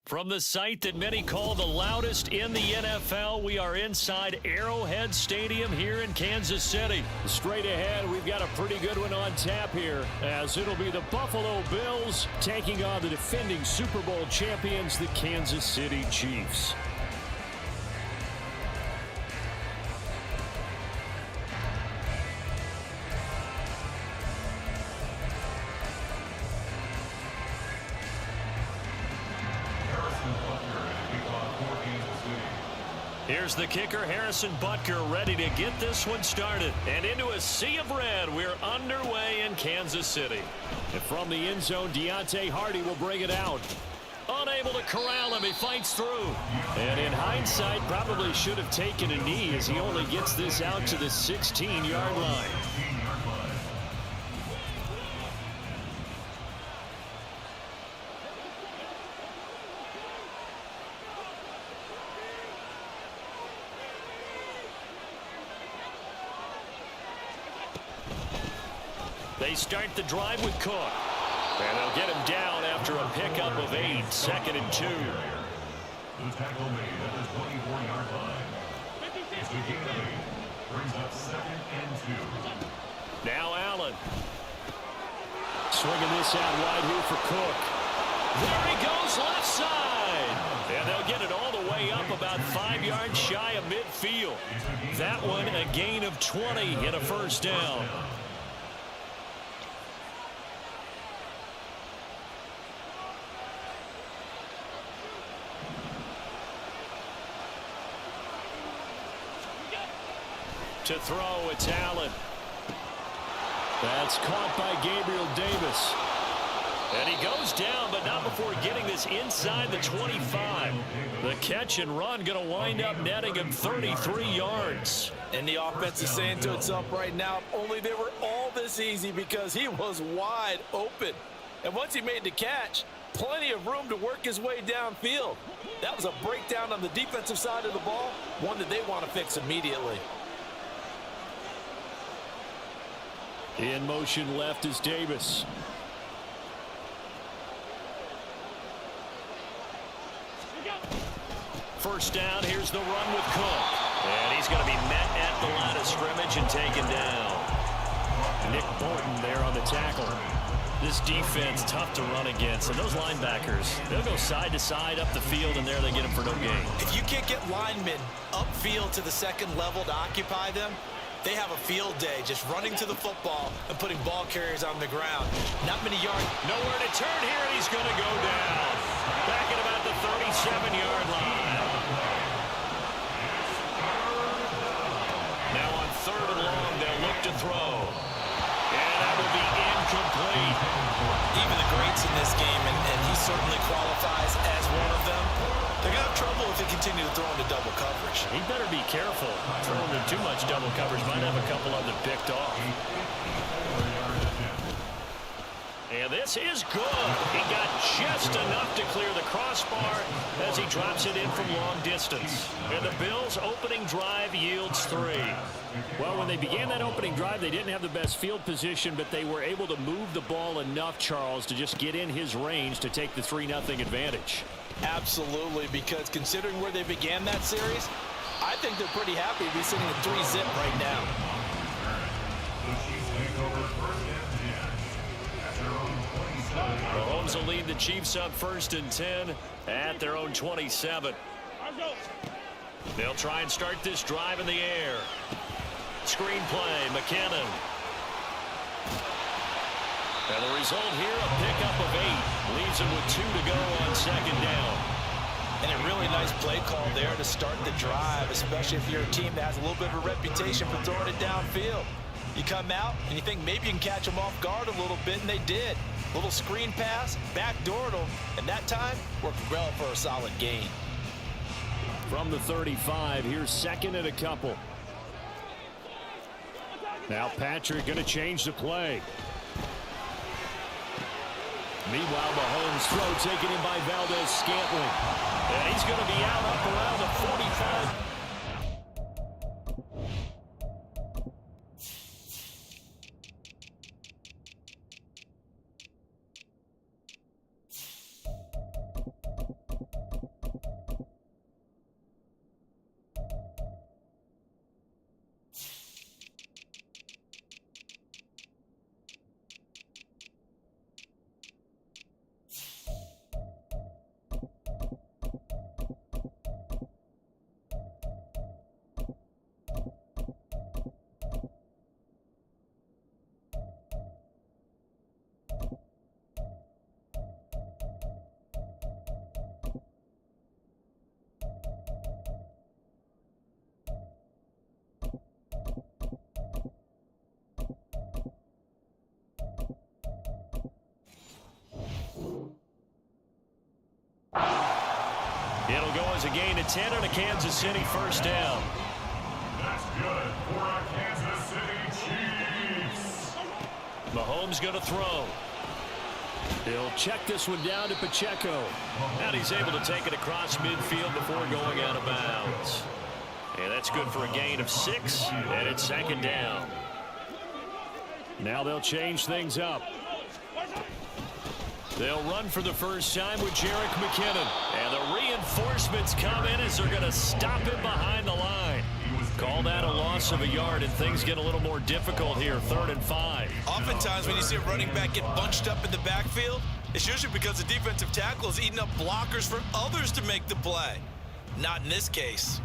From the site that many call the loudest in the NFL, we are inside Arrowhead Stadium here in Kansas City. Straight ahead, we've got a pretty good one on tap here, as it'll be the Buffalo Bills taking on the defending Super Bowl champions, the Kansas City Chiefs. Here's the kicker, Harrison Butker, ready to get this one started. And into a sea of red, we're underway in Kansas City. And from the end zone, Deontay Hardy will bring it out. Unable to corral him, he fights through. And in hindsight, probably should have taken a knee as he only gets this out to the 16-yard line. They start the drive with Cook. And they'll get him down after a pickup of 8, 2nd and 2. The tackle made at the 24-yard line. It's the gain of 8. Brings up 2nd and 2. Now Allen. Swinging this out wide here for Cook. There he goes, left side. And they'll get it all the way up about 5 yards shy of midfield. That one a gain of 20 and a first down. To throw, it's Allen. That's caught by Gabriel Davis. And he goes down, but not before getting this inside the 25. The catch and run going to wind up netting him 33 yards. And the offense is saying to itself right now, only they were all this easy because he was wide open. And once he made the catch, plenty of room to work his way downfield. That was a breakdown on the defensive side of the ball, one that they want to fix immediately. In motion left is Davis. First down, here's the run with Cook. And he's going to be met at the line of scrimmage and taken down. Nick Bolton there on the tackle. This defense tough to run against. And those linebackers, they'll go side to side up the field, and there they get them for no gain. If you can't get linemen upfield to the second level to occupy them, they have a field day just running to the football and putting ball carriers on the ground. Not many yards. Nowhere to turn here, and he's going to go down. Back at about the 37-yard line. Now on 3rd and long, they'll look to throw. And that will be incomplete. Even the greats in this game, and he certainly qualifies as one of them, they're going to have trouble if they continue to throw into double coverage. He better be careful. Throwing into too much double coverage might have a couple of them picked off. And this is good. He got just enough to clear the crossbar as he drops it in from long distance. And the Bills' opening drive yields 3. Well, when they began that opening drive, they didn't have the best field position, but they were able to move the ball enough, Charles, to just get in his range to take the 3-0 advantage. Absolutely, because considering where they began that series, I think they're pretty happy to be sitting at 3-zip right now. Mahomes will lead the Chiefs up 1st and 10 at their own 27. They'll try and start this drive in the air. Screen play, McKinnon. And the result here, a pickup of 8. Leaves him with 2 to go on 2nd down. And a really nice play call there to start the drive, especially if you're a team that has a little bit of a reputation for throwing it downfield. You come out and you think maybe you can catch them off guard a little bit, and they did. Little screen pass, backdoored them, and that time worked well for a solid gain. From the 35, here's 2nd and a couple. Now Patrick going to change the play. Meanwhile, Mahomes' throw taken in by Valdez-Scantling. And he's going to be out up around the 45. a gain of 10 on a Kansas City first down. That's good for our Kansas City Chiefs. Mahomes going to throw. He'll check this one down to Pacheco. And he's able to take it across midfield before going out of bounds. And that's good for a gain of 6, and it's second down. Now they'll change things up. They'll run for the first time with Jerick McKinnon. And the reinforcements come in as they're going to stop him behind the line. Call that a loss of a yard, and things get a little more difficult here, 3rd and 5. Oftentimes when you see a running back get bunched up in the backfield, it's usually because the defensive tackle is eating up blockers for others to make the play. Not in this case.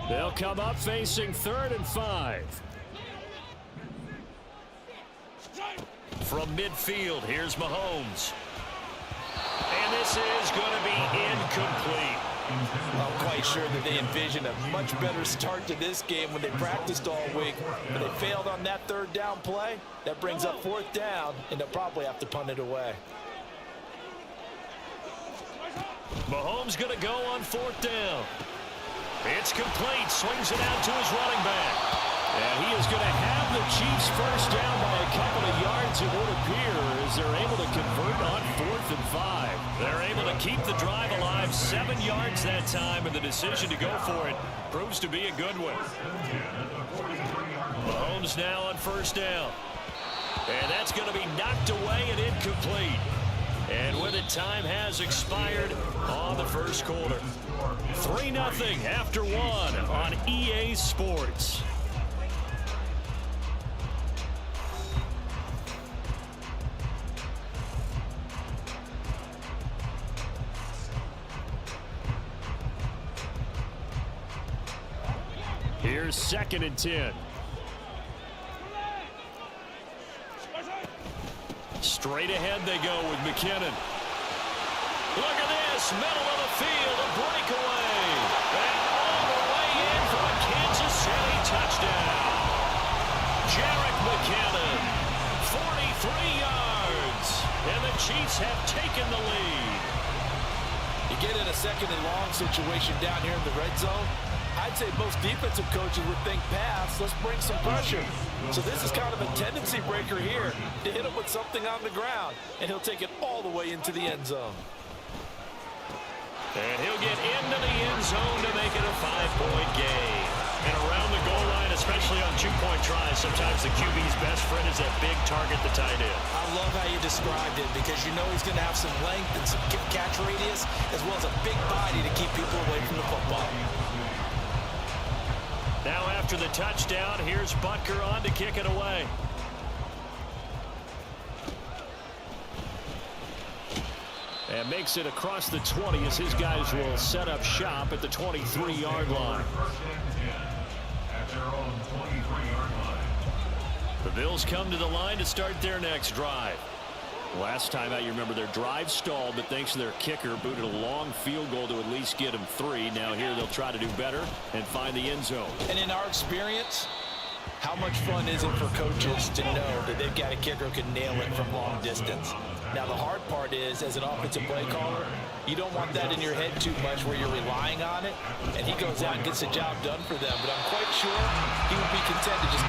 They'll come up facing 3rd and 5. From midfield, here's Mahomes. And this is going to be incomplete. I'm quite sure that they envisioned a much better start to this game when they practiced all week, but they failed on that 3rd down play. That brings up 4th down, and they'll probably have to punt it away. Mahomes going to go on 4th down. It's complete. Swings it out to his running back. And he is going to have the Chiefs first down by a couple of yards, it would appear, as they're able to convert on 4th and 5. They're able to keep the drive alive, 7 yards that time, and the decision to go for it proves to be a good one. Mahomes now on first down. And that's going to be knocked away and incomplete. And with it, time has expired on the first quarter. 3-0 after 1 on EA Sports. Here's 2nd and 10. Straight ahead they go with McKinnon. Look at this, middle of the field, a breakaway. And all the way in for a Kansas City touchdown. Jerick McKinnon, 43 yards. And the Chiefs have taken the lead. You get in a 2nd and long situation down here in the red zone, I'd say most defensive coaches would think pass, let's bring some pressure. So this is kind of a tendency breaker here to hit him with something on the ground, and he'll take it all the way into the end zone. And he'll get into the end zone to make it a 5-point game. And around the goal line, especially on 2-point tries, sometimes the QB's best friend is that big target, the tight end. I love how you described it, because you know he's going to have some length and some catch radius, as well as a big body to keep people away from the football. Now after the touchdown, here's Butker on to kick it away. And makes it across the 20 as his guys will set up shop at the 23-yard line. At their own 23-yard line. The Bills come to the line to start their next drive. Last time out, you remember their drive stalled, but thanks to their kicker, booted a long field goal to at least get them 3. Now here they'll try to do better and find the end zone. And in our experience, how much fun is it for coaches to know that they've got a kicker who can nail it from long distance? Now the hard part is, as an offensive play caller, you don't want that in your head too much where you're relying on it, and he goes out and gets the job done for them. But I'm quite sure he would be content to just...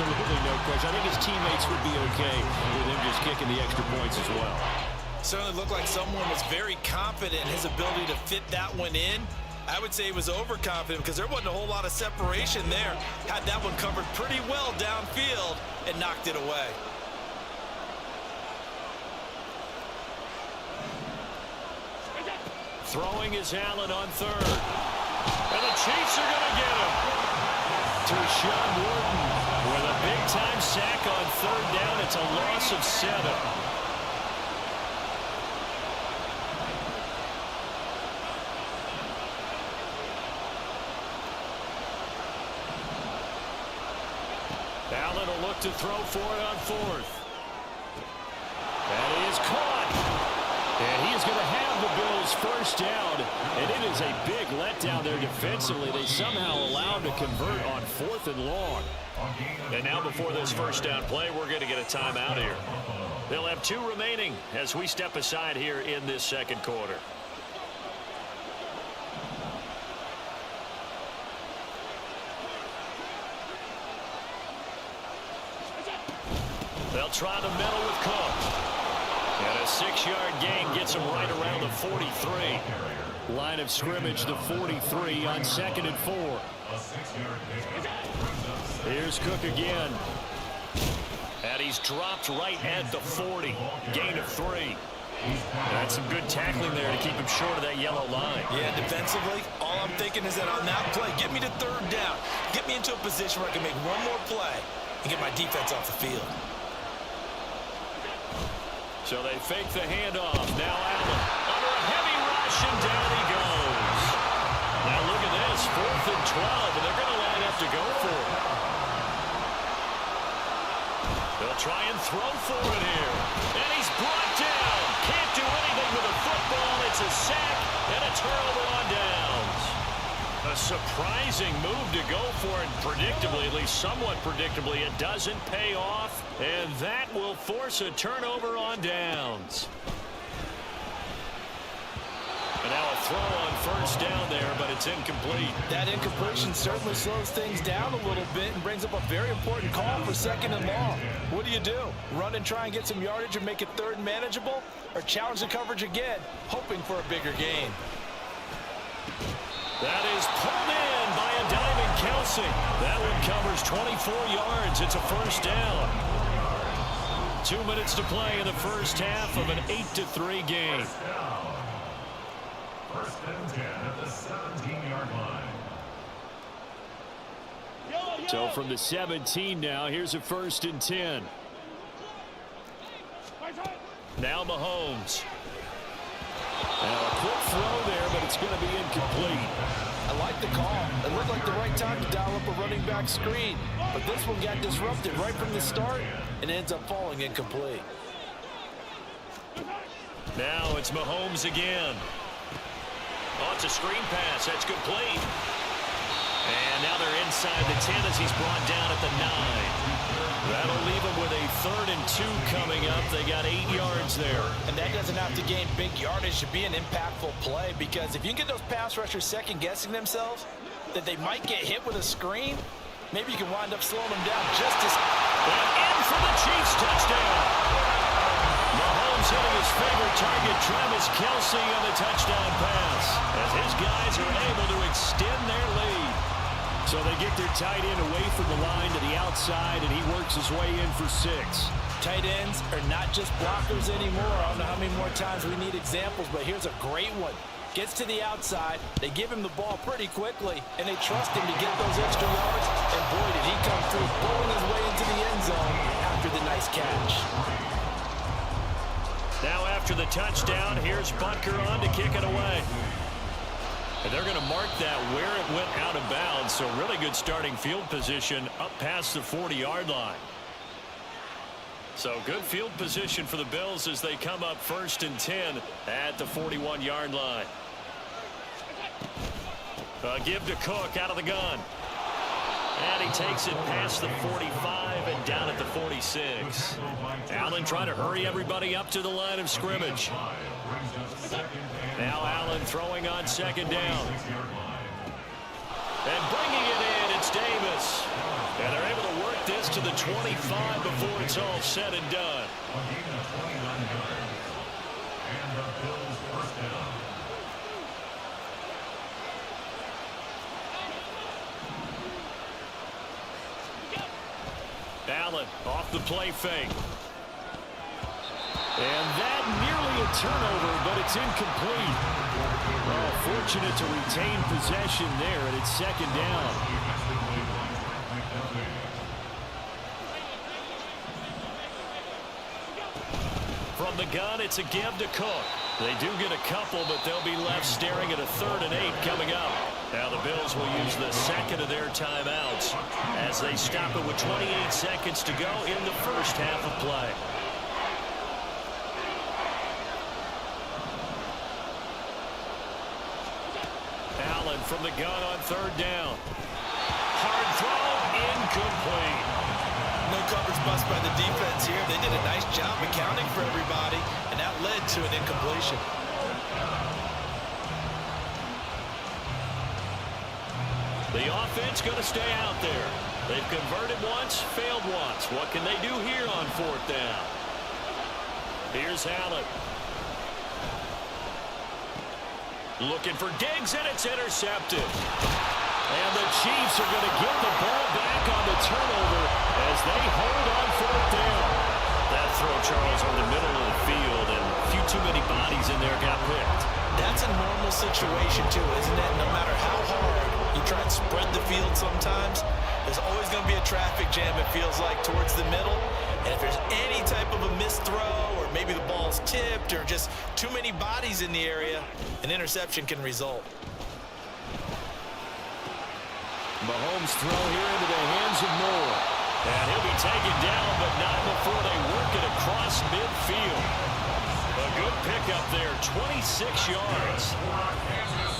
Absolutely no question. I think his teammates would be okay with him just kicking the extra points as well. Certainly looked like someone was very confident in his ability to fit that one in. I would say he was overconfident because there wasn't a whole lot of separation there. Had that one covered pretty well downfield and knocked it away. Throwing is Allen on third. And the Chiefs are going to get him. To Sean Wharton with a big-time sack on third down. It's a loss of 7. Allen will look to throw for it on fourth. That is caught. And he is going to have the Bills first down. And it is a big letdown there defensively. They somehow allowed to convert on 4th and long. And now before this first down play, we're going to get a timeout here. They'll have 2 remaining as we step aside here in this second quarter. They'll try the middle with Cook. And a 6-yard gain gets him right around the 43. Line of scrimmage, the 43 on 2nd and 4. Here's Cook again. And he's dropped right at the 40. Gain of 3. That's some good tackling there to keep him short of that yellow line. Yeah, defensively, all I'm thinking is that on that play, get me to third down. Get me into a position where I can make one more play and get my defense off the field. So they fake the handoff. Now Allen under a heavy rush, and down he goes. Now look at this, 4th and 12, and they're going to line up to go for it. They'll try and throw for it here. And he's brought down. Can't do anything with a football. It's a sack and a turnover on downs. A surprising move to go for it. Predictably, at least somewhat predictably, it doesn't pay off. And that will force a turnover on downs. And now a throw on first down there, but it's incomplete. That incompletion certainly slows things down a little bit and brings up a very important call for 2nd and long. What do? Run and try and get some yardage and make it 3rd and manageable? Or challenge the coverage again, hoping for a bigger gain? That is pulled in by a diving Kelsey. That one covers 24 yards. It's a first down. 2 minutes to play in the first half of an 8-3 game. First and 10 at the 17-yard line. So from the 17 now, here's a 1st and 10. Now Mahomes. Now a quick throw there, but it's going to be incomplete. I like the call. It looked like the right time to dial up a running back screen. But this one got disrupted right from the start and ends up falling incomplete. Now it's Mahomes again. Oh, it's a screen pass. That's complete. And now they're inside the 10 as he's brought down at the 9. That'll leave him with a 3rd and 2 coming up. They got 8 yards there. And that doesn't have to gain big yardage to be an impactful play, because if you can get those pass rushers second-guessing themselves that they might get hit with a screen, maybe you can wind up slowing them down just as... And in for the Chiefs touchdown. Mahomes hitting his favorite target, Travis Kelsey, on the touchdown pass, as his guys are able to extend their lead. So they get their tight end away from the line to the outside, and he works his way in for 6. Tight ends are not just blockers anymore. I don't know how many more times we need examples, but here's a great one. Gets to the outside, they give him the ball pretty quickly, and they trust him to get those extra yards, and boy, did he come through, pulling his way into the end zone after the nice catch. Now after the touchdown, here's Butker on to kick it away. And they're going to mark that where it went out of bounds. So really good starting field position up past the 40-yard line. So good field position for the Bills as they come up 1st and 10 at the 41-yard line. Give to Cook out of the gun. And he takes it past the 45 and down at the 46. Allen trying to hurry everybody up to the line of scrimmage. Now Allen throwing on 2nd down. And bringing it in, it's Davis. And they're able to work this to the 25 before it's all said and done. A gain of 29 yards. And the Bills first down. Allen off the play fake. And that nearly a turnover, but it's incomplete. Oh, fortunate to retain possession there, and it's second down. From the gun, it's a give to Cook. They do get a couple, but they'll be left staring at a 3rd and 8 coming up. Now the Bills will use the second of their timeouts as they stop it with 28 seconds to go in the first half of play. Allen from the gun on 3rd down. Hard throw, incomplete. No coverage bust by the defense here. They did a nice job accounting for everybody, and that led to an incompletion. The offense going to stay out there. They've converted once, failed once. What can they do here on 4th down? Here's Allen. Looking for Diggs, and it's intercepted. And the Chiefs are going to get the ball back on the turnover as they hold on 4th down. That throw, Charles, over the middle of the field, and a few too many bodies in there got picked. That's a normal situation, too, isn't it? No matter how hard you try and spread the field sometimes, there's always going to be a traffic jam, it feels like, towards the middle. And if there's any type of a missed throw, or maybe the ball's tipped, or just too many bodies in the area, an interception can result. Mahomes' throw here into the hands of Moore. And he'll be taken down, but not before they work it across midfield. A good pickup there, 26 yards.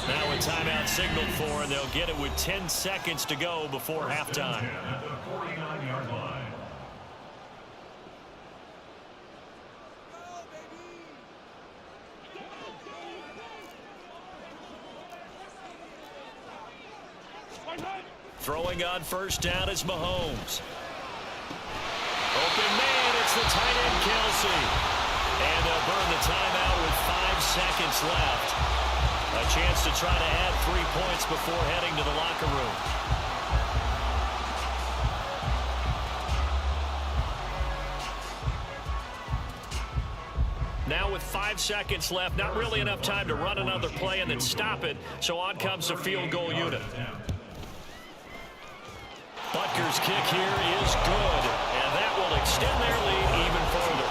Now a timeout signaled for, and they'll get it with 10 seconds to go before halftime. At the 49-yard line. Throwing on 1st down is Mahomes. Open man, it's the tight end Kelsey. And they'll burn the timeout with 5 seconds left. A chance to try to add 3 points before heading to the locker room. Now with 5 seconds left, not really enough time to run another play and then stop it. So on comes the field goal unit. Butker's kick here is good, and that will extend their lead even further.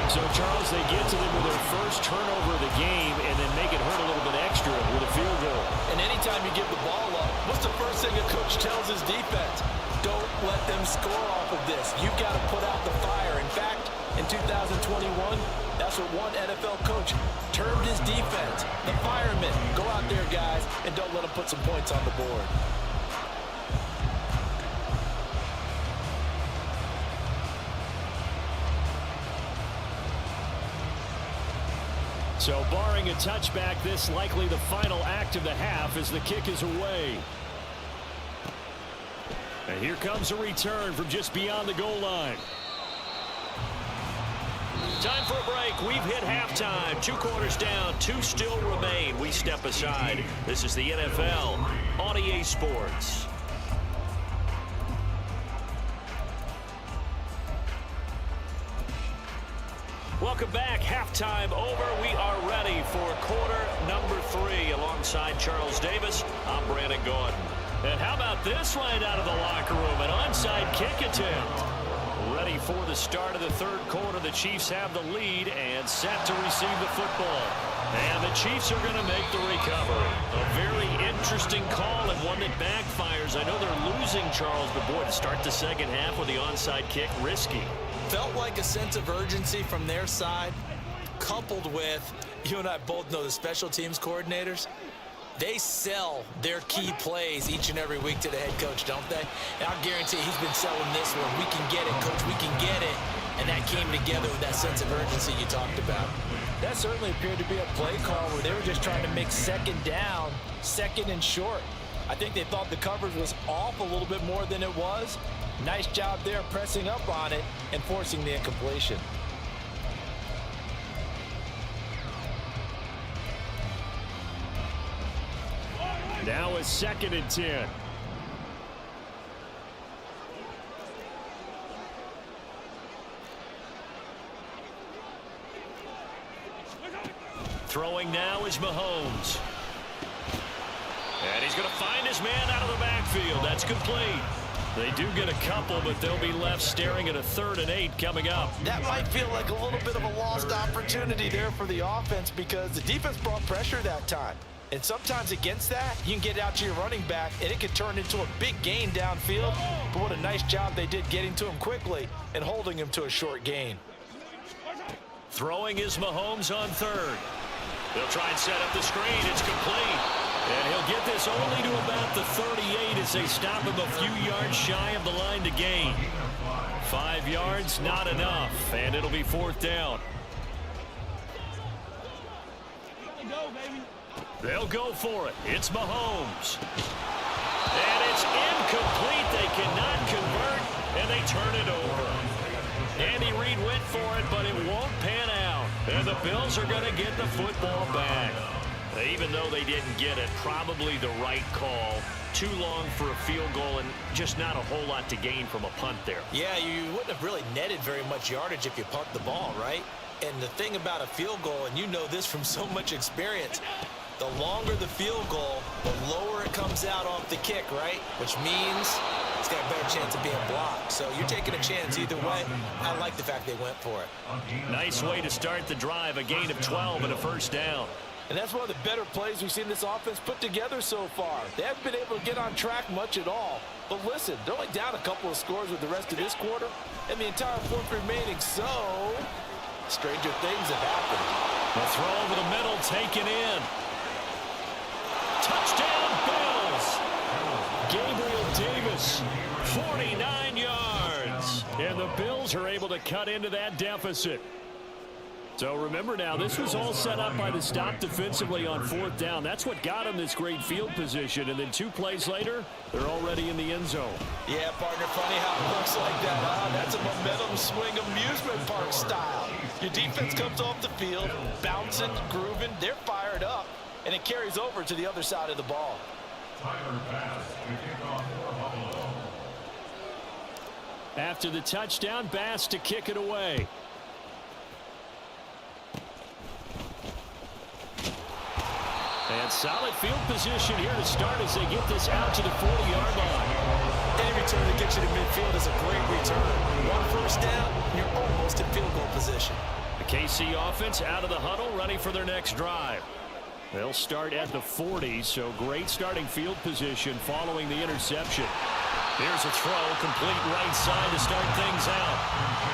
So, Charles, they get to them with their first turnover of the game and then make it hurt a little bit extra with a field goal. And anytime you give the ball up, what's the first thing a coach tells his defense? Don't let them score off of this. You've got to put out the fire. In fact, in 2021, that's what one NFL coach termed his defense. The firemen. Go out there, guys, and don't let them put some points on the board. So barring a touchback, this likely the final act of the half as the kick is away. And here comes a return from just beyond the goal line. Time for a break. We've hit halftime. 2 quarters down, 2 still remain. We step aside. This is the NFL on EA Sports. Welcome back. Halftime over. We are ready for quarter number 3 alongside Charles Davis. I'm Brandon Gordon. And how about this right out of the locker room? An onside kick attempt. Ready for the start of the 3rd quarter. The Chiefs have the lead and set to receive the football. And the Chiefs are going to make the recovery. A very interesting call and one that backfires. I know they're losing, Charles, but boy, to start the second half with the onside kick, risky. Felt like a sense of urgency from their side, coupled with, you and I both know the special teams coordinators, they sell their key plays each and every week to the head coach, don't they? And I'll guarantee he's been selling this one. We can get it, coach, we can get it. And that came together with that sense of urgency you talked about. That certainly appeared to be a play call where they were just trying to make 2nd down, 2nd and short. I think they thought the coverage was off a little bit more than it was. Nice job there pressing up on it and forcing the incompletion. Now it's 2nd and 10. Throwing now is Mahomes. And he's going to find his man out of the backfield. That's complete. They do get a couple, but they'll be left staring at a 3rd and 8 coming up. That might feel like a little bit of a lost opportunity there for the offense because the defense brought pressure that time. And sometimes against that, you can get out to your running back, and it can turn into a big gain downfield. But what a nice job they did getting to him quickly and holding him to a short gain. Throwing is Mahomes on 3rd. They'll try and set up the screen. It's complete. And he'll get this only to about the 38 as they stop him a few yards shy of the line to gain. 5 yards, not enough. And it'll be 4th down. They'll go for it. It's Mahomes. And it's incomplete. They cannot convert, and they turn it over. Andy Reid went for it, but it won't pan out. And the Bills are going to get the football back. Even though they didn't get it, probably the right call. Too long for a field goal and just not a whole lot to gain from a punt there. Yeah, you wouldn't have really netted very much yardage if you punt the ball, right? And the thing about a field goal, and you know this from so much experience, the longer the field goal, the lower it comes out off the kick, right? Which means it's got a better chance of being blocked. So you're taking a chance either way. I like the fact they went for it. Nice way to start the drive, a gain of 12 and a 1st down. And that's one of the better plays we've seen this offense put together so far. They haven't been able to get on track much at all. But listen, they're only down a couple of scores with the rest of this quarter, and the entire 4th remaining, so stranger things have happened. The throw over the middle, taken in. Touchdown, Bills! Gabriel Davis, 49 yards. And the Bills are able to cut into that deficit. So remember now, this was all set up by the stop defensively on 4th down. That's what got them this great field position. And then 2 plays later, they're already in the end zone. Yeah, partner, funny how it looks like that, huh? That's a momentum swing amusement park style. Your defense comes off the field, bouncing, grooving, they're fired up, and it carries over to the other side of the ball. After the touchdown, Bass to kick it away. And solid field position here to start as they get this out to the 40-yard line. Any return that gets you to midfield is a great return. 1 first down, you're almost in field goal position. The KC offense out of the huddle, ready for their next drive. They'll start at the 40, so great starting field position following the interception. Here's a throw, complete right side to start things out.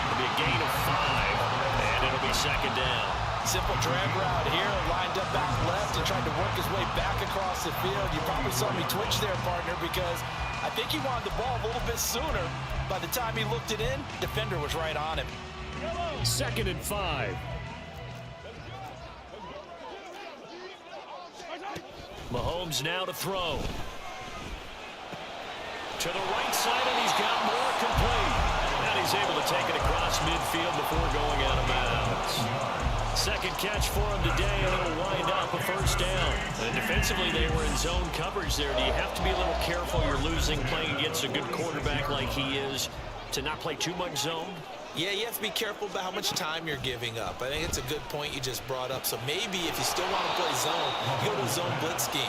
It'll be a gain of 5, and it'll be 2nd down. Simple drag route here, lined up back left and tried to work his way back across the field. You probably saw me twitch there, partner, because I think he wanted the ball a little bit sooner. By the time he looked it in, defender was right on him. 2nd and 5. Mahomes now to throw. To the right side, and he's got more complete. And he's able to take it across midfield before going out of bounds. 2nd catch for him today, and it'll wind up a 1st down. And defensively, they were in zone coverage there. Do you have to be a little careful? You're losing playing against a good quarterback like he is to not play too much zone? Yeah, you have to be careful about how much time you're giving up. I think it's a good point you just brought up. So maybe if you still want to play zone, you go to a zone blitz scheme.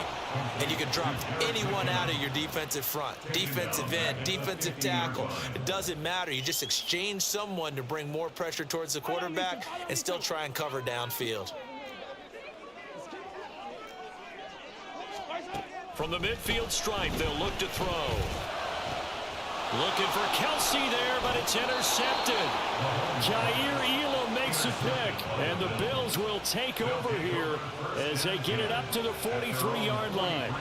And you can drop anyone out of your defensive front. Defensive end, defensive tackle. It doesn't matter. You just exchange someone to bring more pressure towards the quarterback and still try and cover downfield. From the midfield stripe, they'll look to throw. Looking for Kelsey there, but it's intercepted. Jair Elam makes a pick, and the Bills will take over here as they get it up to the 43-yard line.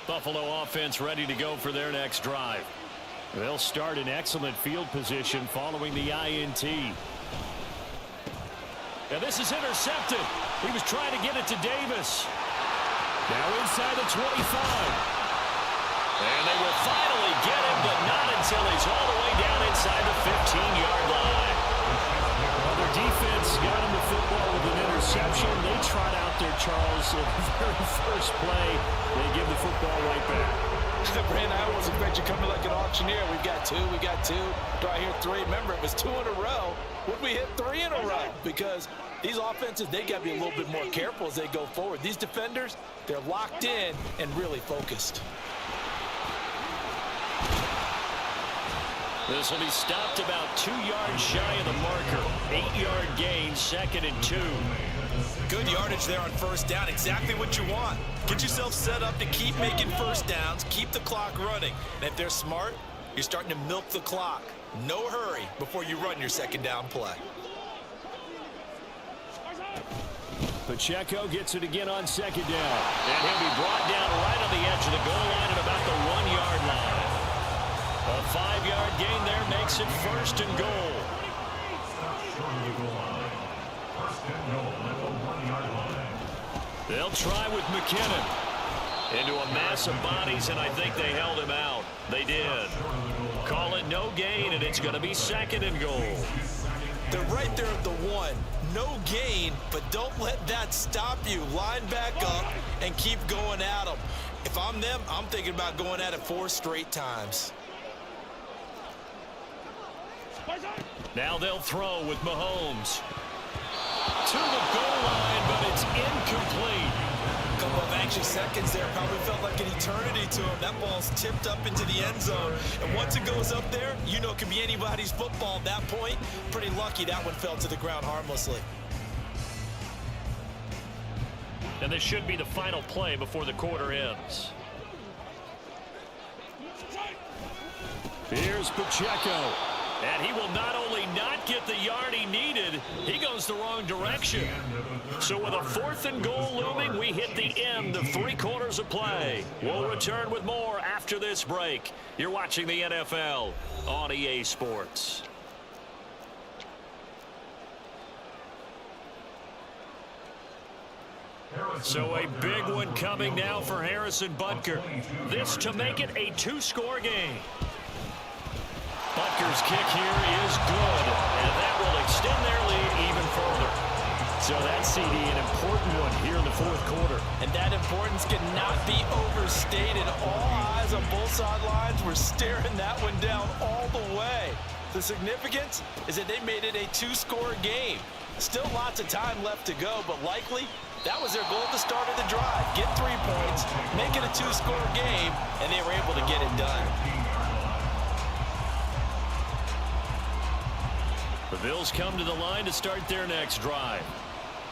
Buffalo offense ready to go for their next drive. They'll start in excellent field position following the INT. And this is intercepted. He was trying to get it to Davis. Now inside the 25. And they will finally get him, but not until he's all the way down inside the 15-yard line. Well, their defense got him the football with an interception. They trot out there, Charles, at the very first play. They give the football right back. Brandon, I always expect you coming like an auctioneer. We got two. Do I hear three? Remember, it was 2 in a row. Would we hit 3 in a row? Because these offenses, they got to be a little bit more careful as they go forward. These defenders, they're locked in and really focused. This will be stopped about 2 yards shy of the marker. 8-yard gain, 2nd and 2. Good yardage there on first down. Exactly what you want. Get yourself set up to keep making first downs, keep the clock running. And if they're smart, you're starting to milk the clock. No hurry before you run your second down play. Pacheco gets it again on 2nd down. And he'll be brought down right on the edge of the goal line at about the 1-yard line. A 5-yard gain there makes it 1st and goal. They'll try with McKinnon. Into a mass of bodies, and I think they held him out. They did. Call it no gain, and it's going to be 2nd and goal. They're right there at the 1. No gain, but don't let that stop you. Line back up and keep going at them. If I'm them, I'm thinking about going at it 4 straight times. Now they'll throw with Mahomes. To the goal line, but it's incomplete. A couple of anxious seconds there. Probably felt like an eternity to him. That ball's tipped up into the end zone. And once it goes up there, you know it can be anybody's football at that point. Pretty lucky that one fell to the ground harmlessly. And this should be the final play before the quarter ends. Here's Pacheco. And he will not only not get the yard he needed, he goes the wrong direction. So with a 4th and goal looming, we hit the end of 3 quarters of play. We'll return with more after this break. You're watching the NFL on EA Sports. So a big one coming now for Harrison Butker. This to make it a 2-score game. Butker's kick here is good, and that will extend their lead even further. So that's, CD, an important one here in the 4th quarter. And that importance cannot be overstated. All eyes on both sidelines were staring that one down all the way. The significance is that they made it a 2-score game. Still lots of time left to go, but likely that was their goal at the start of the drive. Get 3 points, make it a 2-score game, and they were able to get it done. The Bills come to the line to start their next drive.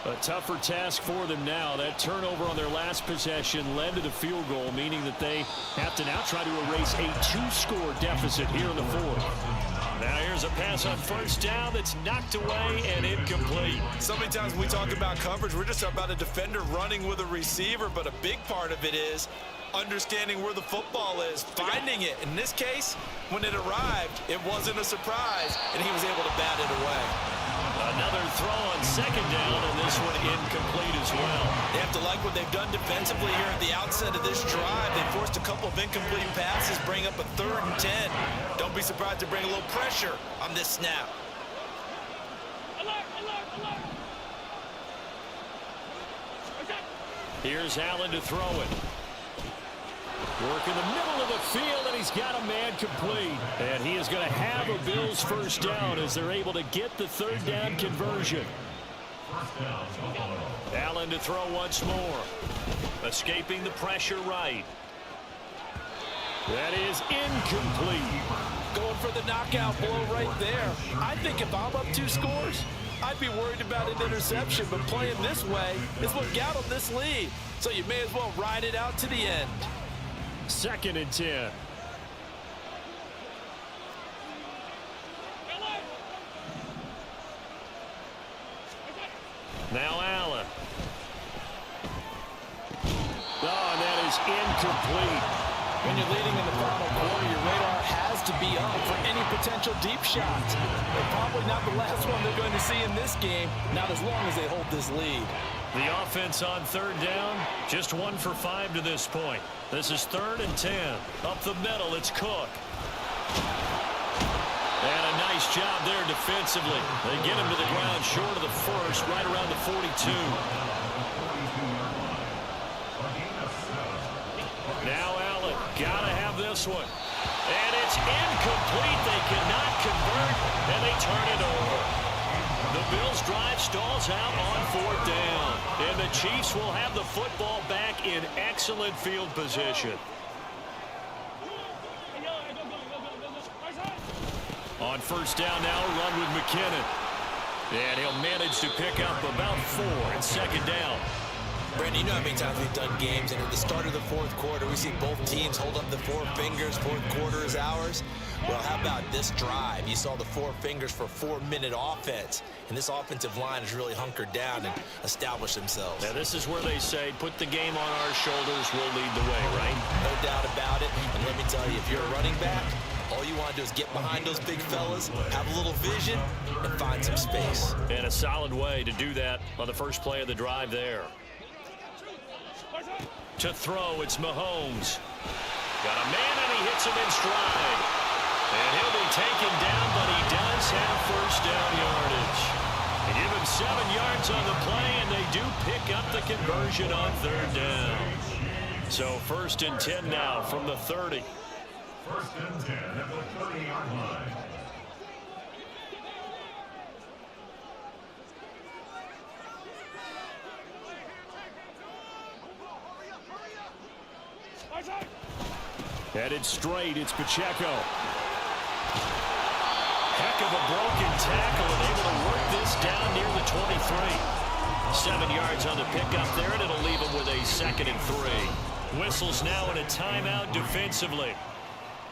A tougher task for them now. That turnover on their last possession led to the field goal, meaning that they have to now try to erase a 2-score deficit here in the 4th. Now here's a pass on first down that's knocked away and incomplete. So many times when we talk about coverage, we're just about a defender running with a receiver, but a big part of it is understanding where the football is, finding it. In this case, when it arrived, it wasn't a surprise, and he was able to bat it away. Another throw on 2nd down, and this one incomplete as well. They have to like what they've done defensively here at the outset of this drive. They forced a couple of incomplete passes, bring up a 3rd and 10. Don't be surprised to bring a little pressure on this snap. Here's Allen to throw it. Work in the middle of the field, and he's got a man complete. And he is going to have a Bills first down as they're able to get the 3rd down conversion. Allen to throw once more. Escaping the pressure right. That is incomplete. Going for the knockout blow right there. I think if I'm up 2 scores, I'd be worried about an interception, but playing this way is what got them this lead. So you may as well ride it out to the end. 2nd and 10. Now Allen. Oh, and that is incomplete. When you're leading in the final quarter, your radar has to be up for any potential deep shots. They're probably not the last one they're going to see in this game, not as long as they hold this lead. The offense on third down, just 1 for 5 to this point. This is 3rd and 10. Up the middle, it's Cook. And a nice job there defensively. They get him to the ground short of the first, right around the 42. Now Allen, gotta have this one. And it's incomplete. They cannot convert, and they turn it over. The Bills' drive stalls out on 4th down. And the Chiefs will have the football back in excellent field position. On 1st down now, run with McKinnon. And he'll manage to pick up about 4 in 2nd down. Brandon, you know how many times we've done games, and at the start of the 4th quarter, we see both teams hold up the 4 fingers, 4th quarter is ours. Well, how about this drive? You saw the 4 fingers for 4-minute offense, and this offensive line has really hunkered down and established themselves. Now, this is where they say, put the game on our shoulders, we'll lead the way, right? No doubt about it, and let me tell you, if you're a running back, all you want to do is get behind those big fellas, have a little vision, and find some space. And a solid way to do that on the first play of the drive there. To throw, it's Mahomes. Got a man, and he hits him in stride. And he'll be taken down, but he does have 1st down yardage. They give him 7 yards on the play, and they do pick up the conversion on 3rd down. So 1st and 10 now from the 30. 1st and 10 at the 30-yard line. Headed straight, it's Pacheco. Heck of a broken tackle, and able to work this down near the 23. 7 yards on the pickup there, and it'll leave him with a 2nd and 3. Whistles now in a timeout defensively.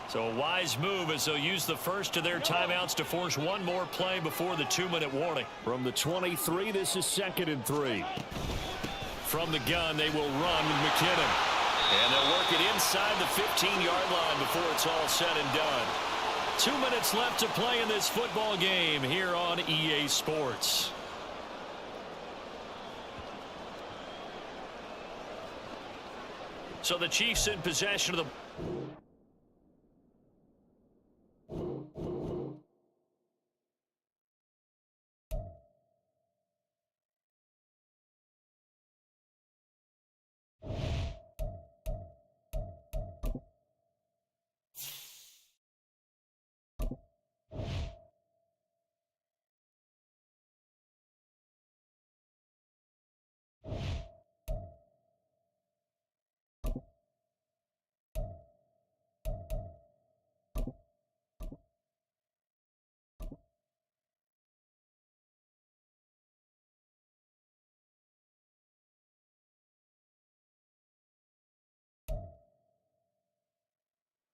So a wise move as they'll use the first of their timeouts to force one more play before the 2-minute warning. From the 23, this is 2nd and 3. From the gun, they will run with McKinnon. And they'll work it inside the 15-yard line before it's all said and done. 2 minutes left to play in this football game here on EA Sports. So the Chiefs in possession of the...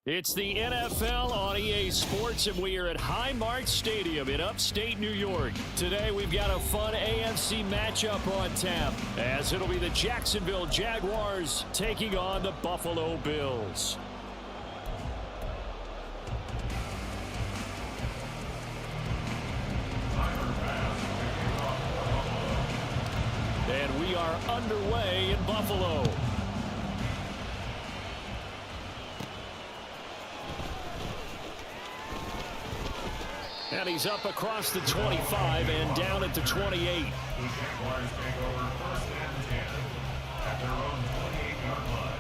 It's the NFL on EA Sports, and we are at Highmark Stadium in upstate New York. Today, we've got a fun AFC matchup on tap, as it'll be the Jacksonville Jaguars taking on the Buffalo Bills. And we are underway in Buffalo. And he's up across the 25 and down at the 28. The Jaguars take over 1st and 10 at their own 28-yard line.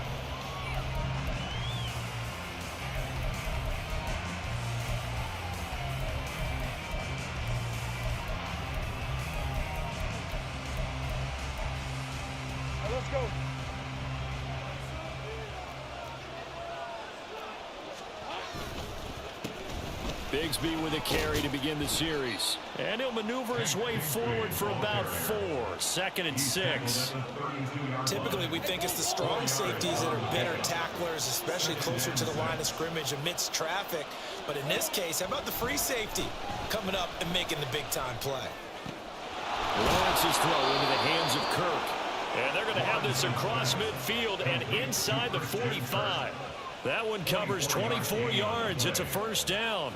Let's go. Bigsby with a carry to begin the series. And he'll maneuver his way forward for about 4. 2nd and 6. Typically, we think it's the strong safeties that are better tacklers, especially closer to the line of scrimmage amidst traffic. But in this case, how about the free safety coming up and making the big-time play? Lawrence's throw into the hands of Kirk. And they're going to have this across midfield and inside the 45. That one covers 24 yards. It's a first down.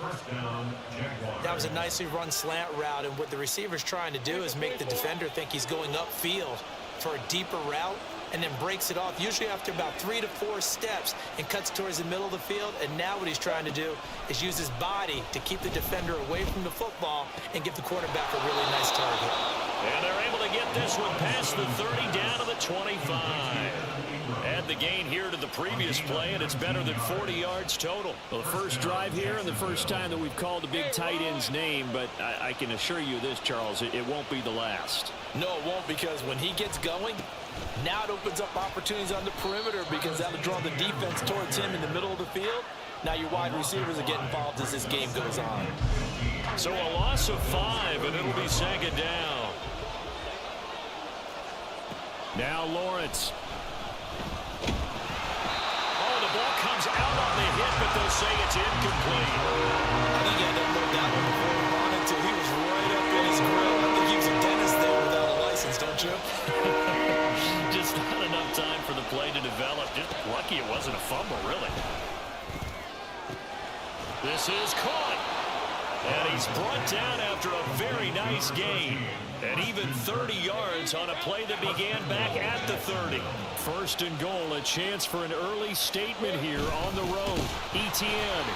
That was a nicely run slant route, and what the receiver's trying to do is make the defender think he's going upfield for a deeper route, and then breaks it off, usually after about 3 to 4 steps, and cuts towards the middle of the field. And now what he's trying to do is use his body to keep the defender away from the football and give the quarterback a really nice target. And they're able to get this one past the 30 down to the 25. Add the gain here to the previous play, and it's better than 40 yards total. Well, the first drive here and the first time that we've called a big tight end's name, but I can assure you this, Charles, it won't be the last. No, it won't, because when he gets going, now it opens up opportunities on the perimeter, because that'll draw the defense towards him in the middle of the field. Now your wide receivers are getting involved as this game goes on. So a loss of 5, and it'll be second down. Now Lawrence. Oh, the ball comes out on the hit, but they'll say it's incomplete. I think he had to look that one before he wanted to. He was right up in his grill. I think he was a dentist there without a license, don't you? Just not enough time for the play to develop. Just lucky it wasn't a fumble, really. This is caught. And he's brought down after a very nice gain. And even 30 yards on a play that began back at the 30. First and goal, a chance for an early statement here on the road. Etienne.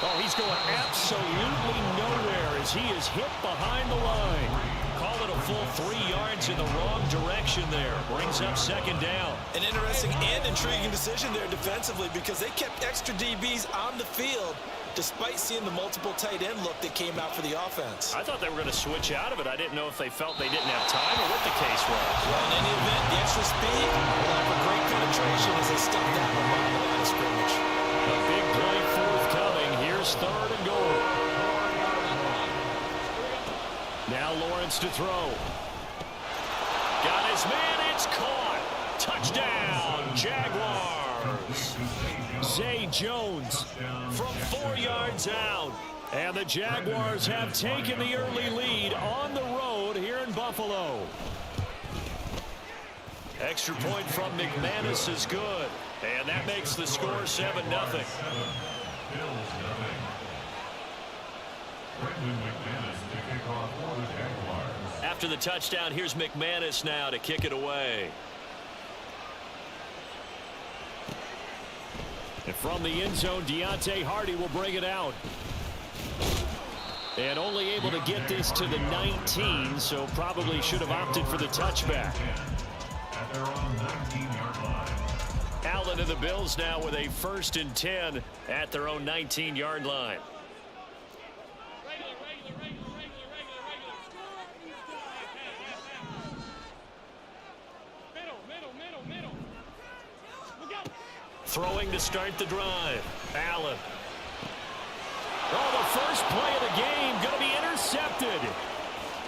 Oh, he's going absolutely nowhere as he is hit behind the line. Call it a full 3 yards in the wrong direction there. Brings up second down. An interesting and intriguing decision there defensively, because they kept extra DBs on the field despite seeing the multiple tight end look that came out for the offense. I thought they were going to switch out of it. I didn't know if they felt they didn't have time or what the case was. Well, in any event, the extra speed will have a great penetration as they stop down the line of scrimmage. A big play forthcoming. Here's third and goal. Now Lawrence to throw. Got his man. It's caught. Touchdown, Jaguars. Zay Jones from 4 yards out. And the Jaguars have taken the early lead on the road here in Buffalo. Extra point from McManus is good. And that makes the score 7-0. After the touchdown, here's McManus now to kick it away. And from the end zone, Deontay Hardy will bring it out. And only able to get this to the 19, so probably should have opted for the touchback. At their own 19-yard line. Allen and the Bills now with a 1st and 10 at their own 19-yard line. Throwing to start the drive. Allen. Oh, the first play of the game going to be intercepted.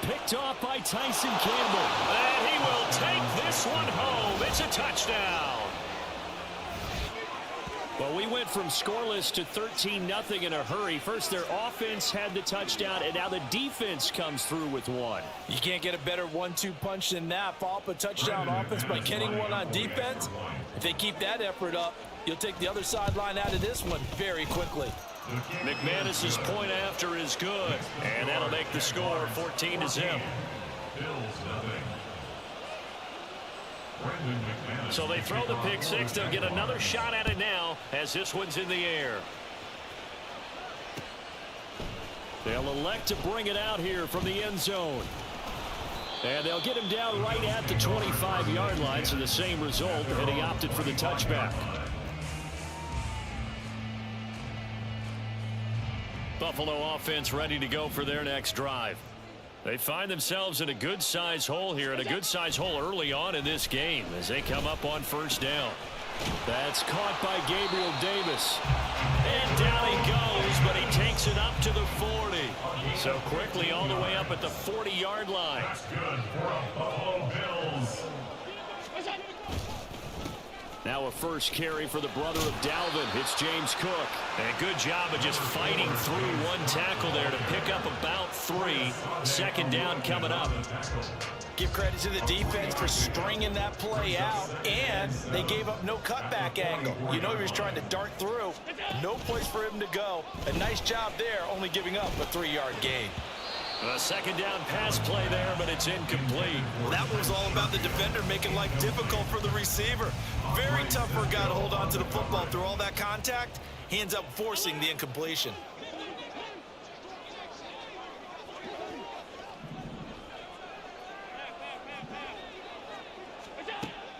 Picked off by Tyson Campbell. And he will take this one home. It's a touchdown. Well, we went from scoreless to 13-0 in a hurry. First, their offense had the touchdown, and now the defense comes through with one. You can't get a better 1-2 punch than that. Follow up a touchdown offense by getting one on defense. If they keep that effort up, you'll take the other sideline out of this one very quickly. McManus's point after is good, and that'll make the score 14-0. So they throw the pick six. They'll get another shot at it now as this one's in the air. They'll elect to bring it out here from the end zone. And they'll get him down right at the 25-yard line, so the same result, and he opted for the touchback. Buffalo offense ready to go for their next drive. They find themselves in a good-sized hole here, and a good-sized hole early on in this game as they come up on first down. That's caught by Gabriel Davis. And down he goes, but he takes it up to the 40. So quickly all the way up at the 40-yard line. That's good for Buffalo Bills. Now a first carry for the brother of Dalvin. It's James Cook. And good job of just fighting through one tackle there to pick up about 3. Second down coming up. Give credit to the defense for stringing that play out, and they gave up no cutback angle. You know he was trying to dart through. No place for him to go. A nice job there, only giving up a 3-yard gain. A second down pass play there, but it's incomplete. Well, that was all about the defender making life difficult for the receiver. Very tough for a guy to hold on to the football through all that contact. He ends up forcing the incompletion.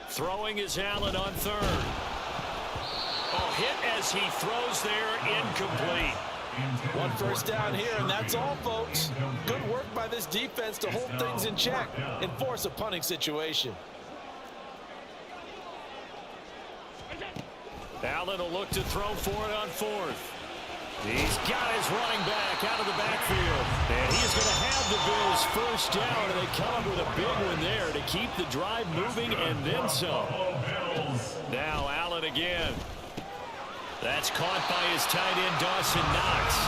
Throwing is Allen on third. Oh, hit as he throws there, incomplete. One first down here, and that's all, folks. Good work by this defense to hold things in check and force a punting situation. Allen will look to throw for it on fourth. He's got his running back out of the backfield. And he is going to have the Bills first down, and they come up with a big one there to keep the drive moving and then some. Now Allen again. That's caught by his tight end, Dawson Knox.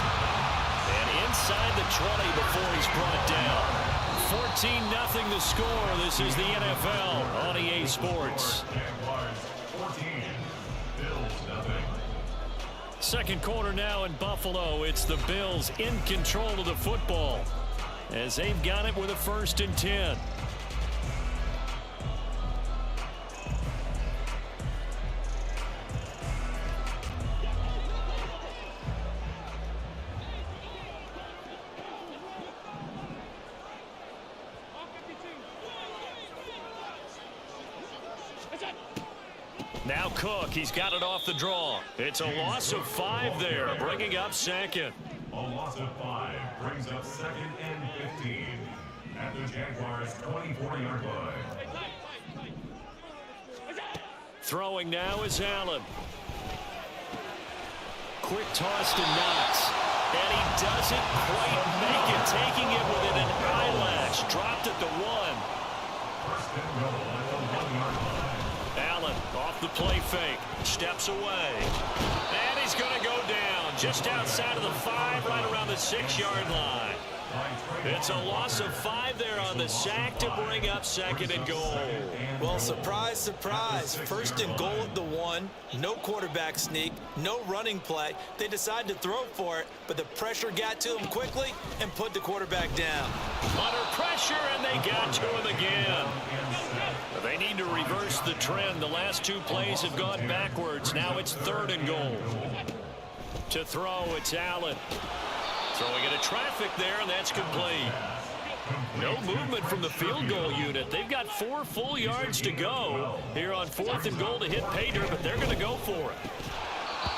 And inside the 20 before he's brought down. 14-0 the score. This is the NFL on EA Sports. Second quarter now in Buffalo. It's the Bills in control of the football as they've got it with a 1st and 10. Now Cook, he's got it off the draw. It's a loss of 5 there, bringing up second. A loss of 5 brings up 2nd and 15 at the Jaguars' 24-yard line. Throwing now is Allen. Quick toss to Knox. And he doesn't quite make it, taking it within an eyelash. Dropped at the 1. 1st and goal at the 1-yard line. Allen off the play fake, steps away, and he's going to go down just outside of the 5, right around the 6-yard line. It's a loss of 5 there on the sack to bring up 2nd and goal. Well, surprise, surprise. 1st and goal at the 1. No quarterback sneak, no running play. They decide to throw for it, but the pressure got to him quickly and put the quarterback down. Under pressure, and they got to him again. They need to reverse the trend. The last 2 plays have gone backwards. Now it's 3rd and goal. To throw, it's Allen. Throwing into traffic there, and that's complete. No movement from the field goal unit. They've got 4 full yards to go here on 4th and goal to hit pay dirt, but they're going to go for it.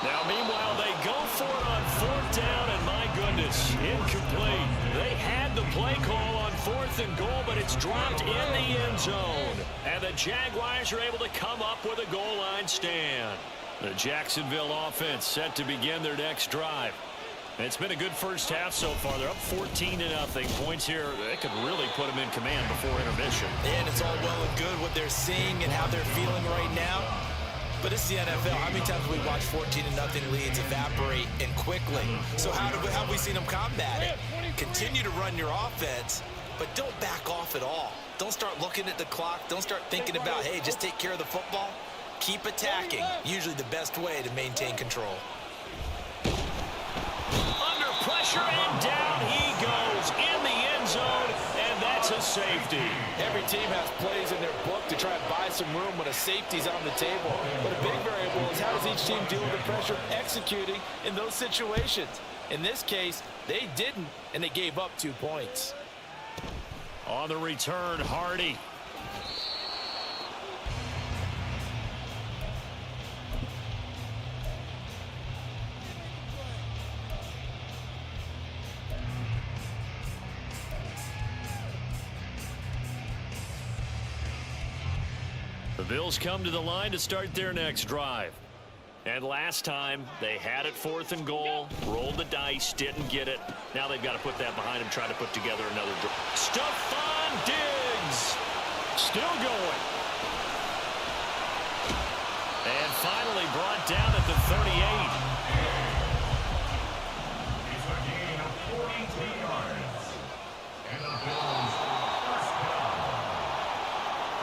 Now, meanwhile, they go for it on 4th down, and my goodness, incomplete. They had the play call on 4th and goal, but it's dropped in the end zone. And the Jaguars are able to come up with a goal line stand. The Jacksonville offense set to begin their next drive. It's been a good first half so far. They're up 14-0. Points here, they could really put them in command before intermission. And it's all well and good what they're seeing and how they're feeling right now. But it's the NFL. How many times have we watched 14-0 leads evaporate and quickly? So how have we seen them combat it? Continue to run your offense, but don't back off at all. Don't start looking at the clock. Don't start thinking about, hey, just take care of the football. Keep attacking. Usually the best way to maintain control. Under pressure, and down he goes in the end zone, and that's a safety. Every team has plays in their book to try and buy some room when a safety's on the table. But a big variable is how does each team deal with the pressure executing in those situations. In this case, they didn't, and they gave up 2 points. On the return, Hardy. The Bills come to the line to start their next drive. And last time, they had it 4th and goal, rolled the dice, didn't get it. Now they've got to put that behind them, try to put together another drive. Stephon Diggs, still going. And finally brought down at the 38. It's a gain of 42 yards. And the Bills first down.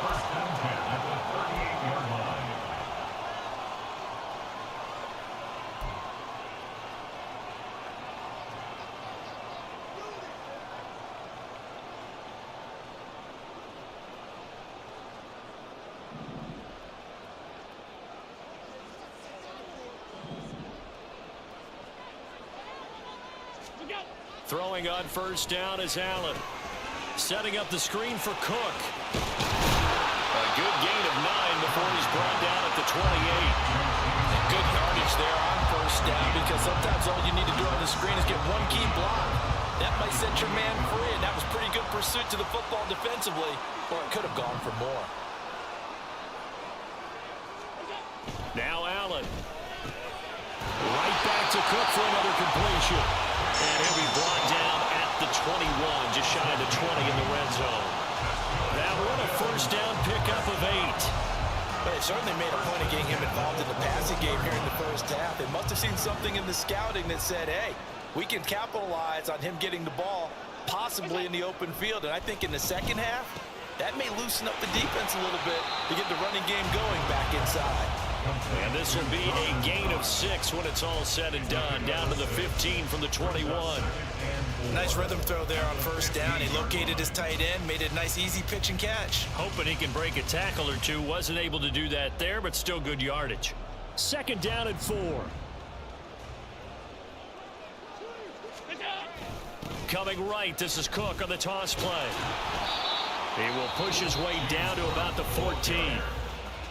First and 10 at the 38-yard line. Throwing on first down is Allen. Setting up the screen for Cook. A good gain of 9 before he's brought down at the 28. Good yardage there on first down, because sometimes all you need to do on the screen is get one key block. That might set your man free, and that was pretty good pursuit to the football defensively, or it could have gone for more. Now Allen. Right back to Cook for another completion. And he'll be brought down at the 21, just shy of the 20 in the red zone. That one a first down pickup of 8. But it certainly made a point of getting him involved in the passing game here in the first half. They must have seen something in the scouting that said, hey, we can capitalize on him getting the ball, possibly in the open field. And I think in the second half, that may loosen up the defense a little bit to get the running game going back inside. And this will be a gain of 6 when it's all said and done, down to the 15 from the 21. Nice rhythm throw there on first down. He located his tight end, made it a nice easy pitch and catch. Hoping he can break a tackle or two. Wasn't able to do that there, but still good yardage. Second down and 4. Coming right, this is Cook on the toss play. He will push his way down to about the 14.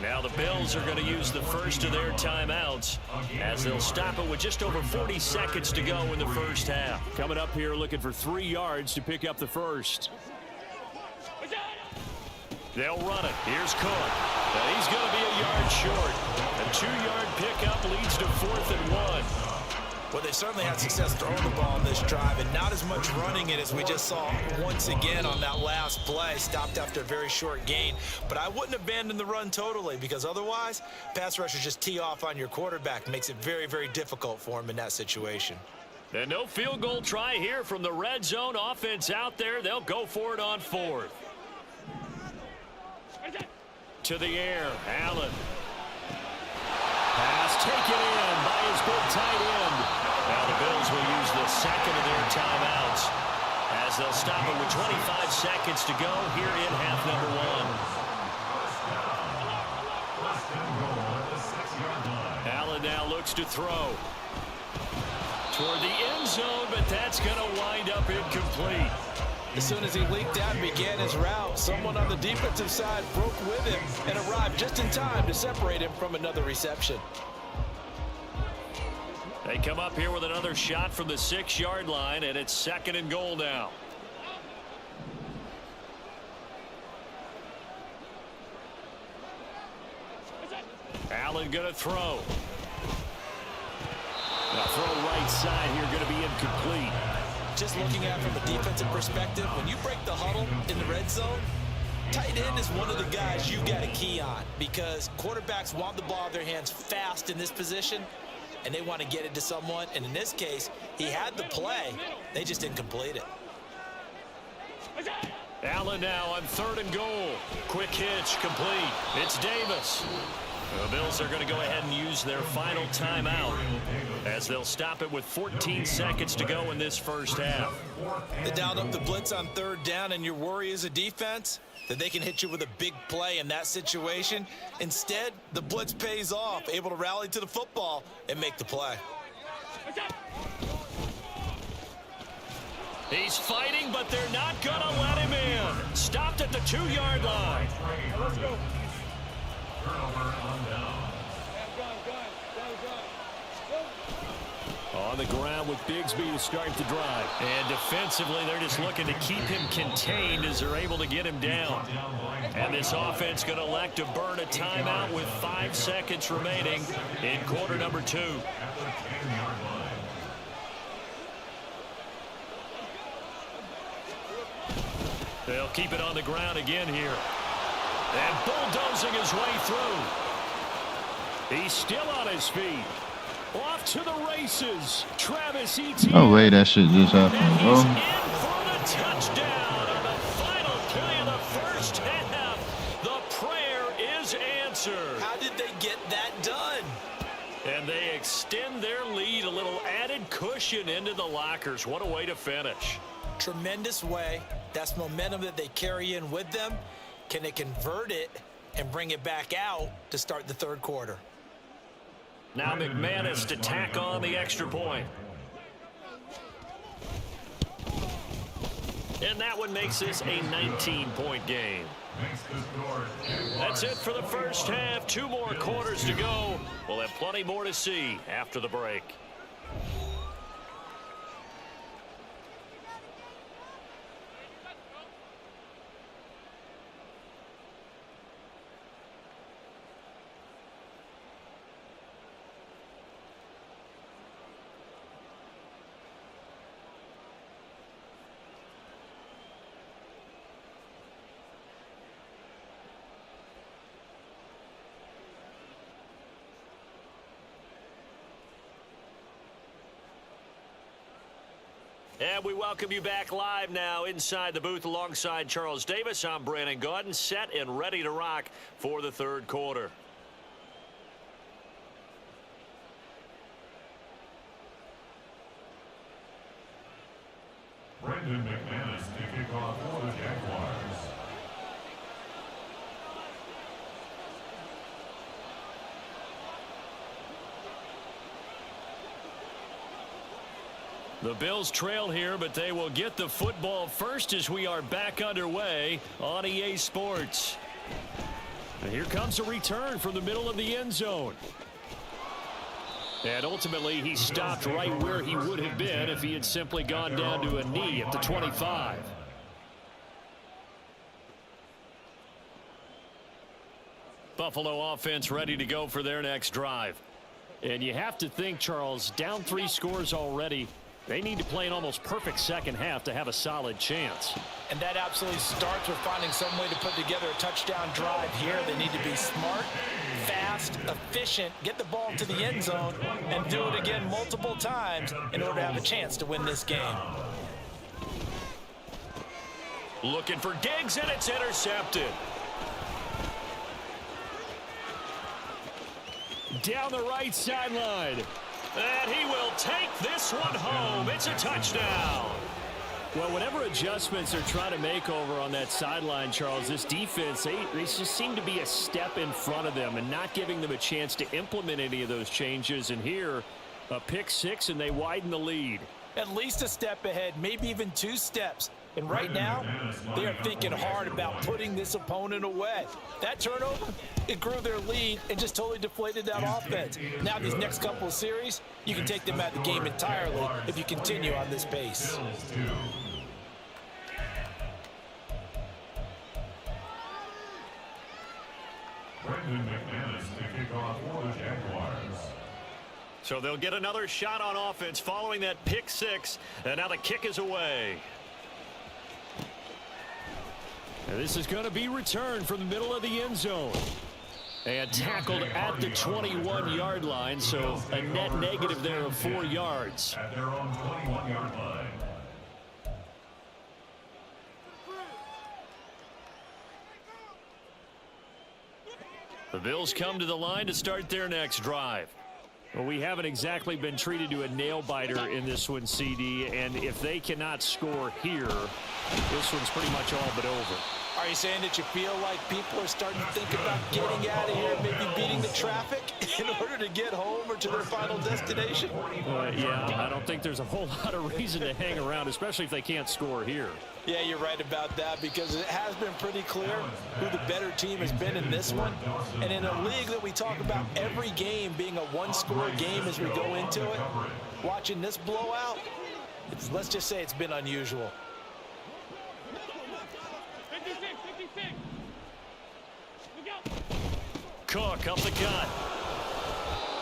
Now the Bills are going to use the first of their timeouts as they'll stop it with just over 40 seconds to go in the first half. Coming up here looking for 3 yards to pick up the first. They'll run it. Here's Cook. And he's going to be a yard short. A 2-yard pickup leads to 4th and 1. Well, they certainly had success throwing the ball in this drive, and not as much running it as we just saw once again on that last play. Stopped after a very short gain. But I wouldn't abandon the run totally, because otherwise, pass rushers just tee off on your quarterback. Makes it very, very difficult for him in that situation. And no field goal try here from the red zone. Offense out there. They'll go for it on 4th. To the air, Allen. Pass taken in by his big tight end. Now the Bills will use the second of their timeouts as they'll stop it with 25 seconds to go here in half number 1. Allen now looks to throw toward the end zone, but that's going to wind up incomplete. As soon as he leaked out and began his route, someone on the defensive side broke with him and arrived just in time to separate him from another reception. They come up here with another shot from the 6-yard line, and it's 2nd and goal now. Allen going to throw. Now throw right side here going to be incomplete. Just looking at it from a defensive perspective, when you break the huddle in the red zone, tight end is one of the guys you got to key on, because quarterbacks want the ball in their hands fast in this position, and they want to get it to someone. And in this case, he had the play. They just didn't complete it. Allen now on 3rd and goal. Quick hitch, complete. It's Davis. The Bills are going to go ahead and use their final timeout as they'll stop it with 14 seconds to go in this first half. They dialed up the blitz on 3rd down, and your worry as a defense that they can hit you with a big play in that situation. Instead, the blitz pays off, able to rally to the football and make the play. He's fighting, but they're not going to let him in. Stopped at the 2-yard line. Let's go. Turnover on down. On the ground with Bigsby to start the drive. And defensively, they're just looking to keep him contained as they're able to get him down. And this offense going to elect to burn a timeout with 5 seconds remaining in quarter number 2. They'll keep it on the ground again here. And bulldozing his way through. He's still on his feet. Off to the races. Travis Etienne. Oh, wait, that shit just happened. And he's Oh. in for the touchdown on the final play of the first half. The prayer is answered. How did they get that done? And they extend their lead, a little added cushion into the lockers. What a way to finish. Tremendous way. That's momentum that they carry in with them. Can they convert it and bring it back out to start the third quarter? Now McManus to tack on the extra point. And that one makes this a 19-point game. That's it for the first half. 2 more quarters to go. We'll have plenty more to see after the break. And we welcome you back live now inside the booth alongside Charles Davis. I'm Brandon Gaudin, set and ready to rock for the third quarter. Brendan McManus to kick off for the Jaguars. The Bills trail here, but they will get the football first as we are back underway on EA Sports. And here comes a return from the middle of the end zone. And ultimately, he stopped right where he would have been if he had simply gone down to a knee at the 25. Buffalo offense ready to go for their next drive. And you have to think, Charles, down 3 scores already. They need to play an almost perfect second half to have a solid chance. And that absolutely starts with finding some way to put together a touchdown drive here. They need to be smart, fast, efficient, get the ball to the end zone, and do it again multiple times in order to have a chance to win this game. Looking for Diggs, and it's intercepted. Down the right sideline. And he will take this one home. It's a touchdown. Well, whatever adjustments they're trying to make over on that sideline, Charles, this defense, they just seem to be a step in front of them and not giving them a chance to implement any of those changes. And here, a pick 6, and they widen the lead. At least a step ahead, maybe even 2 steps. And right now, they are thinking hard about putting this opponent away. That turnover, it grew their lead and just totally deflated that offense. Now these next couple of series, you can take them out of the game entirely if you continue on this pace. Brendan McManus to kick off for the Jaguars. So they'll get another shot on offense following that pick 6, and now the kick is away. And this is going to be returned from the middle of the end zone. And tackled at the 21-yard line, so a net negative there of 4 yards. At their own 21-yard line. The Bills come to the line to start their next drive. Well, we haven't exactly been treated to a nail-biter in this one, CD, and if they cannot score here, this one's pretty much all but over. Are you saying that you feel like people are starting to think about getting out of here, maybe beating the traffic in order to get home or to their final destination? Yeah, I don't think there's a whole lot of reason to hang around, especially if they can't score here. Yeah, you're right about that, because it has been pretty clear who the better team has been in this one. And in a league that we talk about every game being a one-score game as we go into it, watching this blowout, let's just say it's been unusual. Cook up the gut.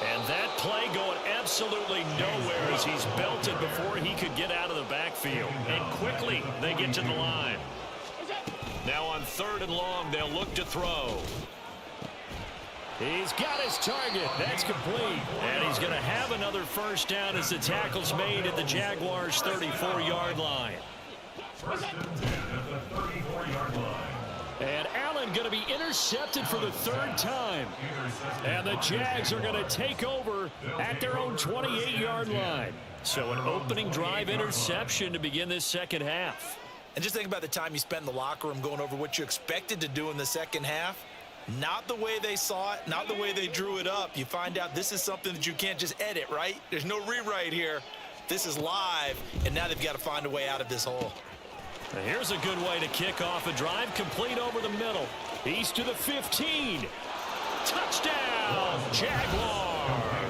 And that play going absolutely nowhere as he's belted before he could get out of the backfield. And quickly they get to the line. Now on 3rd and long, they'll look to throw. He's got his target. That's complete. And he's going to have another first down as the tackle's made at the Jaguars' 34-yard line. First and 10 at the 34-yard line. And Allen going to be intercepted for the third time. And the Jags are going to take over at their own 28-yard line. So an opening drive interception to begin this second half. And just think about the time you spent in the locker room going over what you expected to do in the second half. Not the way they saw it, not the way they drew it up. You find out this is something that you can't just edit, right? There's no rewrite here. This is live, and now they've got to find a way out of this hole. And here's a good way to kick off a drive, complete over the middle. He's to the 15. Touchdown, Jaguar.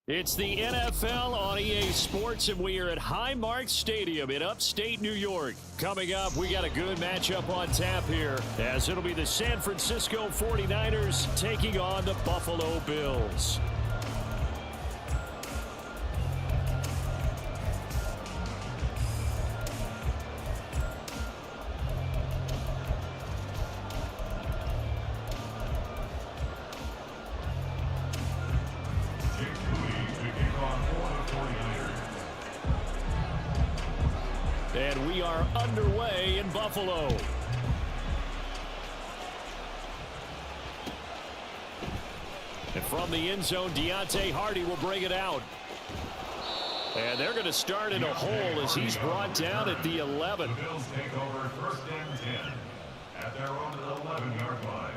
It's the NFL on EA Sports, and we are at Highmark Stadium in upstate New York. Coming up, we got a good matchup on tap here, as it'll be the San Francisco 49ers taking on the Buffalo Bills. And we are underway in Buffalo. And from the end zone, Deontay Hardy will bring it out. And they're going to start in a hole as he's brought down at the 11. The Bills take over first and 10 at their own 11-yard line.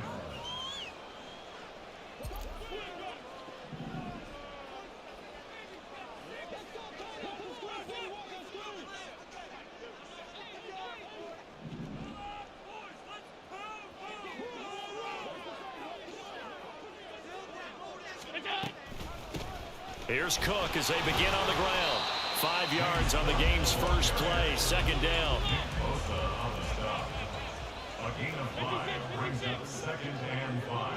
Here's Cook as they begin on the ground. 5 yards on the game's first play, second down. Bosa on the stop. A gain of 5 brings up second and 5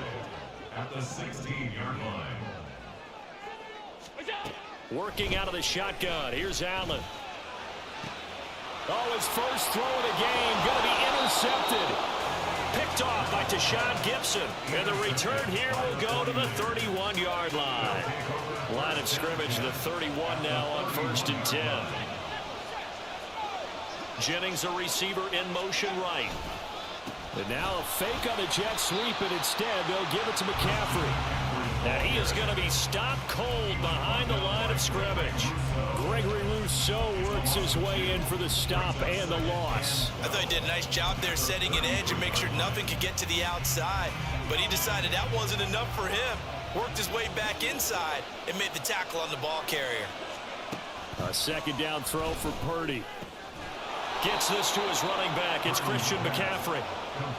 at the 16-yard line. Working out of the shotgun. Here's Allen. Oh, his first throw of the game going to be intercepted. Picked off by Tashawn Gibson. And the return here will go to the 31-yard line. Line of scrimmage, the 31 now on first and 10. Jennings, a receiver in motion right. And now a fake on the jet sweep, and instead they'll give it to McCaffrey. And he is going to be stopped cold behind the line of scrimmage. Gregory Rousseau works his way in for the stop and the loss. I thought he did a nice job there setting an edge and make sure nothing could get to the outside. But he decided that wasn't enough for him. Worked his way back inside and made the tackle on the ball carrier. A second down throw for Purdy. Gets this to his running back. It's Christian McCaffrey.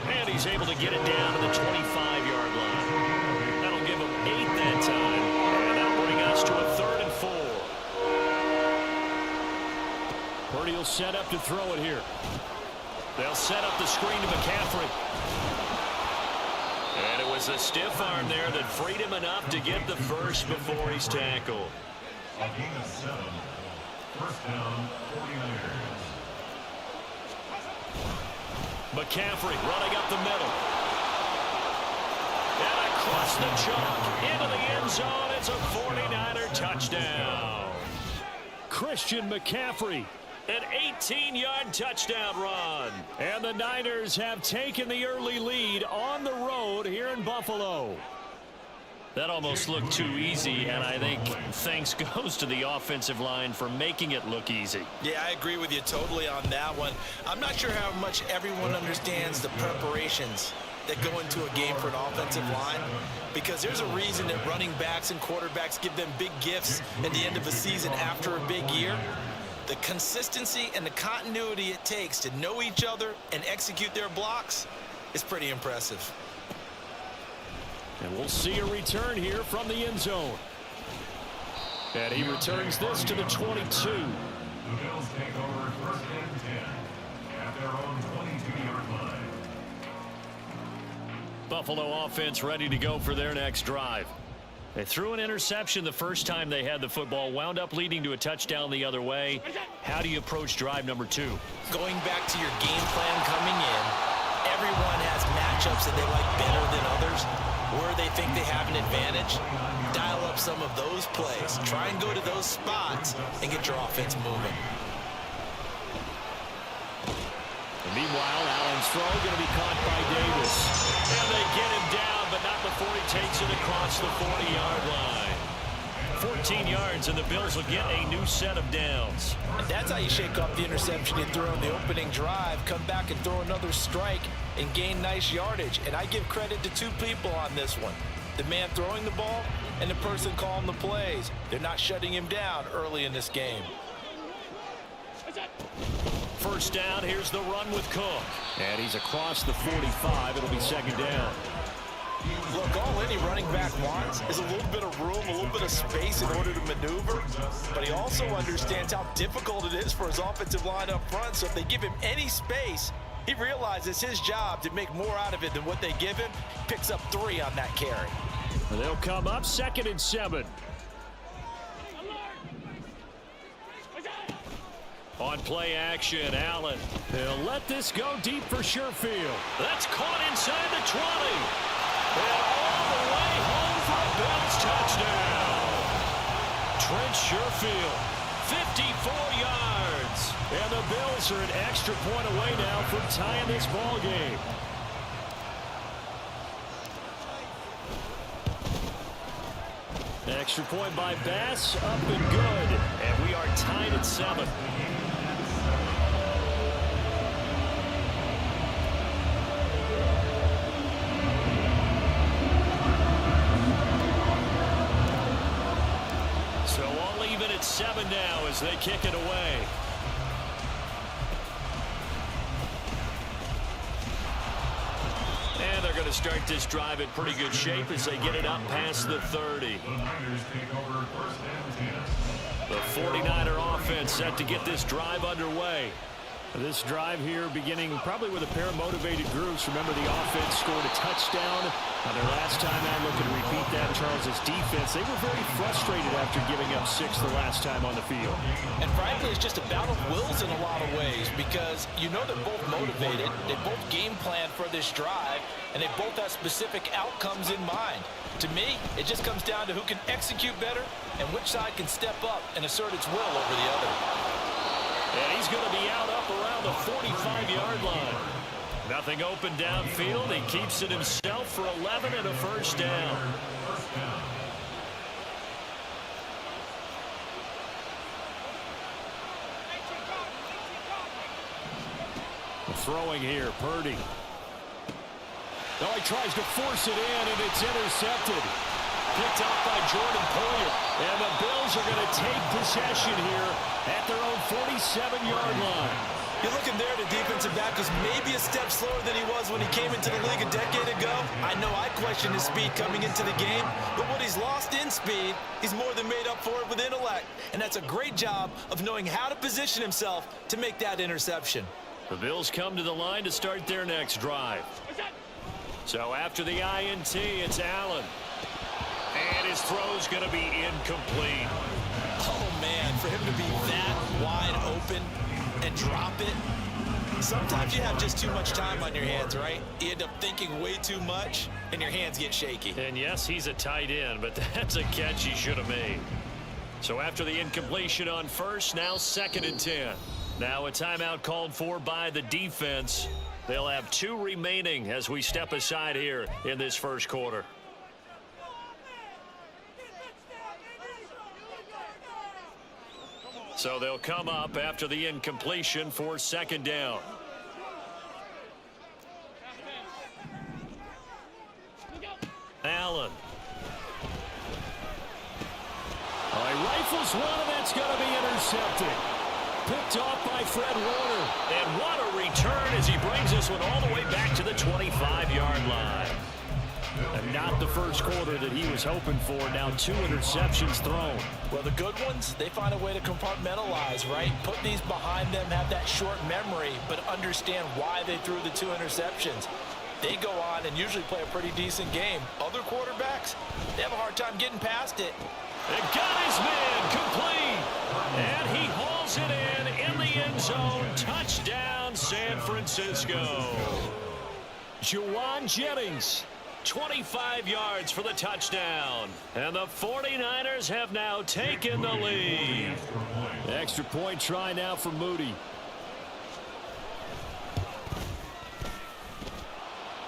And he's able to get it down to the 25-yard line. That'll give him 8 that time. And that'll bring us to a 3rd and 4. Purdy will set up to throw it here. They'll set up the screen to McCaffrey. And it was a stiff arm there that freed him enough to get the first before he's tackled. A gain of 7. First down, 49ers. McCaffrey running up the middle. And across the chalk into the end zone. It's a 49er touchdown. Christian McCaffrey. An 18-yard touchdown run. And the Niners have taken the early lead on the road here in Buffalo. That almost looked too easy, and I think thanks goes to the offensive line for making it look easy. Yeah, I agree with you totally on that one. I'm not sure how much everyone understands the preparations that go into a game for an offensive line, because there's a reason that running backs and quarterbacks give them big gifts at the end of a season after a big year. The consistency and the continuity it takes to know each other and execute their blocks is pretty impressive. And we'll see a return here from the end zone. And he returns this to the 22. The Bills take over 1st and 10 at their own 22-yard line. Buffalo offense ready to go for their next drive. They threw an interception the first time they had the football, wound up leading to a touchdown the other way. How do you approach drive number 2? Going back to your game plan coming in, everyone has matchups that they like better than others, where they think they have an advantage. Dial up some of those plays. Try and go to those spots and get your offense moving. And meanwhile, Allen's throw going to be caught by Davis. And they get him down, but not before he takes it across the 40-yard line. 14 yards, and the Bills will get a new set of downs. And that's how you shake off the interception you threw on the opening drive, come back and throw another strike and gain nice yardage. And I give credit to two people on this one. The man throwing the ball and the person calling the plays. They're not shutting him down early in this game. First down, here's the run with Cook. And he's across the 45. It'll be second down. Look, all any running back wants is a little bit of room, a little bit of space in order to maneuver. But he also understands how difficult it is for his offensive line up front. So if they give him any space, he realizes his job to make more out of it than what they give him. Picks up 3 on that carry. They'll come up 2nd and 7. On play action, Allen. They'll let this go deep for Sherfield. That's caught inside the 20. And all the way home for a Bills touchdown. Trent Sherfield, 54 yards. And the Bills are an extra point away now from tying this ball game. Extra point by Bass, up and good. And we are tied at 7. So all even at 7 now as they kick it away. And they're going to start this drive in pretty good shape as they get it up past the 30. The Niners take over 1st and 10. The 49er offense set to get this drive underway. This drive here beginning probably with a pair of motivated groups. Remember, the offense scored a touchdown on their last time out. Looking to repeat that. Charles's defense, they were very frustrated after giving up 6 the last time on the field. And frankly, it's just a battle of wills in a lot of ways, because you know they're both motivated. They both game plan for this drive, and they both have specific outcomes in mind. To me, it just comes down to who can execute better and which side can step up and assert its will over the other. And he's going to be out up around the 45-yard line. Nothing open downfield. He keeps it himself for 11 and a first down. Throwing here, Purdy. Oh, he tries to force it in, and it's intercepted. Picked off by Jordan Poyer. And the Bills are going to take possession here at their own 47-yard line. You're looking there, the defensive back was maybe a step slower than he was when he came into the league a decade ago. I know I questioned his speed coming into the game, but what he's lost in speed, he's more than made up for it with intellect. And that's a great job of knowing how to position himself to make that interception. The Bills come to the line to start their next drive. So after the INT, it's Allen. And his throw's going to be incomplete. Oh, man, for him to be that wide open and drop it. Sometimes you have just too much time on your hands, right? You end up thinking way too much, and your hands get shaky. And yes, he's a tight end, but that's a catch he should have made. So after the incompletion on first, now 2nd and 10. Now a timeout called for by the defense. They'll have 2 remaining as we step aside here in this first quarter. So they'll come up after the incompletion for second down. Allen. He rifles one, and that's going to be intercepted. Picked off by Fred Warner. And what a return as he brings this one all the way back to the 25-yard line. And not the first quarter that he was hoping for. Now 2 interceptions thrown. Well, the good ones, they find a way to compartmentalize, right? Put these behind them, have that short memory, but understand why they threw the 2 interceptions. They go on and usually play a pretty decent game. Other quarterbacks, they have a hard time getting past it. And got his man complete. And he hauls it in the end zone. Touchdown, San Francisco. Juwan Jennings. 25 yards for the touchdown. And the 49ers have now taken the lead. Extra point try now for Moody.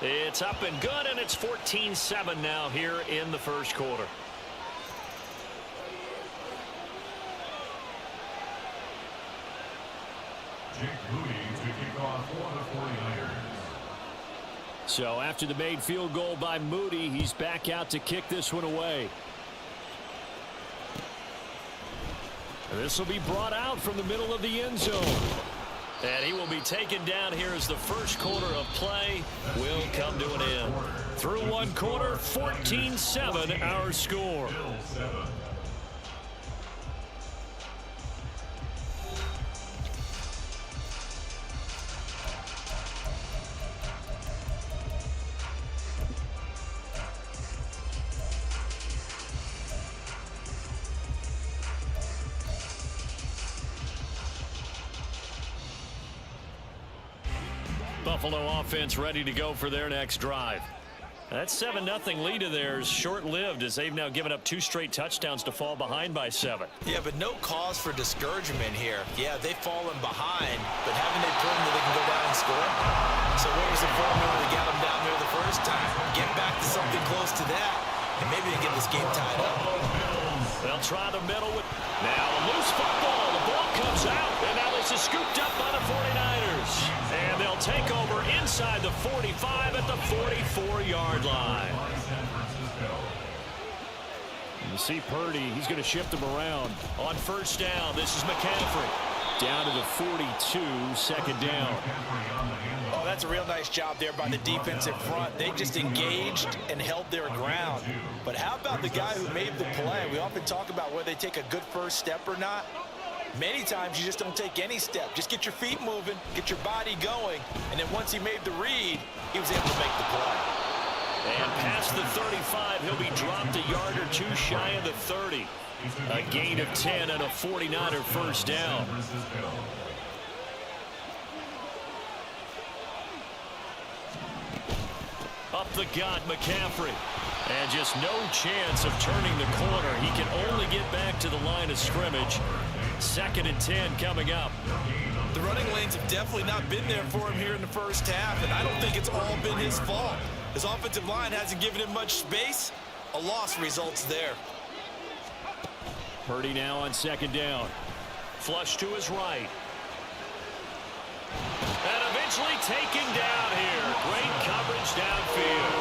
It's up and good, and it's 14-7 now here in the first quarter. Jake Moody to kick off for the 49ers. So after the made field goal by Moody, he's back out to kick this one away. This will be brought out from the middle of the end zone. And he will be taken down here as the first quarter of play will come to an end. Through one quarter, 14-7 our score. Buffalo offense ready to go for their next drive. That 7-0 lead of theirs short-lived as they've now given up 2 straight touchdowns to fall behind by 7. Yeah, but no cause for discouragement here. Yeah, they've fallen behind, but haven't they proven that they can go down and score? So what was the formula that got them down there the first time? Get back to something close to that, and maybe they get this game tied up. They'll try the middle with now a loose football. The ball comes out, and now this is scooped up by the 49ers. And they'll take over inside the 45 at the 44-yard line. You see Purdy, he's going to shift him around. On first down, this is McCaffrey. Down to the 42, second down. Oh, that's a real nice job there by the defense in front. They just engaged and held their ground. But how about the guy who made the play? We often talk about whether they take a good first step or not. Many times you just don't take any step. Just get your feet moving, get your body going, and then once he made the read, he was able to make the play. And past the 35, he'll be dropped a yard or 2 shy of the 30. A gain of 10 and a 49er first down. Up the gut, McCaffrey. And just no chance of turning the corner. He can only get back to the line of scrimmage. 2nd and 10 coming up. The running lanes have definitely not been there for him here in the first half, and I don't think it's all been his fault. His offensive line hasn't given him much space. A loss results there. Purdy now on second down. Flush to his right. And eventually taken down here. Great coverage downfield.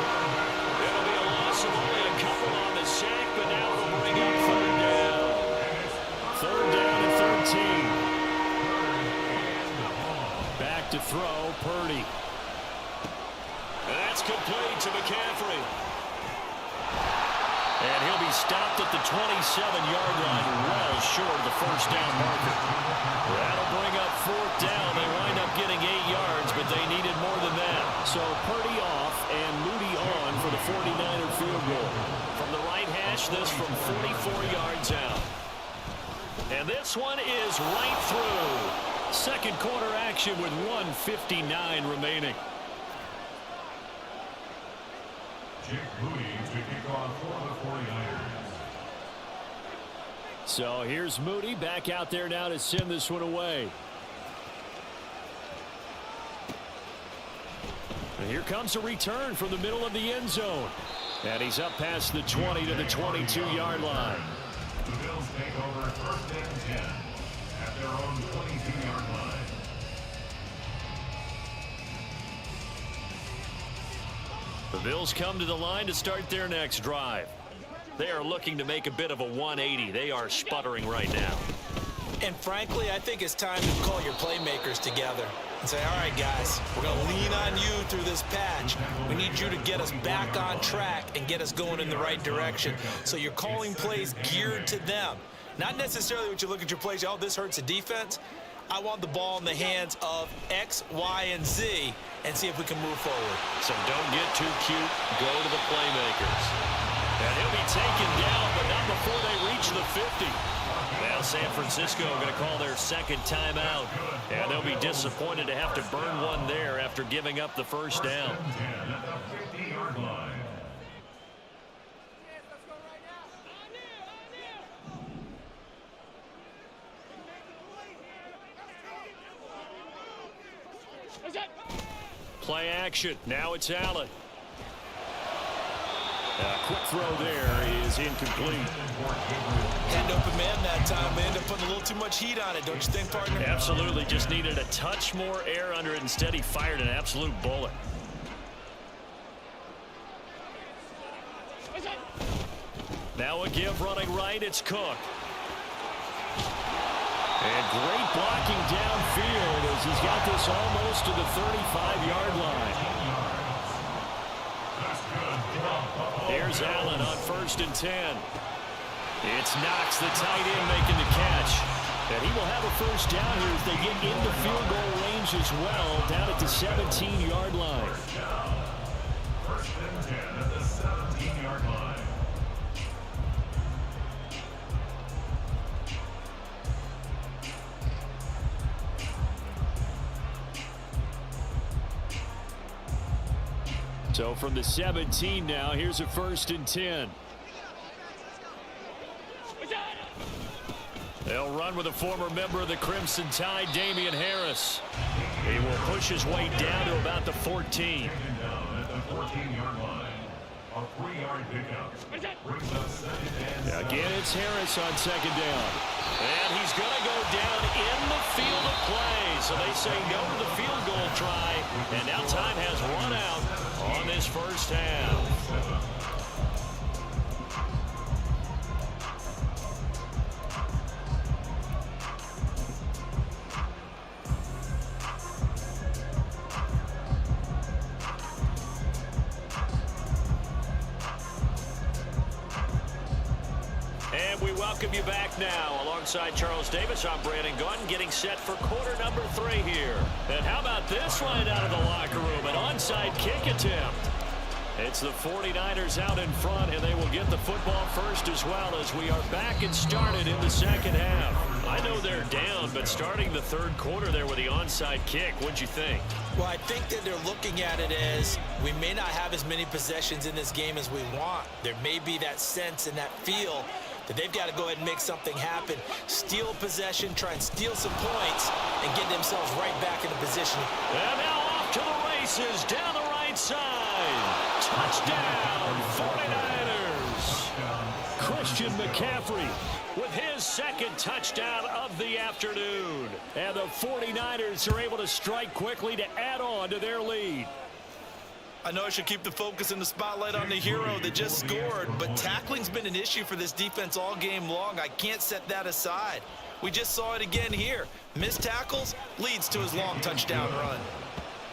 It'll be a loss of only a couple on the sack, but now it'll bring up third down. Third down and 13. Back to throw, Purdy. And that's complete to McCaffrey. And he'll be stopped at the 27-yard line, well short of the first down marker. That'll bring up 4th down. They wind up getting 8 yards, but they needed more than that. So Purdy off and Moody on for the 49er field goal. From the right hash, this from 44 yards out. And this one is right through. Second quarter action with 1:59 remaining. Jake Moody to kick off for the 49ers. So here's Moody back out there now to send this one away. And here comes a return from the middle of the end zone. And he's up past the 20 to the 22-yard line. The Bills take over 1st and 10 at their own 22-yard line. The Bills come to the line to start their next drive. They are looking to make a bit of a 180. They are sputtering right now. And frankly, I think it's time to call your playmakers together and say, all right, guys, we're going to lean on you through this patch. We need you to get us back on track and get us going in the right direction. So you're calling plays geared to them. Not necessarily what you look at your plays, oh, this hurts the defense. I want the ball in the hands of X, Y, and Z and see if we can move forward. So don't get too cute. Go to the playmakers. And he'll be taken down, but not before they reach the 50. Now San Francisco going to call their second timeout. And they'll be disappointed to have to burn one there after giving up the first down. Play action. Now it's Allen. A quick throw there is incomplete. Hand open man that time. They end up putting a little too much heat on it, don't you think, partner? Absolutely. Just needed a touch more air under it. Instead, he fired an absolute bullet. Now a give running right. It's Cook. And great blocking downfield as he's got this almost to the 35-yard line. Here's Allen on 1st and 10. It's Knox, the tight end, making the catch. And he will have a first down here as they get into field goal range as well, down at the 17-yard line. First and 10 at the 17-yard line. So from the 17 now, here's a 1st and 10. They'll run with a former member of the Crimson Tide, Damian Harris. He will push his way down to about the 14. Taken down at the 14-yard line. A 3-yard pickup. Brings up second and Again, it's Harris on 2nd down. And he's going to go down in the field of play. So they say no to the field goal try. And now time has run out on this first half. And we welcome you back now. Alongside Charles Davis, I'm Brandon Gunn, getting set for quarter number 3 here. And how about this right out of the locker room? An onside kick attempt. It's the 49ers out in front, and they will get the football first as well as we are back and started in the second half. I know they're down, but starting the third quarter there with the onside kick, what'd you think? Well, I think that they're looking at it as we may not have as many possessions in this game as we want. There may be that sense and that feel that they've got to go ahead and make something happen, steal possession, try and steal some points, and get themselves right back into position. And now off to the races down the right side. Touchdown, 49ers. Christian McCaffrey with his second touchdown of the afternoon. And the 49ers are able to strike quickly to add on to their lead. I know I should keep the focus and the spotlight on the hero that just scored, but tackling's been an issue for this defense all game long. I can't set that aside. We just saw it again here. Missed tackles leads to his long touchdown run.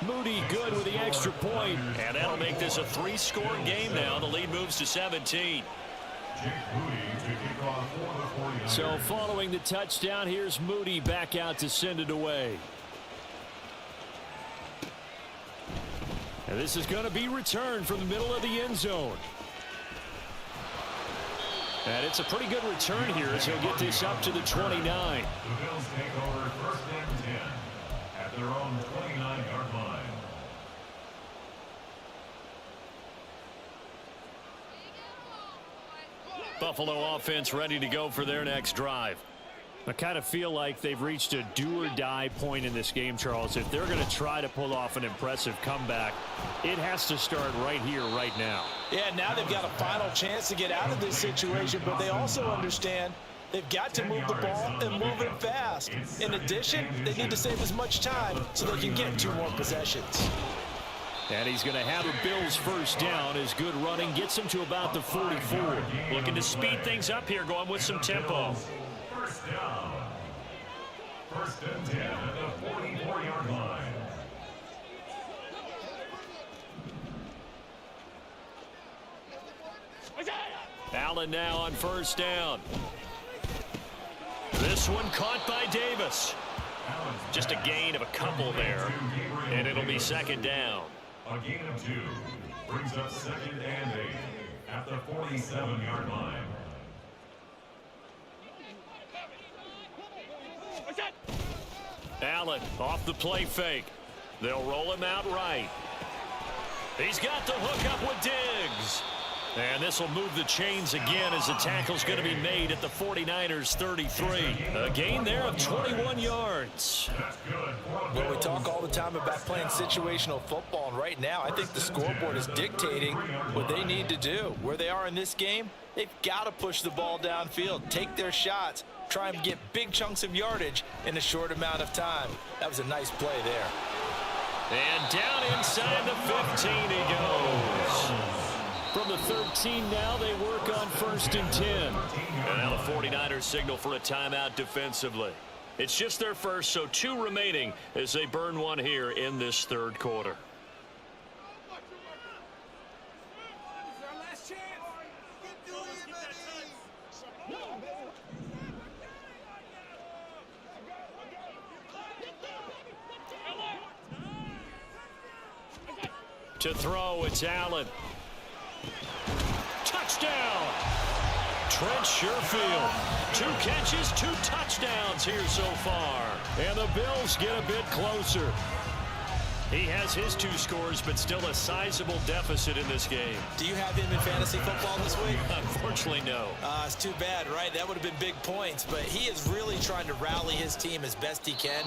Moody good with the extra point, and that'll make this a 3-score game now. The lead moves to 17. So following the touchdown, here's Moody back out to send it away. And this is going to be returned from the middle of the end zone. And it's a pretty good return here as he'll get this up to the 29. The Bills take over 1st and 10 at their own 29-yard line. Buffalo offense ready to go for their next drive. I kind of feel like they've reached a do-or-die point in this game, Charles. If they're going to try to pull off an impressive comeback, it has to start right here, right now. Yeah, now they've got a final chance to get out of this situation, but they also understand They've got to move the ball and move it fast. In addition, they need to save as much time so they can get 2 more possessions. And he's going to have a Bills first down as good running gets him to about the 44. Looking to speed things up here, going with some tempo. First down. First and 10 at the 44-yard line. Allen now on first down. This one caught by Davis. Just a gain of a couple there, and it'll be second down. A gain of 2 brings up second and 8 at the 47-yard line. Allen off the play fake. They'll roll him out right. He's got the hook up with Diggs. And this will move the chains again as the tackle's going to be made at the 49ers 33. A gain there of 21 yards. Well, we talk all the time about playing situational football, and right now I think the scoreboard is dictating what they need to do. Where they are in this game, they've got to push the ball downfield, take their shots, try and get big chunks of yardage in a short amount of time. That was a nice play there. And down inside the 15 he goes. From the 13 now, they work on first and 10. And now the 49ers signal for a timeout defensively. It's just their first, so 2 remaining as they burn one here in this third quarter. To throw, it's Allen. Touchdown! Trent Sherfield. 2 catches, 2 touchdowns here so far. And the Bills get a bit closer. He has his 2 scores, but still a sizable deficit in this game. Do you have him in fantasy football this week? Unfortunately, no. It's too bad, right? That would have been big points, but he is really trying to rally his team as best he can.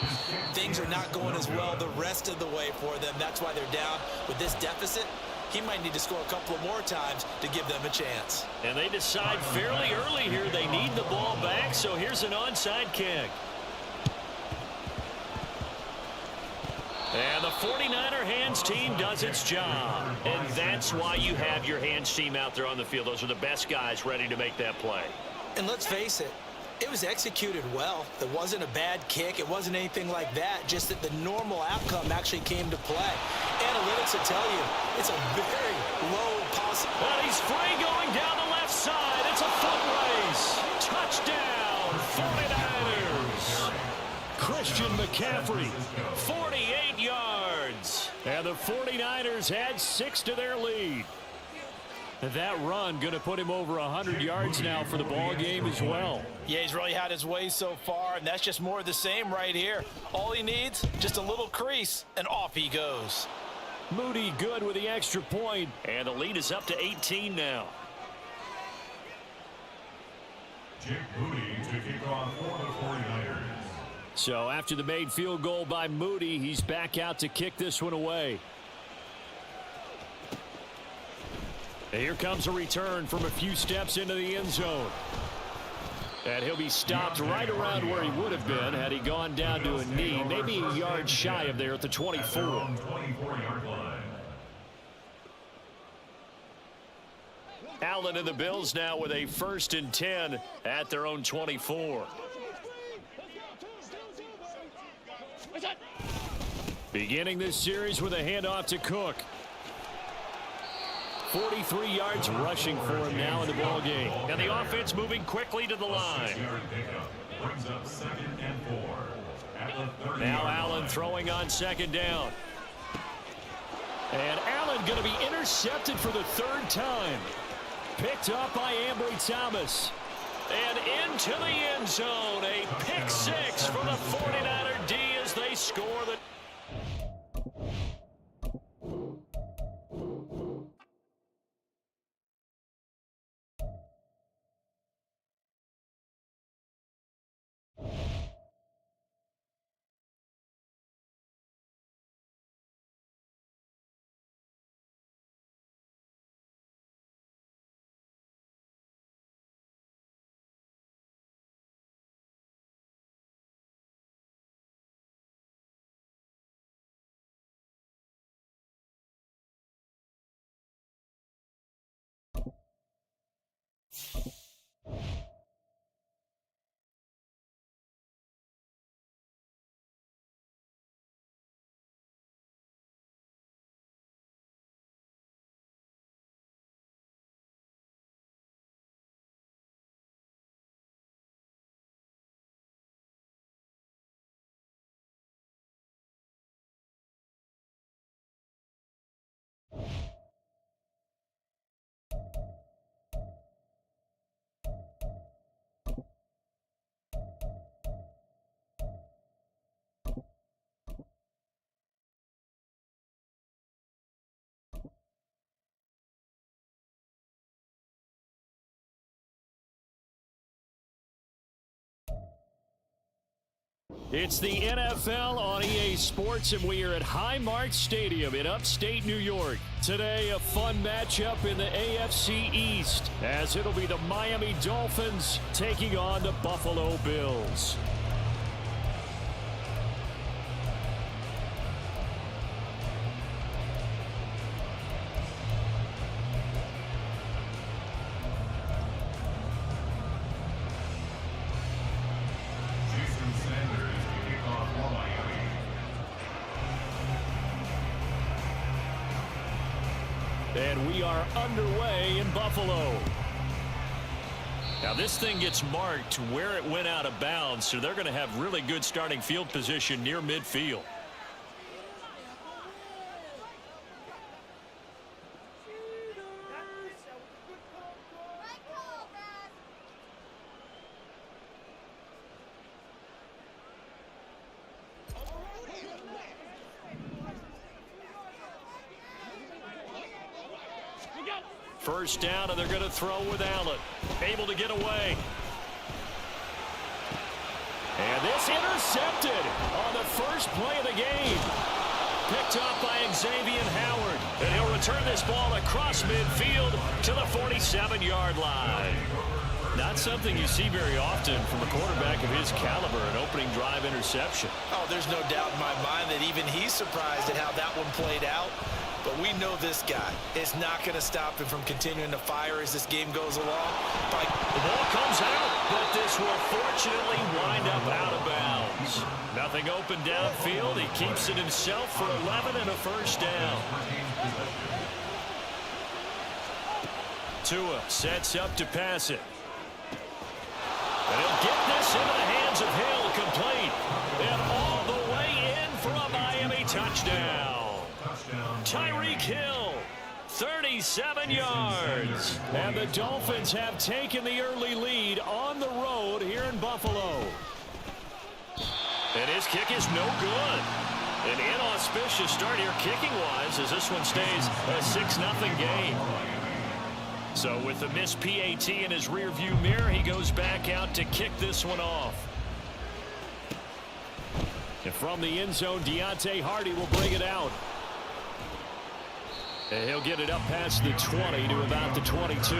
Things are not going as well the rest of the way for them. That's why they're down with this deficit. He might need to score a couple of more times to give them a chance. And they decide fairly early here they need the ball back, so here's an onside kick. And the 49er hands team does its job. And that's why you have your hands team out there on the field. Those are the best guys ready to make that play. And let's face it, it was executed well. It wasn't a bad kick. It wasn't anything like that. Just that the normal outcome actually came to play. Analytics will tell you it's a very low possibility. And he's free going down the left side. It's a foot race. Touchdown, 49ers. Christian McCaffrey, 48 yards. And the 49ers add 6 to their lead. And that run going to put him over 100 yards now for the ball game as well. Yeah, he's really had his way so far, and that's just more of the same right here. All he needs, just a little crease, and off he goes. Moody good with the extra point, and the lead is up to 18 now. Jake Moody to kick off for the 49ers. So after the made field goal by Moody, he's back out to kick this one away. And here comes a return from a few steps into the end zone. And he'll be stopped right around where he would have been had he gone down to a knee, maybe a yard shy of there at the 24. 24-yard line. Allen and the Bills now with a 1st and 10 at their own 24. Beginning this series with a handoff to Cook. 43 yards rushing for him now in the ball game. And the offense moving quickly to the line. Brings up 2nd and 4 at the 30. Now Allen throwing on 2nd down. And Allen going to be intercepted for the 3rd time. Picked up by Ambry Thomas. And into the end zone. A pick 6 for the 49er D as they score the It's the NFL on EA Sports, and we are at Highmark Stadium in upstate New York. Today, a fun matchup in the AFC East, as it'll be the Miami Dolphins taking on the Buffalo Bills. And we are underway in Buffalo. Now this thing gets marked where it went out of bounds, so they're going to have really good starting field position near midfield. First down, and they're going to throw with Allen. Able to get away. And this intercepted on the first play of the game. Picked up by Xavier Howard. And he'll return this ball across midfield to the 47-yard line. Not something you see very often from a quarterback of his caliber, an opening drive interception. Oh, there's no doubt in my mind that even he's surprised at how that one played out. But we know this guy is not going to stop him from continuing to fire as this game goes along. The ball comes out, but this will fortunately wind up out of bounds. Nothing open downfield. He keeps it himself for 11 and a first down. Tua sets up to pass it. And he'll get this into the hands of Hill, complete. And all the way in for a Miami touchdown. Tyreek Hill, 37 yards. And the Dolphins have taken the early lead on the road here in Buffalo. And his kick is no good. An inauspicious start here kicking-wise as this one stays a 6-0 game. So with the missed PAT in his rearview mirror, he goes back out to kick this one off. And from the end zone, Deontay Hardy will bring it out. And he'll get it up past the 20 to about the 22.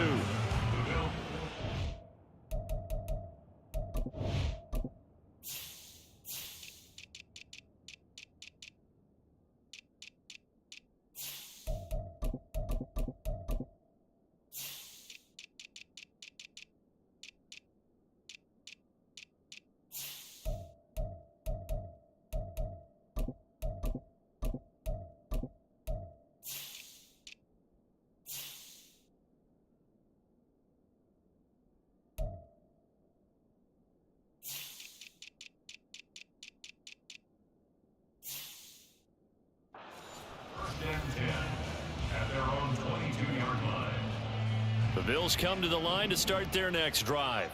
The Bills come to the line to start their next drive.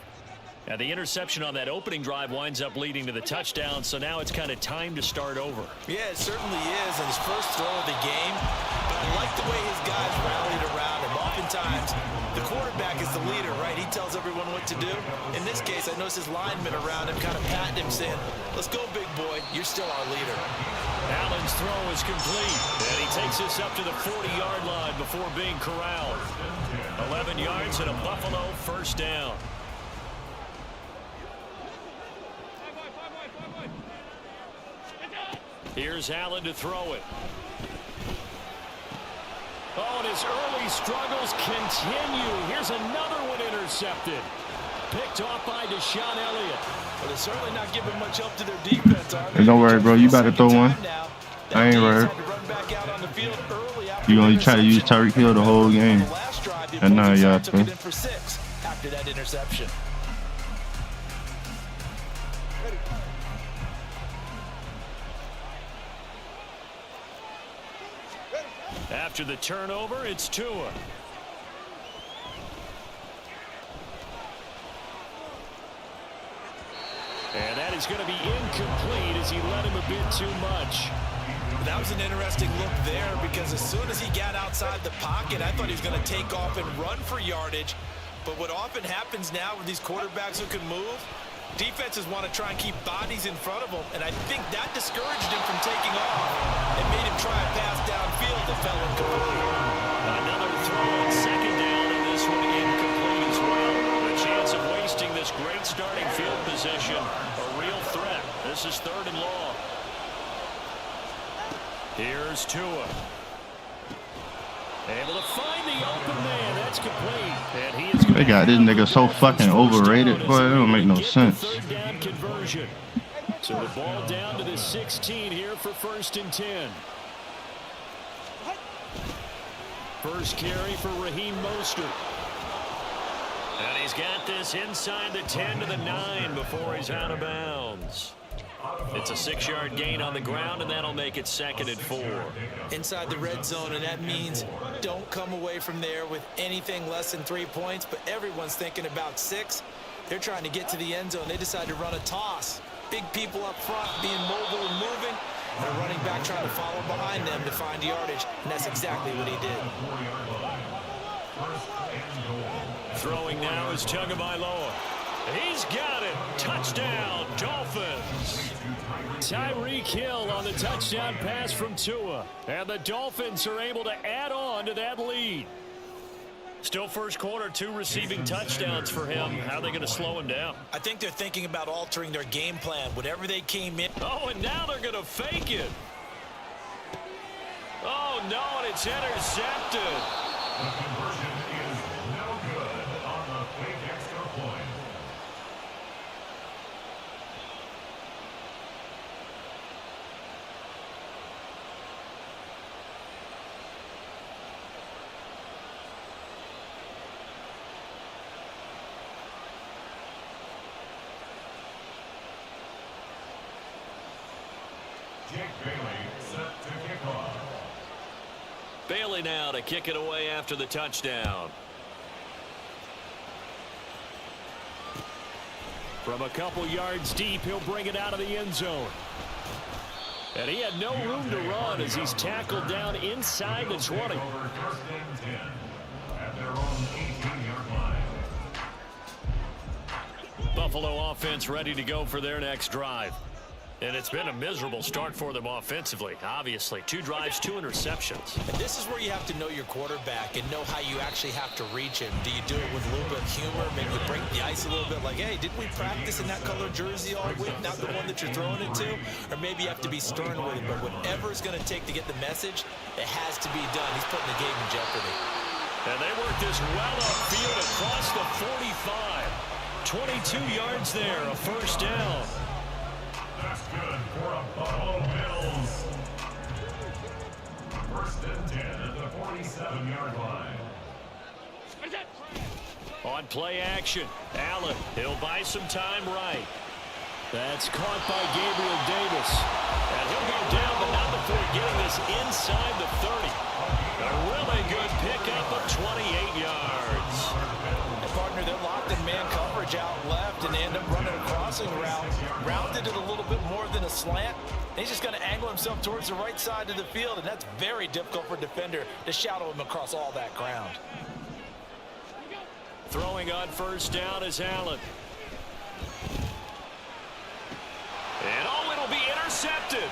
Now the interception on that opening drive winds up leading to the touchdown, so now it's kind of time to start over. Yeah, it certainly is, and his first throw of the game. But I like the way his guys rallied around him. Oftentimes, the quarterback is the leader, right? He tells everyone what to do. In this case, I noticed his linemen around him kind of patting him, saying, "Let's go, big boy. You're still our leader." Allen's throw is complete, and he takes this up to the 40-yard line before being corralled. 11 yards and a Buffalo first down. Here's Allen to throw it. Oh, and his early struggles continue. Here's another one intercepted. Picked off by Deshaun Elliott. But they're certainly not giving much up to their defense. Hey, don't worry, bro. You about to throw one. I ain't worried. You only try to use Tyreek Hill the whole game. And now y'all took it in for 6 after that interception. After the turnover, it's Tua. And that is going to be incomplete as he let him a bit too much. That was an interesting look there because as soon as he got outside the pocket, I thought he was going to take off and run for yardage. But what often happens now with these quarterbacks who can move, Defenses want to try and keep bodies in front of him, and I think that discouraged him from taking off and made him try a pass downfield that fell incomplete. Another throw on second down, and this one incomplete as well. The chance of wasting this great starting field position, a real threat. This is 3rd and long. Here's Tua. Able to find the open man. That's complete. And he is They got this nigga so fucking overrated, boy. It don't make no sense. Third down conversion. So the ball down to the 16 here for 1st and 10. First carry for Raheem Mostert. And he's got this inside the 10 to the 9 before he's out of bounds. It's a 6-yard gain on the ground, and that'll make it 2nd and 4. Inside the red zone, and that means don't come away from there with anything less than 3 points, but everyone's thinking about 6. They're trying to get to the end zone. They decide to run a toss. Big people up front being mobile and moving, and a running back trying to follow behind them to find yardage, and that's exactly what he did. Throwing now is Tagovailoa. He's got it. Touchdown, Dolphins. Tyreek Hill on the touchdown pass from Tua. And the Dolphins are able to add on to that lead. Still first quarter, 2 receiving touchdowns for him. How are they going to slow him down? I think they're thinking about altering their game plan. Whatever they came in. Oh, and now they're going to fake it. Oh, no, and it's intercepted. The conversion is no good on the fake extra point. Jake Bailey set to kick off. Bailey now to kick it away after the touchdown. From a couple yards deep, he'll bring it out of the end zone. And he had no room to run as he's tackled down inside the 20. Over 1st and 10 at their own 18-yard line. Buffalo offense ready to go for their next drive. And it's been a miserable start for them offensively, obviously. 2 drives, 2 interceptions. And this is where you have to know your quarterback and know how you actually have to reach him. Do you do it with a little bit of humor? Maybe you break the ice a little bit like, hey, didn't we practice in that color jersey all week, not the one that you're throwing it to? Or maybe you have to be stern with it. But whatever it's going to take to get the message, it has to be done. He's putting the game in jeopardy. And they work this well upfield across the 45. 22 yards there, a first down. That's good for a Buffalo Bills. 1st and 10 at the 47-yard line. On play action, Allen, he'll buy some time right. That's caught by Gabriel Davis. And he'll go down, but not before getting this inside the 30. A really good pickup of 28 yards. And partner, they're locked in man coverage out left, and they end up running a crossing route. Rounded it a little bit more than a slant. He's just going to angle himself towards the right side of the field, and that's very difficult for a defender to shadow him across all that ground. Throwing on first down is Allen. And oh, it'll be intercepted.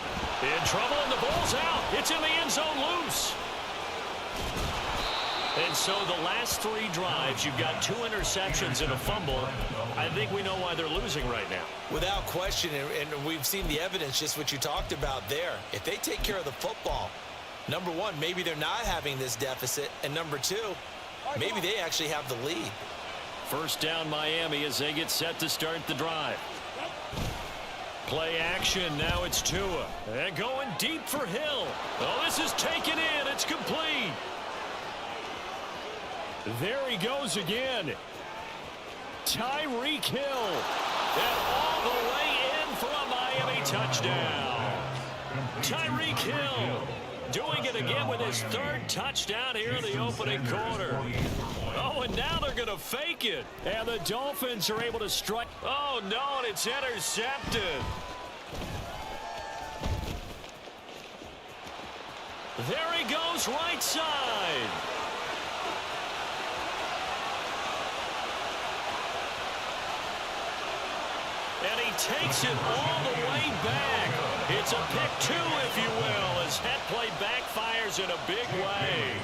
In trouble, and the ball's out. It's in the end zone loose. And so the last 3 drives, you've got 2 interceptions and a fumble. I think we know why they're losing right now. Without question, and we've seen the evidence, just what you talked about there. If they take care of the football, number 1, maybe they're not having this deficit. And number 2, maybe they actually have the lead. First down Miami as they get set to start the drive. Play action, now it's Tua. And going deep for Hill. Oh, this is taken in, it's complete. There he goes again. Tyreek Hill. And all the way in for a Miami touchdown. Tyreek Hill doing it again with his 3rd touchdown here in the opening quarter. Oh, and now they're going to fake it. And the Dolphins are able to strike. Oh, no, and it's intercepted. There he goes, right side. takes it all the way back. It's a pick 2, if you will, as that play backfires in a big way.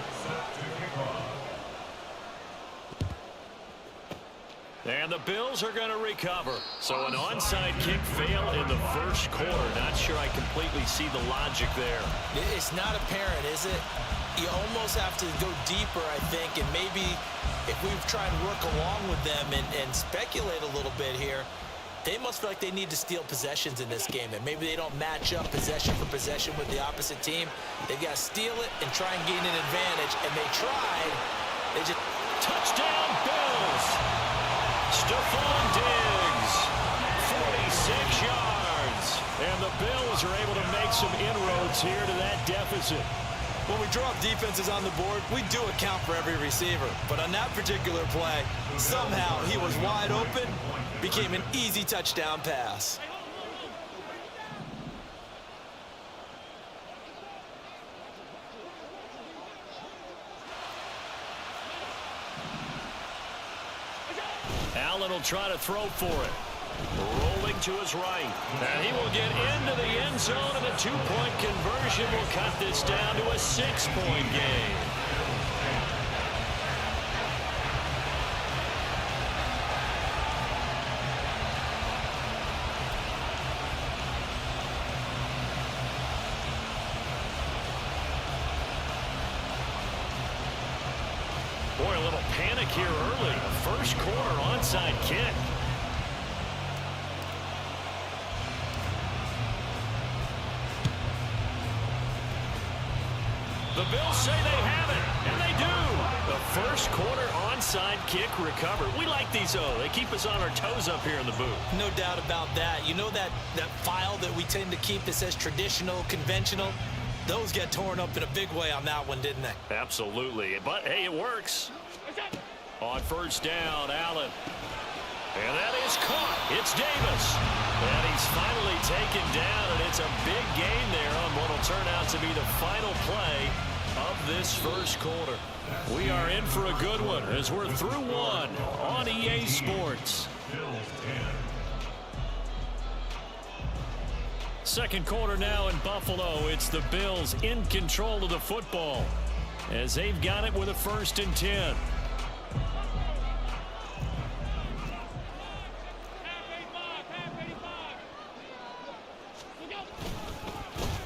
And the Bills are going to recover. So an onside kick fail in the first quarter. Not sure I completely see the logic there. It's not apparent, is it? You almost have to go deeper, I think, and maybe if we try and work along with them and speculate a little bit here, they must feel like they need to steal possessions in this game, and maybe they don't match up possession for possession with the opposite team. They've got to steal it and try and gain an advantage, and they tried. They just... Touchdown, Bills! Stephon Diggs, 46 yards. And the Bills are able to make some inroads here to that deficit. When we draw up defenses on the board, we do account for every receiver. But on that particular play, somehow he was wide open, became an easy touchdown pass. Allen will try to throw for it. Rolling to his right. And he will get into the end zone, and the two-point conversion will cut this down to a 6-point game. Boy, a little panic here early. First quarter onside kick. The Bills say they have it, and they do. The first quarter onside kick recovered. We like these, though. They keep us on our toes up here in the booth. No doubt about that. You know that file that we tend to keep that says traditional, conventional? Those get torn up in a big way on that one, didn't they? Absolutely. But, hey, it works. On first down, Allen. And that is caught. It's Davis. And he's finally taken down, and it's a big gain there on what will turn out to be the final play of this first quarter. We are in for a good one as we're through one on EA Sports. Second quarter now in Buffalo. It's the Bills in control of the football as they've got it with a 1st and 10.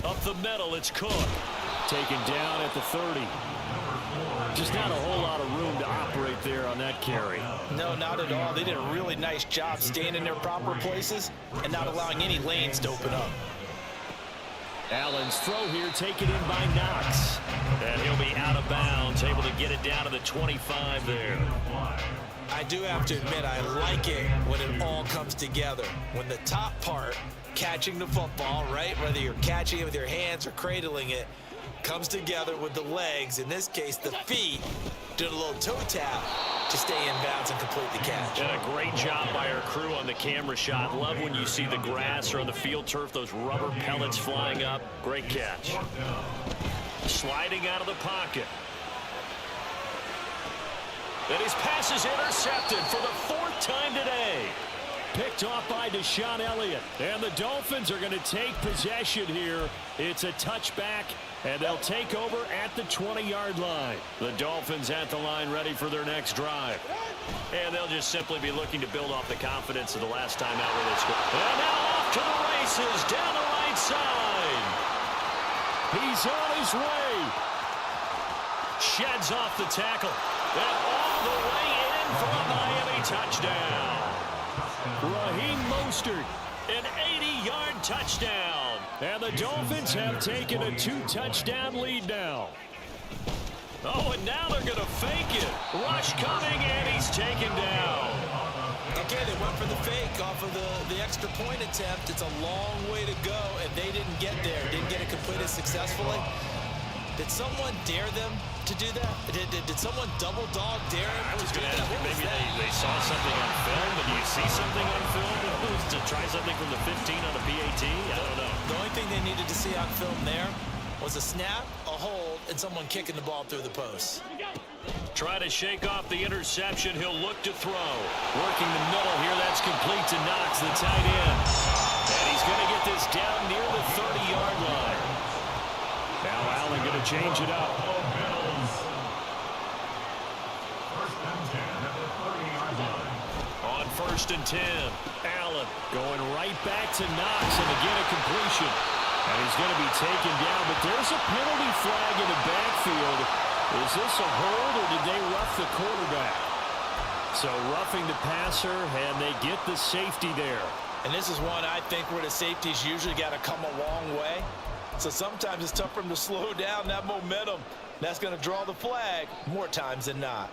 Up the middle, it's Cook. Taken down at the 30. Just not a whole lot of room to operate there on that carry. No, not at all. They did a really nice job staying in their proper places and not allowing any lanes to open up. Allen's throw here taken in by Knox. And he'll be out of bounds, able to get it down to the 25 there. I do have to admit, I like it when it all comes together. When the top part, catching the football, right, whether you're catching it with your hands or cradling it, comes together with the legs, in this case the feet, did a little toe tap to stay in bounds and complete the catch. And a great job by our crew on the camera shot. Love when you see the grass or on the field turf, those rubber pellets flying up. Great catch. Sliding out of the pocket. And his pass is intercepted for the 4th time today. Picked off by Deshaun Elliott. And the Dolphins are going to take possession here. It's a touchback, and they'll take over at the 20-yard line. The Dolphins at the line ready for their next drive. And they'll just simply be looking to build off the confidence of the last time out where they scored. And now off to the races down the right side. He's on his way. Sheds off the tackle. And all the way in for a Miami touchdown. Raheem Mostert, an 80-yard touchdown. And the Dolphins have taken a 2-touchdown lead now. Oh, and now they're going to fake it. Rush coming, and he's taken down. Okay, they went for the fake off of the extra point attempt. It's a long way to go, and they didn't get there. Didn't get it completed successfully. Did someone dare them to do that? Did someone double dog dare him to do that? Maybe they saw something on film. Did you see something on film to try something from the 15 on the BAT? I don't know. The only thing they needed to see on film there was a snap, a hold, and someone kicking the ball through the post. try to shake off the interception. He'll look to throw. Working the middle here. That's complete to Knox, the tight end. And he's going to get this down near the 30-yard line. Now Allen going to change it up. On 1st and 10, Allen going right back to Knox, and again a completion. And he's going to be taken down, but there's a penalty flag in the backfield. Is this a hold, or did they rough the quarterback? So roughing the passer, and they get the safety there. And this is one I think where the safeties usually got to come a long way. So sometimes it's tough for them to slow down that momentum. That's going to draw the flag more times than not.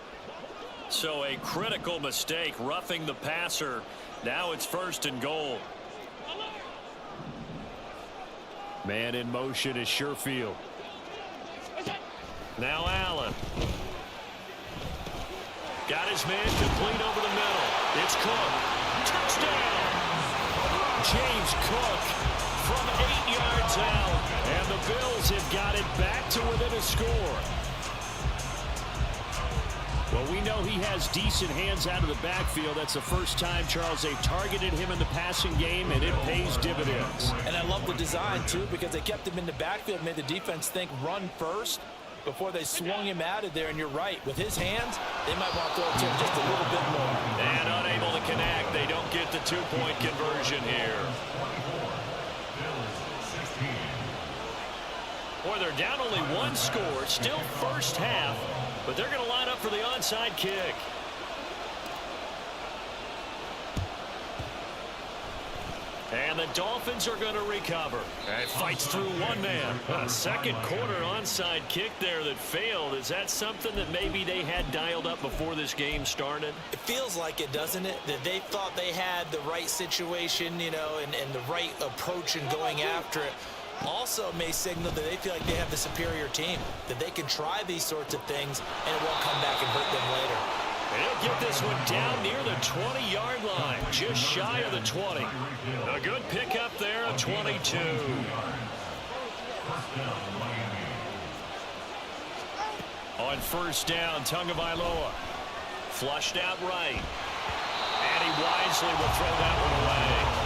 So a critical mistake, roughing the passer. Now it's 1st and goal. Man in motion is Sherfield. Now Allen. Got his man complete over the middle. It's Cook. Touchdown! James Cook from 8 yards out. And the Bills have got it back to within a score. Well, we know he has decent hands out of the backfield. That's the first time, Charles, they've targeted him in the passing game, and it pays dividends. And I love the design, too, because they kept him in the backfield, made the defense think run first before they swung him out of there. And you're right, with his hands, they might want to throw it to him just a little bit more. And unable to connect. They don't get the 2-point conversion here. Boy, they're down only 1 score, still first half, but they're going to line up for the onside kick. And the Dolphins are going to recover. And fights through one man. A second quarter onside kick there that failed. Is that something that maybe they had dialed up before this game started? It feels like it, doesn't it? That they thought they had the right situation, you know, and the right approach in going after it. Also may signal that they feel like they have the superior team, that they can try these sorts of things and it won't come back and hurt them later. And he'll get this one down near the 20-yard line, just shy of the 20. A good pickup there, a 22. On 1st down, Tagovailoa flushed out right. And he wisely will throw that one away.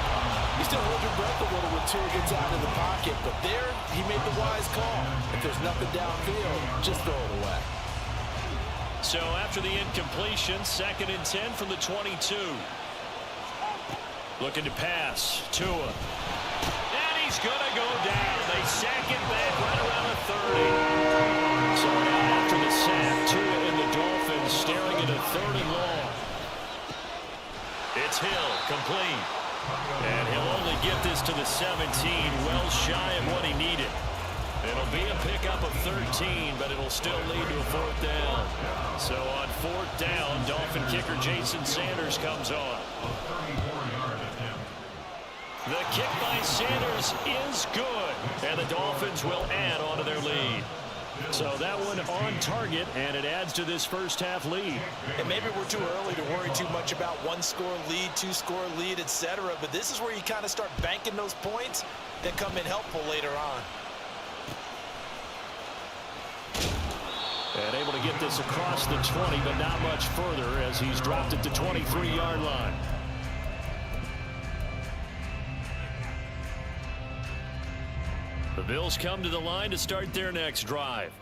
You still hold your breath a little when Tua gets out of the pocket, but there he made the wise call. If there's nothing downfield, just throw it away. So after the incompletion, 2nd and 10 from the 22. Looking to pass, Tua. And he's going to go down. They sack it back right around the 30. So now after the sack, Tua and the Dolphins staring at a 3rd and long. It's Hill, complete. And he'll only get this to the 17, well shy of what he needed. It'll be a pickup of 13, but it'll still lead to a 4th down. So on 4th down, Dolphin kicker Jason Sanders comes on. The kick by Sanders is good, and the Dolphins will add on to their lead. So that one on target, and it adds to this first half lead. And maybe we're too early to worry too much about 1-score lead, 2-score lead, etc. But this is where you kind of start banking those points that come in helpful later on. And able to get this across the 20, but not much further as he's dropped it to 23-yard line. The Bills come to the line to start their next drive.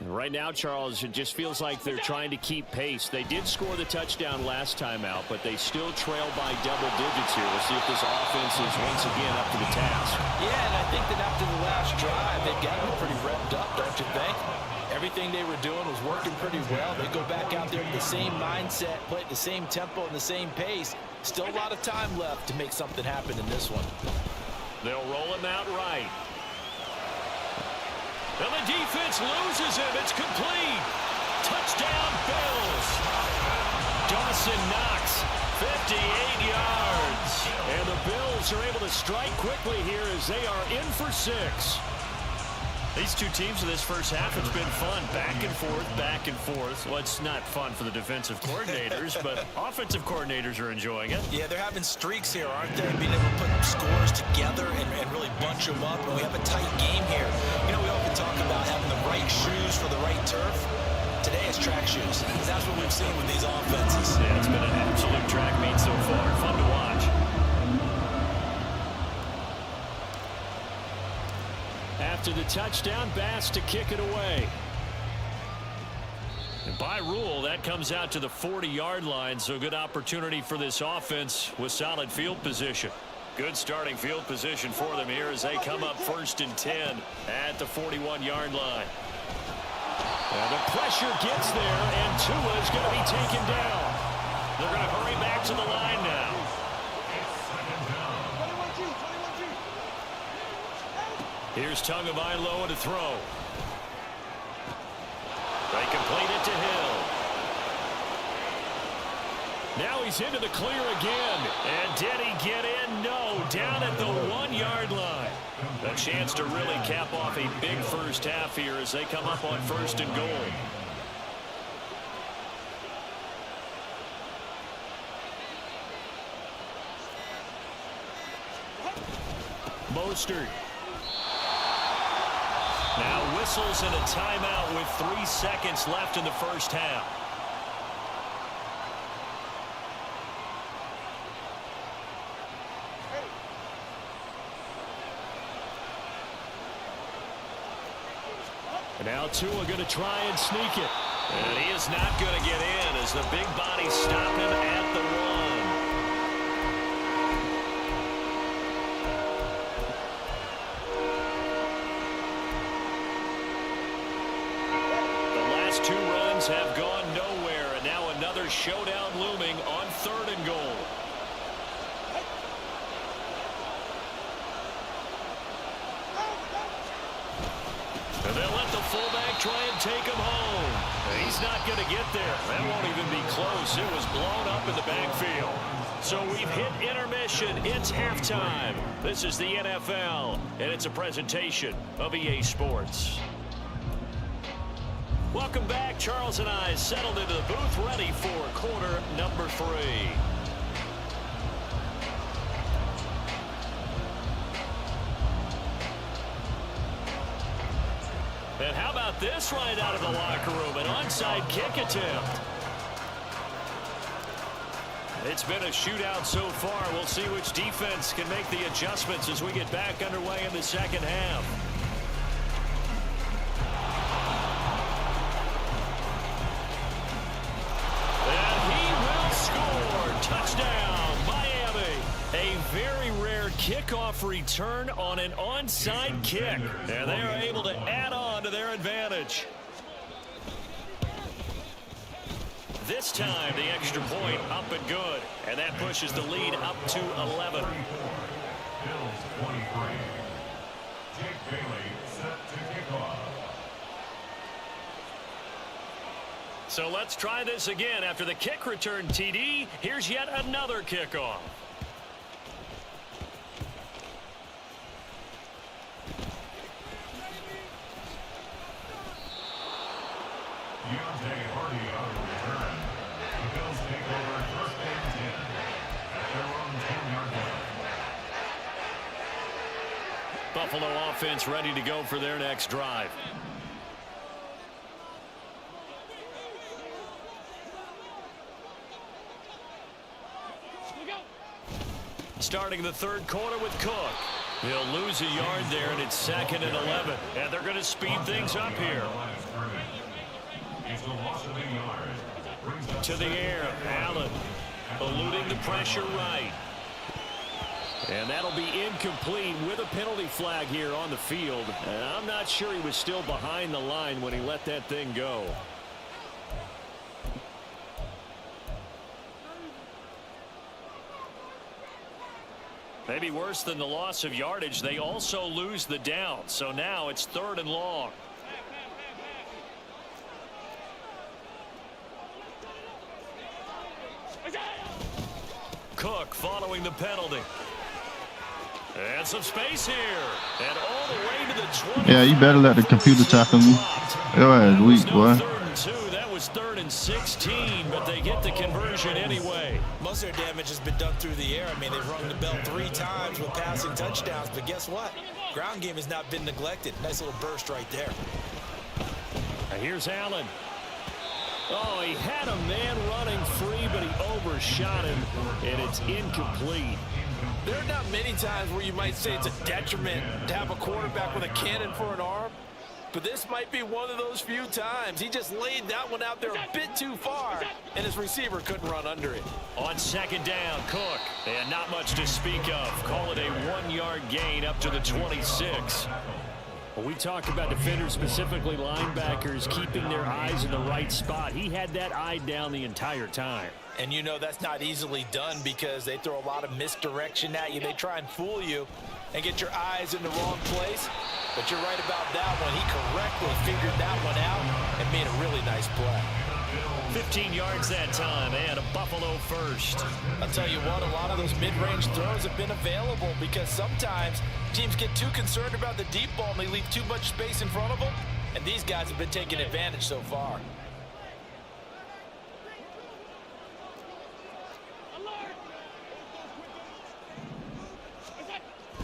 Right now, Charles, it just feels like they're trying to keep pace. They did score the touchdown last time out, but they still trail by double digits here. We'll see if this offense is once again up to the task. Yeah, and I think that after the last drive, they've gotten it pretty revved up, don't you think? Everything they were doing was working pretty well. They go back out there with the same mindset, play at the same tempo and the same pace. Still a lot of time left to make something happen in this one. They'll roll him out right. And the defense loses him. It's complete. Touchdown, Bills. Dawson Knox, 58 yards. And the Bills are able to strike quickly here as they are in for 6. These two teams in this first half, it's been fun. Back and forth, back and forth. Well, it's not fun for the defensive coordinators, but offensive coordinators are enjoying it. Yeah, they're having streaks here, aren't they? Being able to put scores together and really bunch them up. And we have a tight game here. You know, we often talk about having the right shoes for the right turf. Today it's track shoes. That's what we've seen with these offenses. Yeah, it's been an absolute track meet so far. Fun to watch. After the touchdown, Bass to kick it away. And by rule, that comes out to the 40-yard line, so good opportunity for this offense with solid field position. Good starting field position for them here as they come up 1st and 10 at the 41-yard line. And the pressure gets there, and Tua is going to be taken down. They're going to hurry back to the line now. Here's Tagovailoa to throw. They complete it to Hill. Now he's into the clear again. And did he get in? No. Down at the 1-yard line. A chance to really cap off a big first half here as they come up on 1st and goal. Mostert. Now whistles and a timeout with 3 seconds left in the first half. And now Tua going to try and sneak it. And he is not going to get in as the big bodies stop him at the 1. Two runs have gone nowhere, and now another showdown looming on 3rd and goal. And they'll let the fullback try and take him home. And he's not going to get there. That won't even be close. It was blown up in the backfield. So we've hit intermission. It's halftime. This is the NFL, and it's a presentation of EA Sports. Welcome back. Charles and I settled into the booth, ready for quarter number 3. And how about this right out of the locker room? An onside kick attempt. It's been a shootout so far. We'll see which defense can make the adjustments as we get back underway in the second half. Touchdown, Miami. A very rare kickoff return on an onside kick. And they are able to add on to their advantage. This time, the extra point up and good. And that pushes the lead up to 11. Bills 23. Jake Bailey set to kick off. So let's try this again. After the kick return TD, here's yet another kickoff. Deontay Hardy on the return. The Bills take over 1st and 10 at their own 10-yard line. Buffalo offense ready to go for their next drive. Starting the 3rd quarter with Cook. He'll lose a yard there, and it's 2nd and 11. And they're going to speed things up here. To the air, Allen eluding the pressure right. And that'll be incomplete with a penalty flag here on the field. And I'm not sure he was still behind the line when he let that thing go. Maybe worse than the loss of yardage, they also lose the down. So now it's 3rd and long. Cook following the penalty. And some space here. And all the way to the 20. Yeah, you better let the computer tackle me. Your ass weak, boy. 3rd and 2. That was 3rd and 16, but they get the conversion anyway. Most of their damage has been done through the air. I mean, they've rung the bell 3 times with passing touchdowns, but guess what? Ground game has not been neglected. Nice little burst right there. Here's Allen. Oh, he had a man running free, but he overshot him, and it's incomplete. There are not many times where you might say it's a detriment to have a quarterback with a cannon for an arm, but this might be one of those few times. He just laid that one out there a bit too far, and his receiver couldn't run under it. On second down, Cook. And not much to speak of. Call it a 1-yard gain up to the 26. Well, we talk about defenders, specifically linebackers, keeping their eyes in the right spot. He had that eye down the entire time. And you know that's not easily done because they throw a lot of misdirection at you. They try and fool you and get your eyes in the wrong place. But you're right about that one. He correctly figured that one out and made a really nice play. 15 yards that time, and a Buffalo first. I'll tell you what, a lot of those mid-range throws have been available because sometimes teams get too concerned about the deep ball and they leave too much space in front of them, and these guys have been taking advantage so far.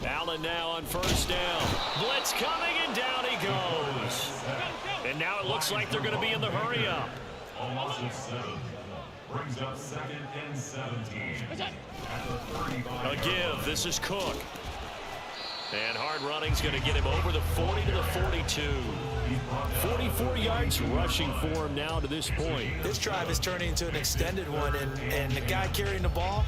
Allen now on first down. Blitz coming, and down he goes. And now it looks like they're going to be in the hurry-up. Almost at 7. Brings up 2nd and 17. At the 35. A give. This is Cook. And hard running's going to get him over the 40 to the 42. 44 yards rushing for him now to this point. This drive is turning into an extended one, and the guy carrying the ball,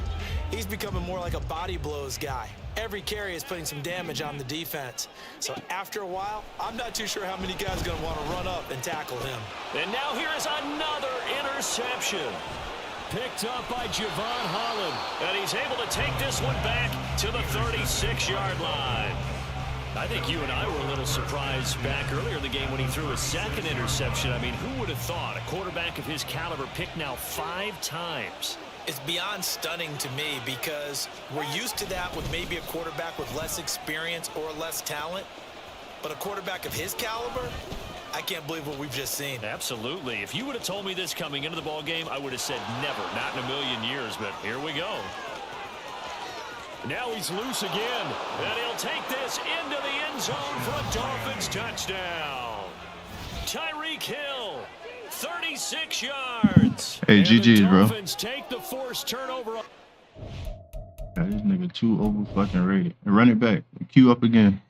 he's becoming more like a body blows guy. Every carry is putting some damage on the defense. So after a while, I'm not too sure how many guys are going to want to run up and tackle him. And now here is another interception. Picked up by Javon Holland. And he's able to take this one back to the 36-yard line. I think you and I were a little surprised back earlier in the game when he threw a second interception. I mean, who would have thought a quarterback of his caliber picked now 5 times? It's beyond stunning to me because we're used to that with maybe a quarterback with less experience or less talent. But a quarterback of his caliber, I can't believe what we've just seen. Absolutely. If you would have told me this coming into the ball game, I would have said never, not in a million years. But here we go. Now he's loose again. And he'll take this into the end zone for a Dolphins touchdown. Tyreek Hill, 36 yards. Hey, GG's, bro. Dolphins take the forced turnover. Yeah, this nigga too over fucking rated. Run it back. Queue up again.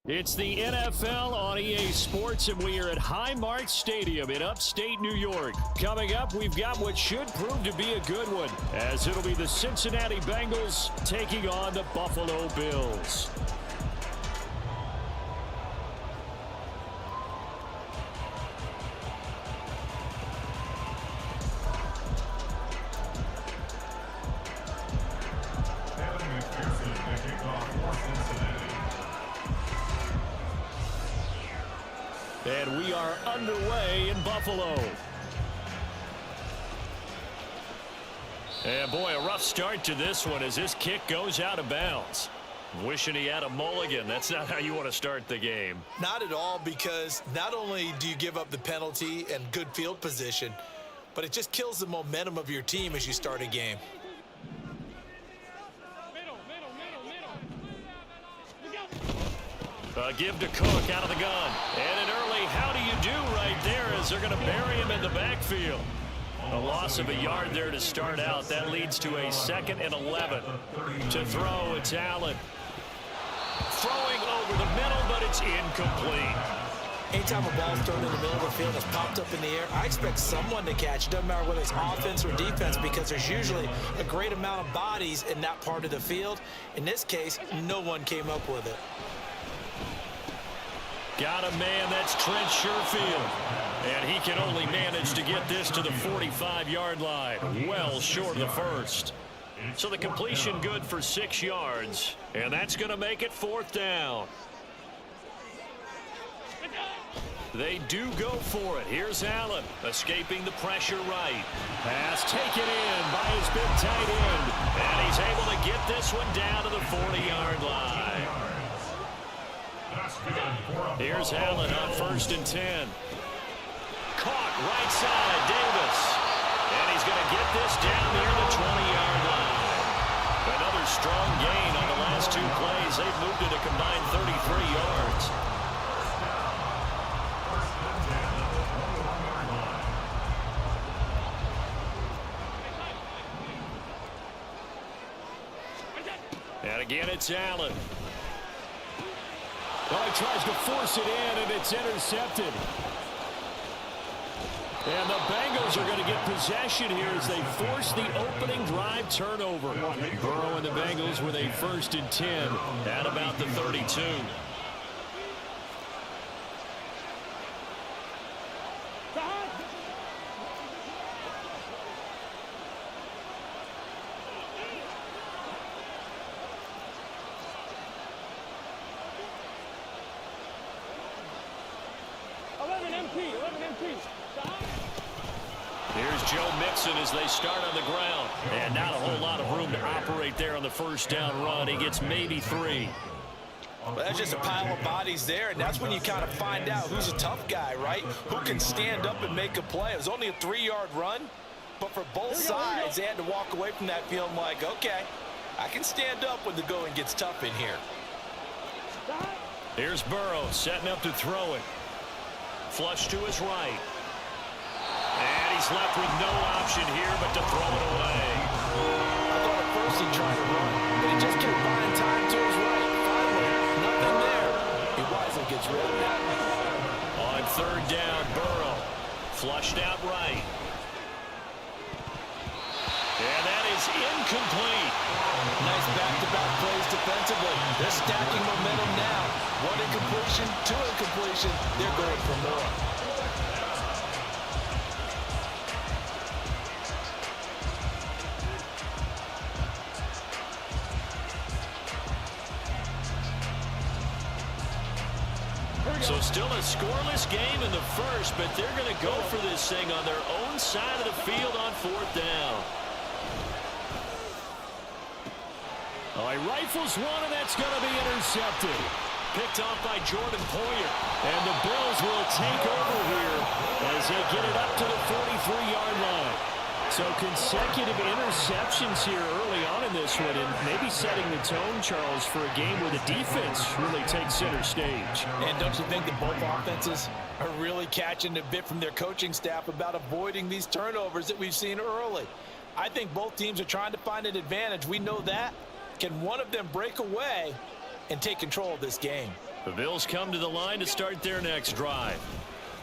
It's the NFL on EA Sports, and we are at Highmark Stadium in upstate New York. Coming up, we've got what should prove to be a good one, as it'll be the Cincinnati Bengals taking on the Buffalo Bills. And we are underway in Buffalo. And boy, a rough start to this one as this kick goes out of bounds. Wishing he had a mulligan. That's not how you want to start the game. Not at all, because not only do you give up the penalty and good field position, but it just kills the momentum of your team as you start a game. Give to Cook out of the gun. And an early how do you do right there as they're going to bury him in the backfield. A loss of a yard there to start out. That leads to a 2nd and 11. To throw, it's Allen. Throwing over the middle, but it's incomplete. Anytime a ball's thrown in the middle of the field and it's popped up in the air, I expect someone to catch it. Doesn't matter whether it's offense or defense, because there's usually a great amount of bodies in that part of the field. In this case, no one came up with it. Got a man, that's Trent Sherfield. And he can only manage to get this to the 45-yard line. Well short of the first. So the completion good for 6 yards. And that's going to make it 4th down. They do go for it. Here's Allen, escaping the pressure right. Pass taken in by his big tight end. And he's able to get this one down to the 40-yard line. Here's Allen on 1st and 10. Caught right side, Davis. And he's going to get this down near the 20-yard line. Another strong gain on the last 2 plays. They've moved it a combined 33 yards. And again, it's Allen. Well, he tries to force it in, and it's intercepted. And the Bengals are going to get possession here as they force the opening drive turnover. Burrow and the Bengals with a 1st and 10 at about the 32. Here's Joe Mixon as they start on the ground. And not a whole lot of room to operate there on the 1st down run. He gets maybe 3. Well, that's just a pile of bodies there, and that's when you kind of find out who's a tough guy, right? Who can stand up and make a play. It was only a 3-yard run, but for both sides, they had to walk away from that feeling like, okay, I can stand up when the going gets tough in here. Here's Burrow setting up to throw it. Flush to his right. And he's left with no option here but to throw it away. I thought at first he tried to run, but he just kept buying time to his right. Finally, nothing there. He wisely gets rid of that. On 3rd down, Burrow. Flushed out right. And that is incomplete. Nice back-to-back plays defensively. They're stacking momentum now. 1 incompletion, 2 incompletion. They're going for more. So still a scoreless game in the first, but they're going to go for this thing on their own side of the field on 4th down. Oh, he rifles one, and that's going to be intercepted. Picked off by Jordan Poyer. And the Bills will take over here as they get it up to the 43-yard line. So consecutive interceptions here early on in this one, and maybe setting the tone, Charles, for a game where the defense really takes center stage. And don't you think that both offenses are really catching a bit from their coaching staff about avoiding these turnovers that we've seen early? I think both teams are trying to find an advantage. We know that. Can one of them break away and take control of this game? The Bills come to the line to start their next drive.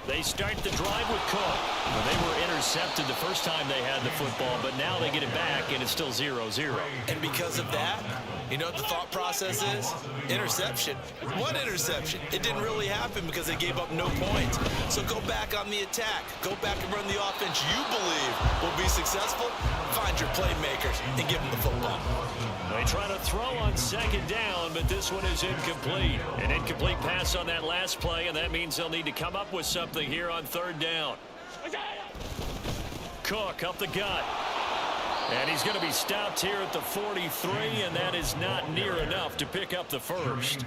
They start the drive with Cook. Well, they were intercepted the first time they had the football, but now they get it back, and it's still 0-0. And because of that, you know what the thought process is? Interception. What interception? It didn't really happen because they gave up no points. So go back on the attack. Go back and run the offense you believe will be successful. Find your playmakers and give them the football. They try to throw on 2nd down, but this one is incomplete. An incomplete pass on that last play, and that means they'll need to come up with something here on 3rd down. Cook up the gut. And he's going to be stopped here at the 43, and that is not near enough to pick up the first.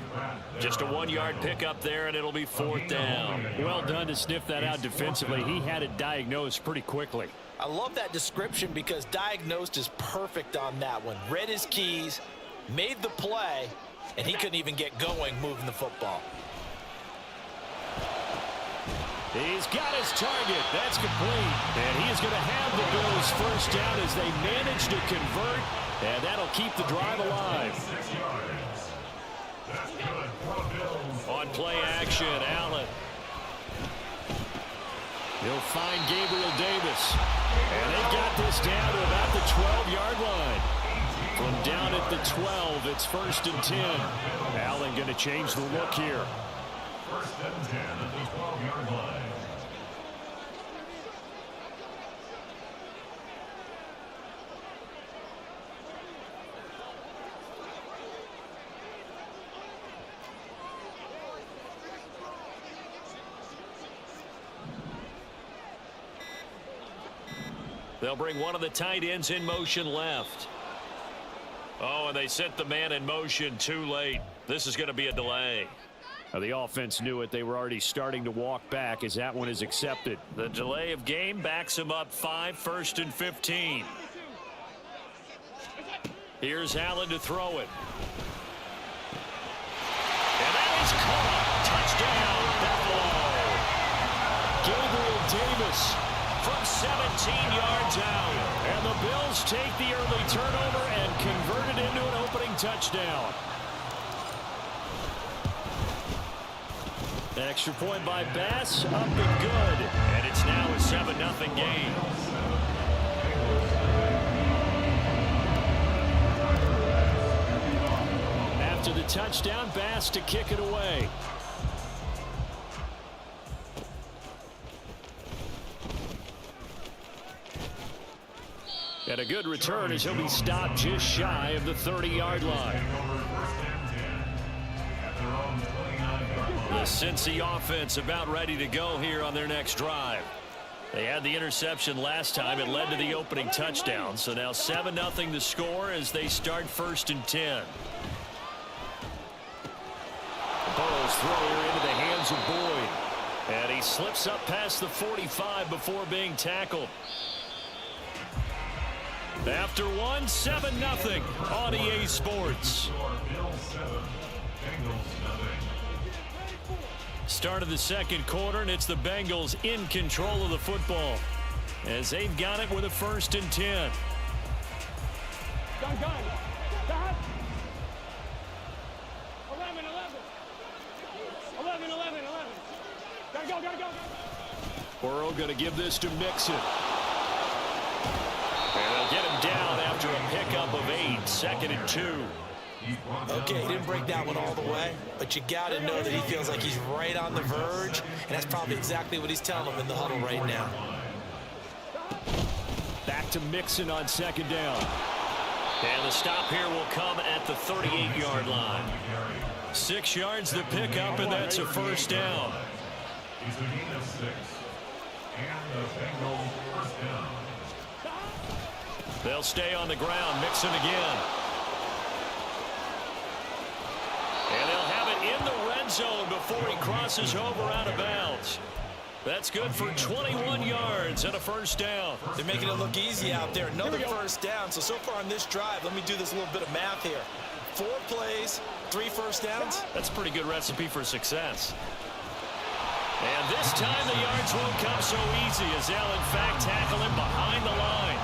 Just a 1-yard pickup there, and it'll be 4th down. Well done to sniff that out defensively. He had it diagnosed pretty quickly. I love that description because diagnosed is perfect on that one. Read his keys, made the play, and he couldn't even get going moving the football. He's got his target. That's complete. And he is going to have the Bills 1st down as they manage to convert, and that'll keep the drive alive. On play action, Allen. He'll find Gabriel Davis. And they've got this down to about the 12-yard line. From down at the 12, it's 1st and 10. Allen going to change the look here. First and 10 at the 12-yard line. They'll bring one of the tight ends in motion left. Oh, and they sent the man in motion too late. This is going to be a delay. The offense knew it. They were already starting to walk back as that one is accepted. The delay of game backs him up 5, 1st and 15. Here's Allen to throw it. And that is caught. Touchdown, Buffalo. Gabriel Davis from 17 yards out. And the Bills take the early turnover and convert it into an opening touchdown. Extra point by Bass, up and good. And it's now a 7-0 game. After the touchdown, Bass to kick it away. And a good return as he'll be stopped just shy of the 30-yard line. The Cincy offense about ready to go here on their next drive. They had the interception last time. It led to the opening touchdown. So now 7-0 the score as they start 1st and 10. Burrow's throw here into the hands of Boyd. And he slips up past the 45 before being tackled. After one, 7-0 on EA Sports. Start of the second quarter, and it's the Bengals in control of the football as they've got it with a 1st and 10. Gun. 11. Gotta go. Burrow going to give this to Mixon. And they'll get him down after a pickup of 8, 2nd and 2. Okay, he didn't break that one all the way, but you got to know that he feels like he's right on the verge, and that's probably exactly what he's telling him in the huddle right now. Back to Mixon on 2nd down. And the stop here will come at the 38-yard line. 6 yards the pickup, and that's a 1st down. He's a gain of 6. And the Bengals 1st down. They'll stay on the ground. Mixon again. And they'll have it in the red zone before he crosses over out of bounds. That's good for 21 yards and a 1st down. They're making it look easy out there. Another 1st down. So far on this drive, let me do this little bit of math here. 4 plays, 3 1st downs. That's a pretty good recipe for success. And this time the yards won't come so easy as they'll in fact tackle him behind the line.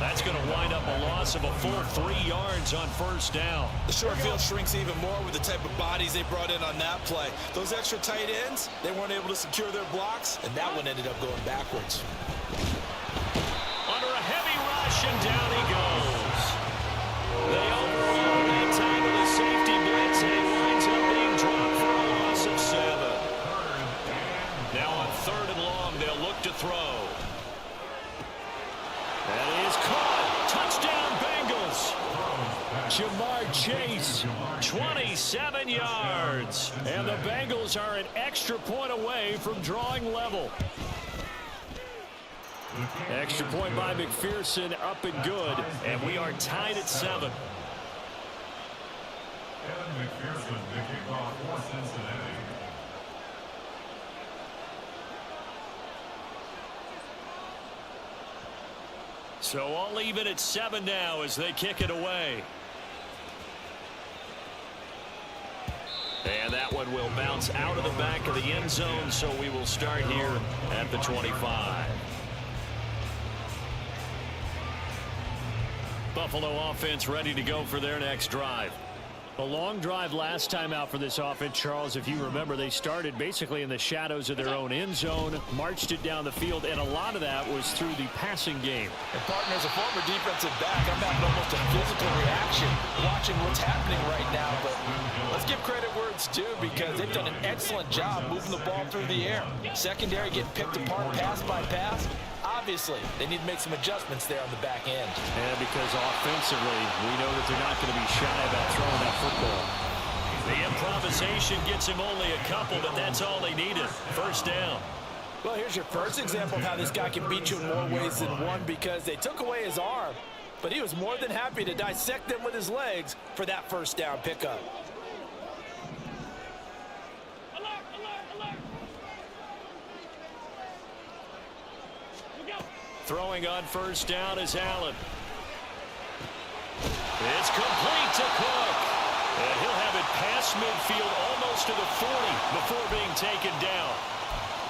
That's going to wind up a loss of a full 3 yards on 1st down. The short field shrinks even more with the type of bodies they brought in on that play. Those extra tight ends, they weren't able to secure their blocks, and that one ended up going backwards. Under a heavy rush, and down he goes. They overrun that time with a safety blitz, and it winds up being dropped for a loss of 7. Now on 3rd and long, they'll look to throw. That is caught. Touchdown, Bengals. Jamar Chase. 27 yards. And the Bengals are an extra point away from drawing level. Extra point by McPherson, up and good. And we are tied at 7. Kevin McPherson to kick off for Cincinnati. So all even at 7 now as they kick it away. And that one will bounce out of the back of the end zone, so we will start here at the 25. Buffalo offense ready to go for their next drive. A long drive last time out for this offense, Charles. If you remember, they started basically in the shadows of their own end zone, marched it down the field, and a lot of that was through the passing game. And partner, as a former defensive back, I'm having almost a physical reaction watching what's happening right now. But let's give credit where it's due, because they've done an excellent job moving the ball through the air. Secondary getting picked apart pass by pass. Obviously, they need to make some adjustments there on the back end. Yeah, because offensively, we know that they're not going to be shy about throwing that football. The improvisation gets him only a couple, but that's all they needed. First down. Well, here's your first example of how this guy can beat you in more ways than one, because they took away his arm, but he was more than happy to dissect them with his legs for that first down pickup. Throwing on first down is Allen. It's complete to Cook. And he'll have it past midfield almost to the 40 before being taken down.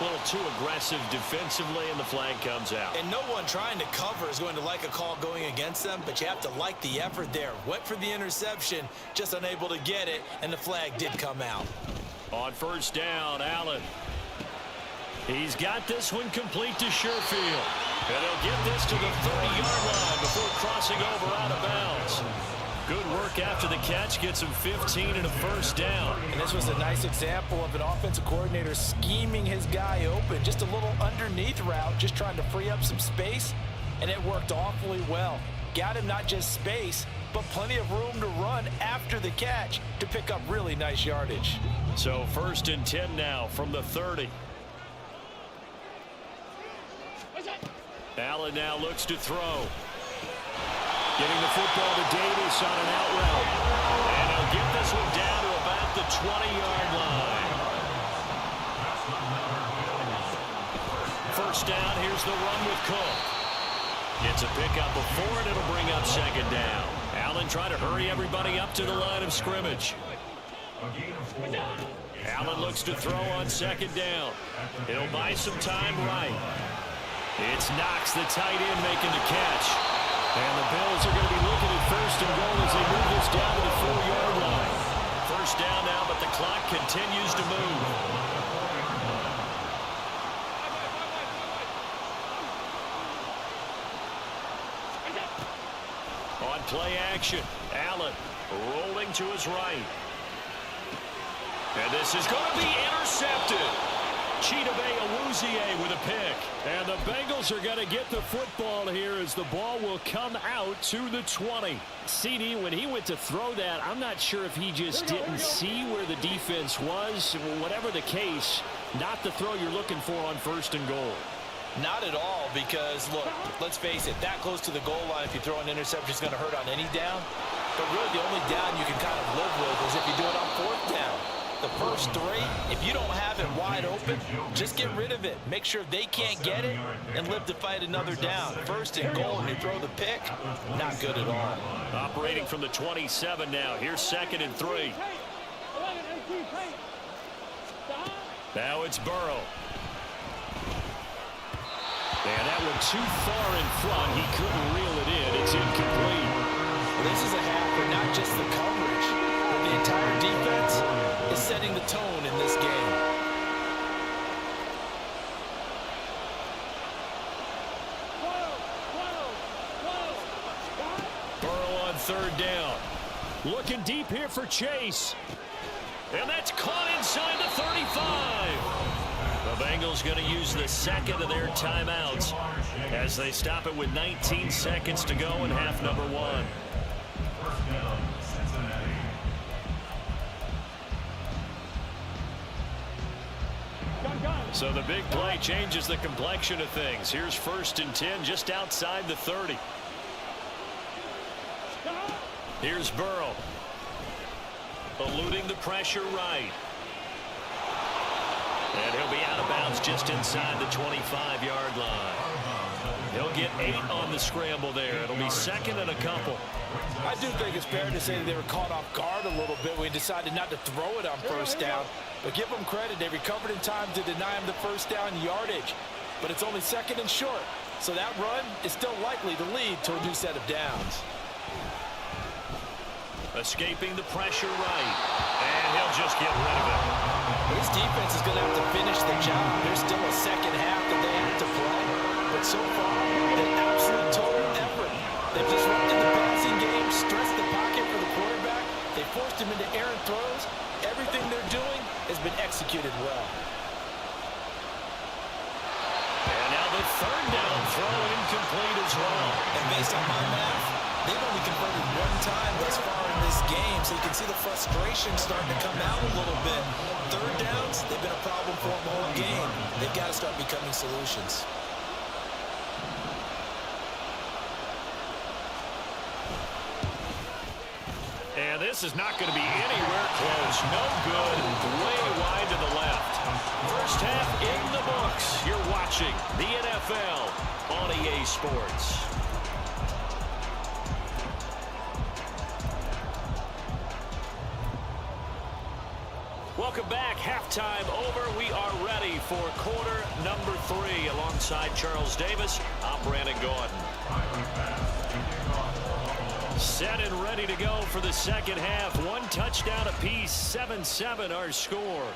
A little too aggressive defensively, and the flag comes out. And no one trying to cover is going to like a call going against them, but you have to like the effort there. Went for the interception, just unable to get it, and the flag did come out. On first down, Allen. He's got this one complete to Sherfield. And he'll get this to the 30-yard line before crossing over out of bounds. Good work after the catch. Gets him 15 and a first down. And this was a nice example of an offensive coordinator scheming his guy open. Just a little underneath route, just trying to free up some space. And it worked awfully well. Got him not just space, but plenty of room to run after the catch to pick up really nice yardage. So first and 10 now from the 30. Allen now looks to throw. Getting the football to Davis on an out route. And he'll get this one down to about the 20-yard line. First down, here's the run with Cook. Gets a pickup before, and it'll bring up second down. Allen trying to hurry everybody up to the line of scrimmage. Allen looks to throw on second down. He'll buy some time right. It's Knox, the tight end, making the catch. And the Bills are going to be looking at first and goal as they move this down to the 4-yard line. First down now, but the clock continues to move. On play action, Allen rolling to his right. And this is going to be intercepted. Chidobe Awuzie with a pick. And the Bengals are going to get the football here as the ball will come out to the 20. CD, when he went to throw that, I'm not sure if he just didn't see where the defense was. Whatever the case, not the throw you're looking for on first and goal. Not at all, because, look, let's face it, that close to the goal line, if you throw an interception, is going to hurt on any down. But really, the only down you can kind of live with is if you do it on fourth down. The first three, if you don't have it wide open, just get rid of it. Make sure they can't get it and live to fight another down. First and goal, and you throw the pick, not good at all. Operating from the 27 now. Here's second and 3. Now it's Burrow. And that one too far in front. He couldn't reel it in. It's incomplete. This is a half where not just the coverage, but the entire defense is setting the tone in this game. Burrow on third down. Looking deep here for Chase. And that's caught inside the 35. The Bengals going to use the second of their timeouts as they stop it with 19 seconds to go in half number 1. So the big play changes the complexion of things. Here's first and 10 just outside the 30. Here's Burrow. Eluding the pressure right. And he'll be out of bounds just inside the 25-yard line. He'll get 8 on the scramble there. It'll be second and a couple. I do think it's fair to say that they were caught off guard a little bit when he decided not to throw it on first down. But give them credit. They recovered in time to deny him the first down yardage. But it's only second and short. So that run is still likely to lead to a new set of downs. Escaping the pressure right. And he'll just get rid of it. This defense is going to have to finish the job. There's still a second half that they have to play. But so far, an absolute total effort. They've disrupted the passing game, stressed the pocket for the quarterback. They forced him into errant throws. Everything they're doing has been executed well. And now the third down throw incomplete as well. And based on my math, they've only converted one time thus far in this game, so you can see the frustration starting to come out a little bit. Third downs, they've been a problem for them all game. They've got to start becoming solutions. And this is not going to be anywhere close. No good. Way wide to the left. First half in the books. You're watching the NFL on EA Sports. Welcome back. Halftime over. We are ready for quarter number 3. Alongside Charles Davis, I'm Brandon Gordon. Set and ready to go for the second half. One touchdown apiece. 7-7 our score.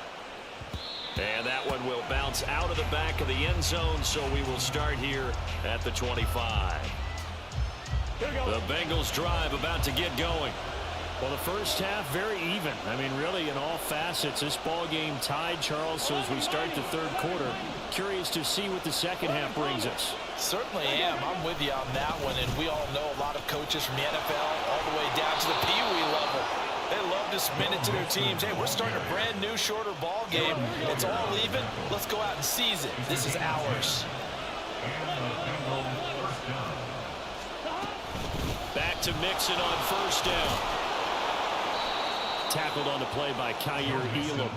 And that one will bounce out of the back of the end zone, so we will start here at the 25. The Bengals drive about to get going. Well, the first half, very even. I mean, really, in all facets, this ball game tied, Charles. So as we start the third quarter, curious to see what the second half brings us. Certainly am. I'm with you on that one. And we all know a lot of coaches from the NFL all the way down to the Pee Wee level. They love to spin it to their teams. Hey, we're starting a brand new, shorter ball game. It's all even. Let's go out and seize it. This is ours. Back to Mixon on first down. Tackled on the play by Kyer Elam.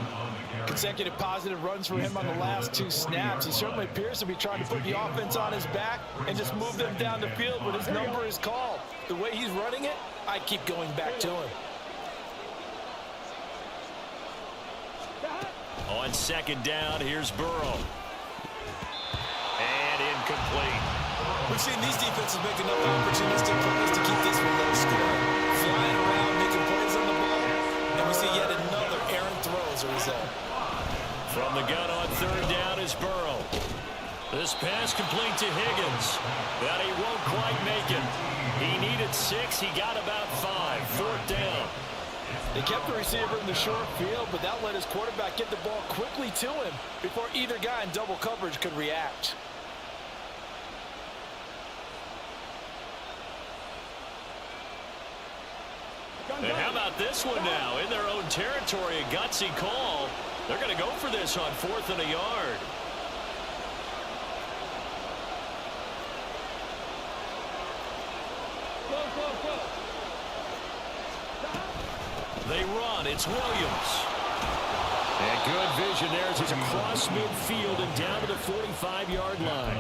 Consecutive positive runs for him on the last 2 snaps. He certainly appears to be trying to put the offense on his back and just move them down the field, but his number is called. The way he's running it, I keep going back to him. On second down, here's Burrow. And incomplete. We've seen these defenses make enough opportunistic plays to keep this one low scoring. Flying around, making plays on the ball, and we see yet another errant throw as a result. From the gun on third down is Burrow. This pass complete to Higgins. But he won't quite make it. He needed 6. He got about 5. Fourth down. They kept the receiver in the short field, but that let his quarterback get the ball quickly to him before either guy in double coverage could react. And how about this one now? In their own territory, a gutsy call. They're going to go for this on 4th and a yard. They run. It's Williams. And good vision there as he's across midfield and down to the 45-yard line.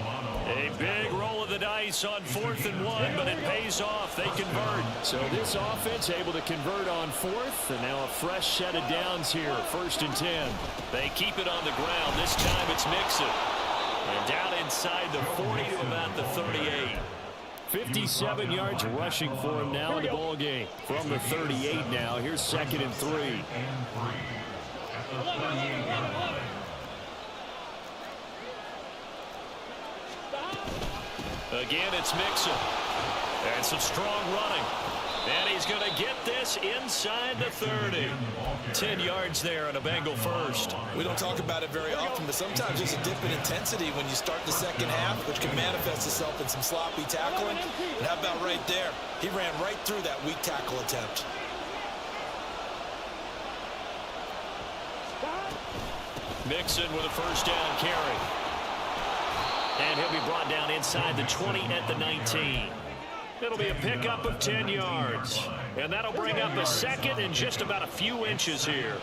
A big roll of the dice on 4th and 1, but it pays off. They convert. So this offense able to convert on 4th, and now a fresh set of downs here. 1st and 10. They keep it on the ground. This time it's Mixon. And down inside the 40 to about the 38. 57 yards rushing for him now in the ball game. From the 38 now. Here's 2nd and 3. Again, it's Mixon. And some strong running. And he's going to get this inside the 30. 10 yards there on a Bengal first. We don't talk about it very often, but sometimes there's a dip in intensity when you start the second half, which can manifest itself in some sloppy tackling. And how about right there? He ran right through that weak tackle attempt. Mixon with a first down carry. And he'll be brought down inside the 20 at the 19. It'll be a pickup of 10 yards. And that'll bring up a second and just about a few inches here.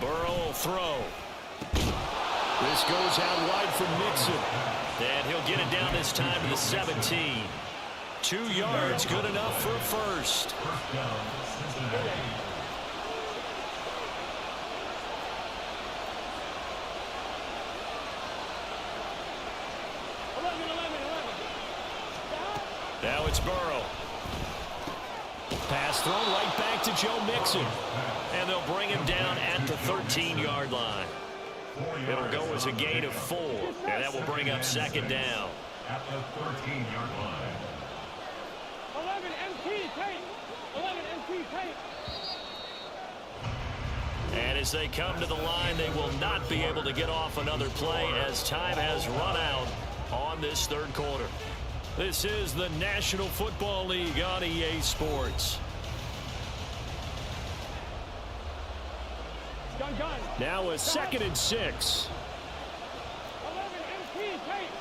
Burrow will throw. This goes out wide from Mixon. And he'll get it down this time to the 17. 2 yards, good enough for a first. Now it's Burrow. Pass thrown right back to Joe Mixon. And they'll bring him down at the 13-yard line. It'll go as a gain of 4. And that will bring up second down. At the 13-yard line. 11 MP tape. 11 MP tape. And as they come to the line, they will not be able to get off another play as time has run out on this third quarter. This is the National Football League on EA Sports. Gun. Now a 2nd and 6. 11 MP tape.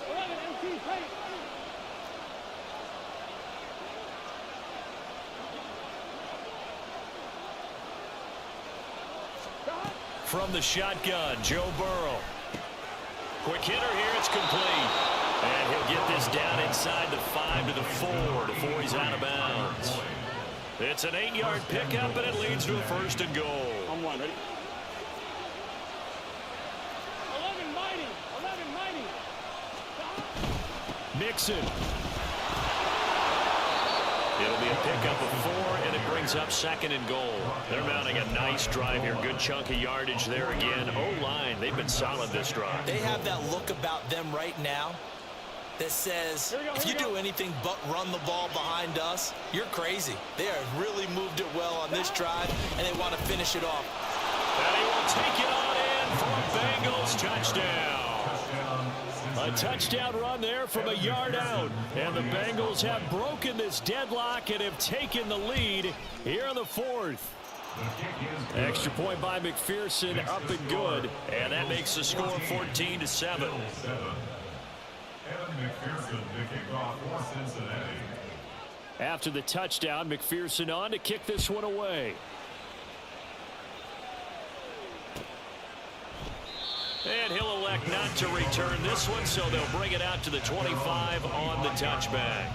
11 MP tape. From the shotgun, Joe Burrow. Quick hitter here, it's complete. And he'll get this down inside the 5 to the 4 before he's out of bounds. It's an 8-yard pickup, and it leads to a 1st and goal. I'm one, ready? 11 mighty. 11 mighty. Mixon. It'll be a pickup of 4, and it brings up 2nd and goal. They're mounting a nice drive here. Good chunk of yardage there again. O-line, they've been solid this drive. They have that look about them right now that says, if you do anything but run the ball behind us, you're crazy. They have really moved it well on this drive, and they want to finish it off. And he will take it on in for a Bengals touchdown. A touchdown run there from a yard out. And the Bengals have broken this deadlock and have taken the lead here in the 4th. Extra point by McPherson, up and good. And that makes the score 14-7. Evan McPherson to kick off for Cincinnati. After the touchdown, McPherson on to kick this one away. And he'll elect not to return this one, so they'll bring it out to the 25 on the touchback.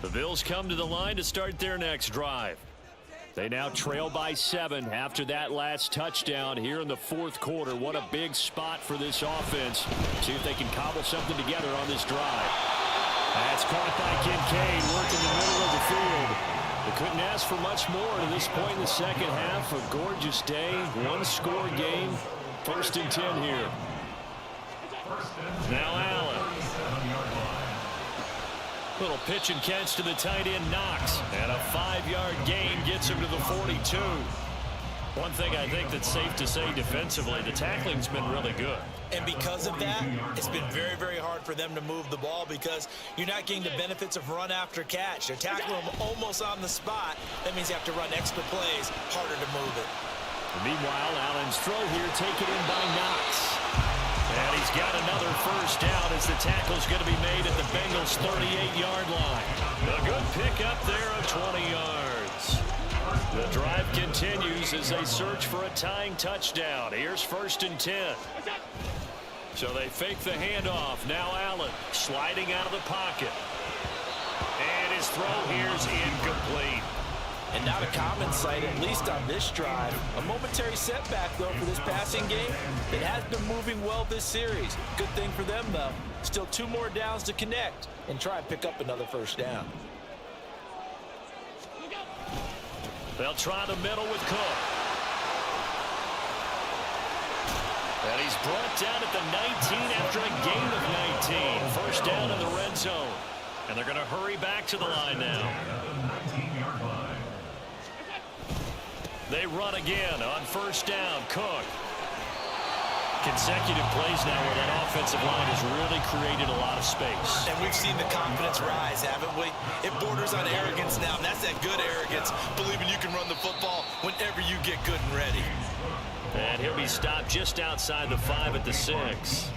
The Bills come to the line to start their next drive. They now trail by 7 after that last touchdown here in the 4th quarter. What a big spot for this offense. See if they can cobble something together on this drive. That's caught by Kincaid, working the middle of the field. They couldn't ask for much more to this point in the second half. A gorgeous day, one-score game. 1st and 10 here. Now Allen. Little pitch and catch to the tight end, Knox. And a 5-yard gain gets him to the 42. One thing I think that's safe to say defensively, the tackling's been really good. And because of that, it's been very, very hard for them to move the ball because you're not getting the benefits of run after catch. They're tackling them almost on the spot. That means you have to run extra plays, harder to move it. Meanwhile, Allen's throw here taken in by Knox. And he's got another 1st down as the tackle's going to be made at the Bengals' 38-yard line. A good pickup there of 20 yards. The drive continues as they search for a tying touchdown. Here's 1st and 10. So they fake the handoff. Now Allen sliding out of the pocket. And his throw here's incomplete. And not a common sight, at least on this drive. A momentary setback, though, for this passing game. It has been moving well this series. Good thing for them, though. Still 2 more downs to connect and try and pick up another 1st down. They'll try the middle with Cook. And he's brought down at the 19 after a gain of 19. 1st down in the red zone. And they're going to hurry back to the line now. They run again on 1st down. Cook. Consecutive plays now where that offensive line has really created a lot of space. And we've seen the confidence rise, haven't we? It borders on arrogance now, and that's that good arrogance, believing you can run the football whenever you get good and ready. And he'll be stopped just outside the 5 at the 6.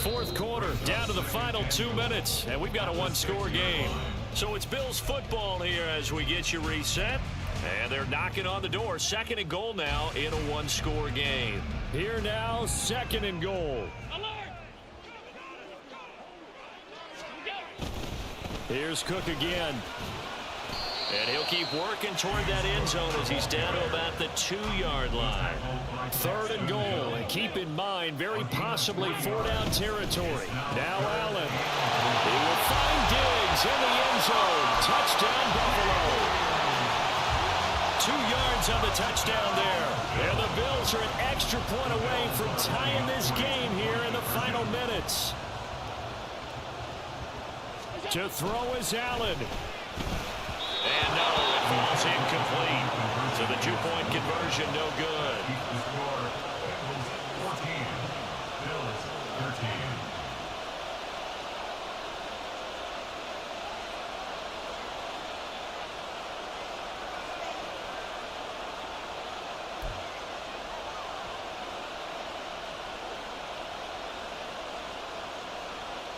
4th quarter, down to the final 2 minutes, and we've got a 1-score game. So it's Bills football here as we get you reset. And they're knocking on the door. 2nd and goal now in a one-score game. Here now, 2nd and goal. Here's Cook again. And he'll keep working toward that end zone as he's down to about the 2-yard line. 3rd and goal. And keep in mind, very possibly 4-down territory. Now Allen. He will find Diggs in the end zone. Touchdown, Buffalo. 2 yards on the touchdown there. And the Bills are an extra point away from tying this game here in the final minutes. To throw is Allen. And no, it falls incomplete. So the 2-point conversion no good. The score, Bengals 14, Bills 13.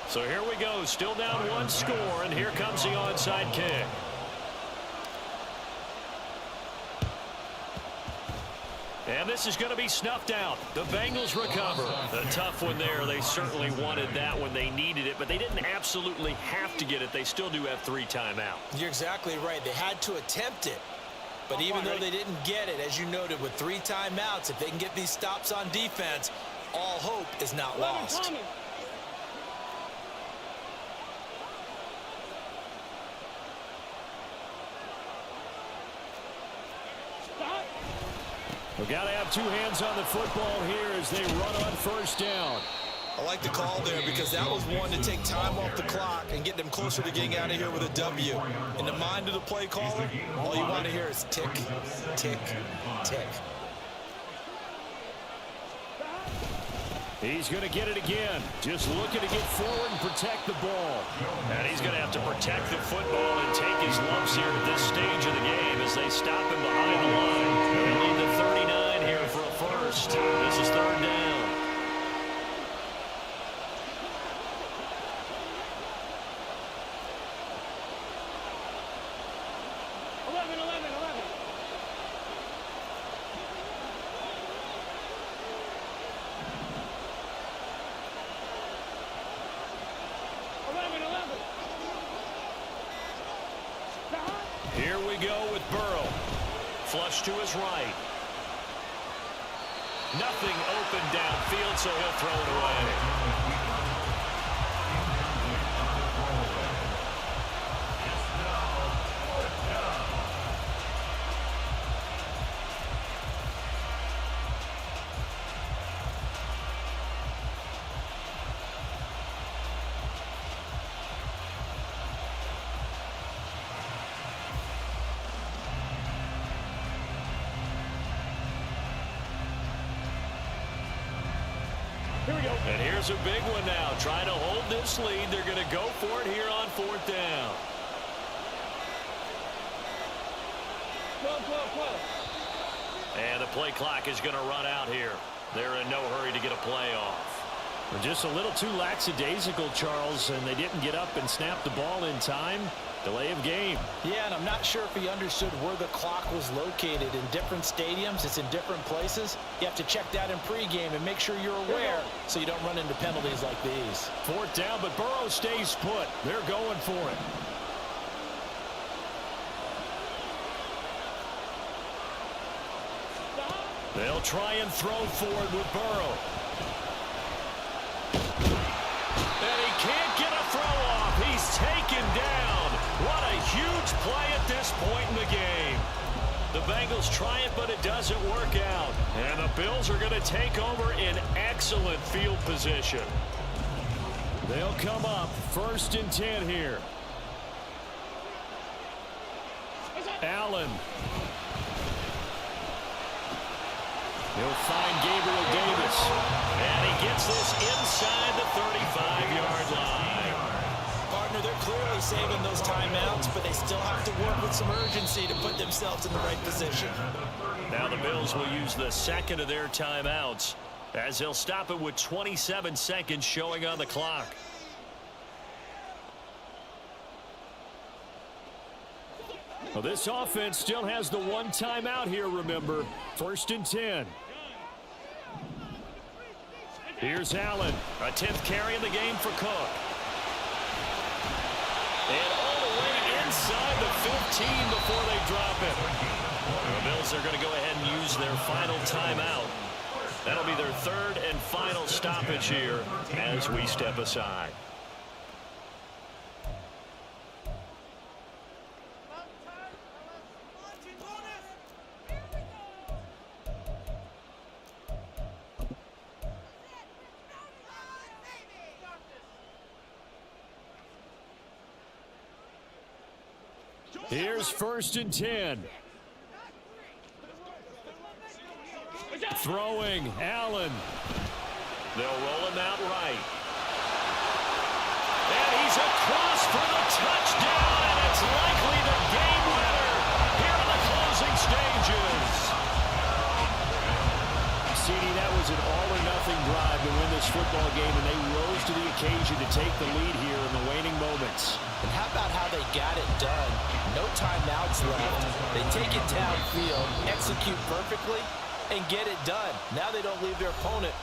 So here we go, still down 1 score, and here comes the onside kick. And this is going to be snuffed out. The Bengals recover. A tough one there. They certainly wanted that when they needed it, but they didn't absolutely have to get it. They still do have 3 timeouts. You're exactly right. They had to attempt it. But even though they didn't get it, as you noted, with 3 timeouts, if they can get these stops on defense, all hope is not lost. We've got to have 2 hands on the football here as they run on 1st down. I like the call there because that was one to take time off the clock and get them closer to getting out of here with a W. In the mind of the play caller, all you want to hear is tick, tick, tick. He's going to get it again. Just looking to get forward and protect the ball. And he's going to have to protect the football and take his lumps here at this stage of the game as they stop him behind the line. They lead the 39 here for a first. This is 3rd down. Here we go with Burrow. Flush to his right. Nothing open downfield, so he'll throw it away. And here's a big one now. Trying to hold this lead. They're going to go for it here on 4th down. And the play clock is going to run out here. They're in no hurry to get a play off. They're just a little too lackadaisical, Charles, and they didn't get up and snap the ball in time. Delay of game. Yeah, and I'm not sure if he understood where the clock was located. In different stadiums, it's in different places. You have to check that in pregame and make sure you're aware so you don't run into penalties like these. 4th down, but Burrow stays put. They're going for it. They'll try and throw forward with Burrow. And he can't get a throw off. He's taken down. What a huge play at this point in the game. The Bengals try it, but it doesn't work out. And the Bills are going to take over in excellent field position. They'll come up 1st and 10 here. Allen. He'll find Gabriel Davis. And he gets this inside the 35-yard line. Partner, they're clearly saving those timeouts, but they still have to work with some urgency to put themselves in the right position. Now the Bills will use the 2nd of their timeouts as they'll stop it with 27 seconds showing on the clock. Well, this offense still has the one timeout here, remember. 1st and 10. Here's Allen. A 10th carry in the game for Cook. And all the way inside the 15 before they drop it. The Bills are going to go ahead and use their final timeout. That'll be their 3rd and final stoppage here as we step aside. Here's 1st and 10. Throwing, Allen. They'll roll him out right. And he's across for the touchdown, and it's likely the game winner here in the closing stages. CD, that was an all-or-nothing drive to win this football game, and they rose to the occasion to take the lead here in the waning moments. And how about how they got it done? No timeouts left. They take it downfield, execute perfectly, and get it done. Now they don't leave their opponent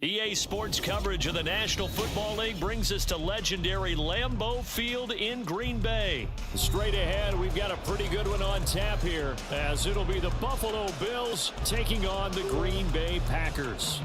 EA Sports coverage of the National Football League brings us to legendary Lambeau Field in Green Bay. Straight ahead, we've got a pretty good one on tap here, as it'll be the Buffalo Bills taking on the Green Bay Packers.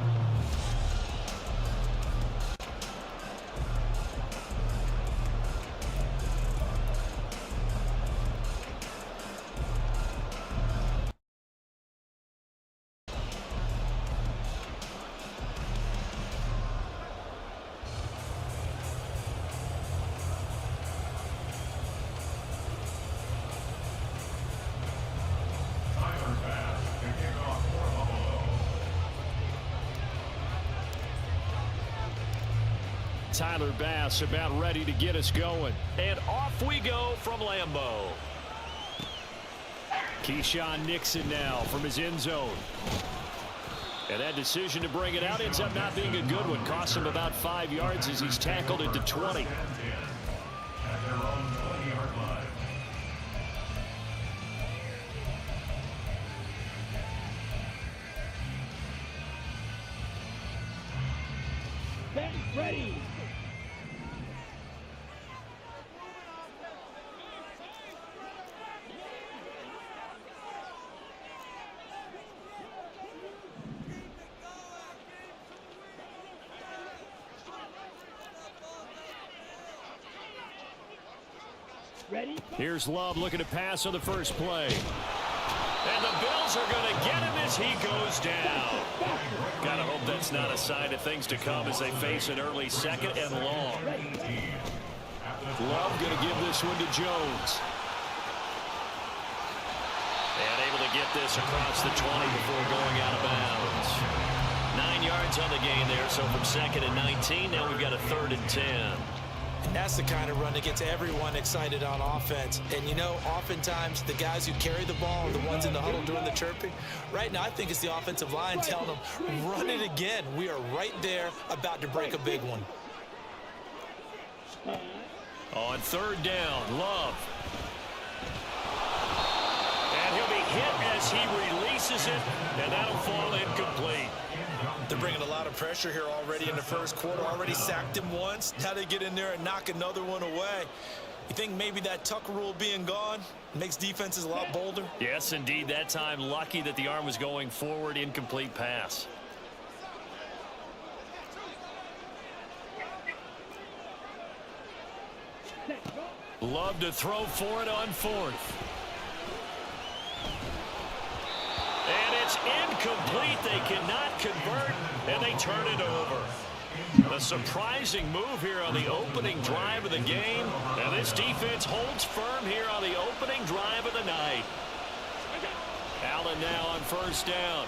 Tyler Bass about ready to get us going. And off we go from Lambeau. Keyshawn Nixon now from his end zone. And that decision to bring it out ends up not being a good one. Cost him about 5 yards as he's tackled into 20. At their own 20-yard line. Set, ready. Ready? Here's Love looking to pass on the first play. And the Bills are going to get him as he goes down. Gotta hope that's not a sign of things to come as they face an early second and long. Love going to give this one to Jones. And able to get this across the 20 before going out of bounds. 9 yards on the gain there, so from 2nd and 19, now we've got a 3rd and 10. And that's the kind of run that gets everyone excited on offense. And, you know, oftentimes the guys who carry the ball are the ones in the huddle doing the chirping. Right now, I think it's the offensive line telling them, run it again. We are right there about to break a big one. On 3rd down, Love. And he'll be hit as he releases it, and that'll fall incomplete. They're bringing a lot of pressure here already in the first quarter. Already sacked him once. Now they get in there and knock another one away. You think maybe that tuck rule being gone makes defenses a lot bolder? Yes, indeed. That time, lucky that the arm was going forward. Incomplete pass. Love to throw for it on 4th. And it's incomplete. They cannot convert, and they turn it over. A surprising move here on the opening drive of the game. And this defense holds firm here on the opening drive of the night. Allen now on 1st down.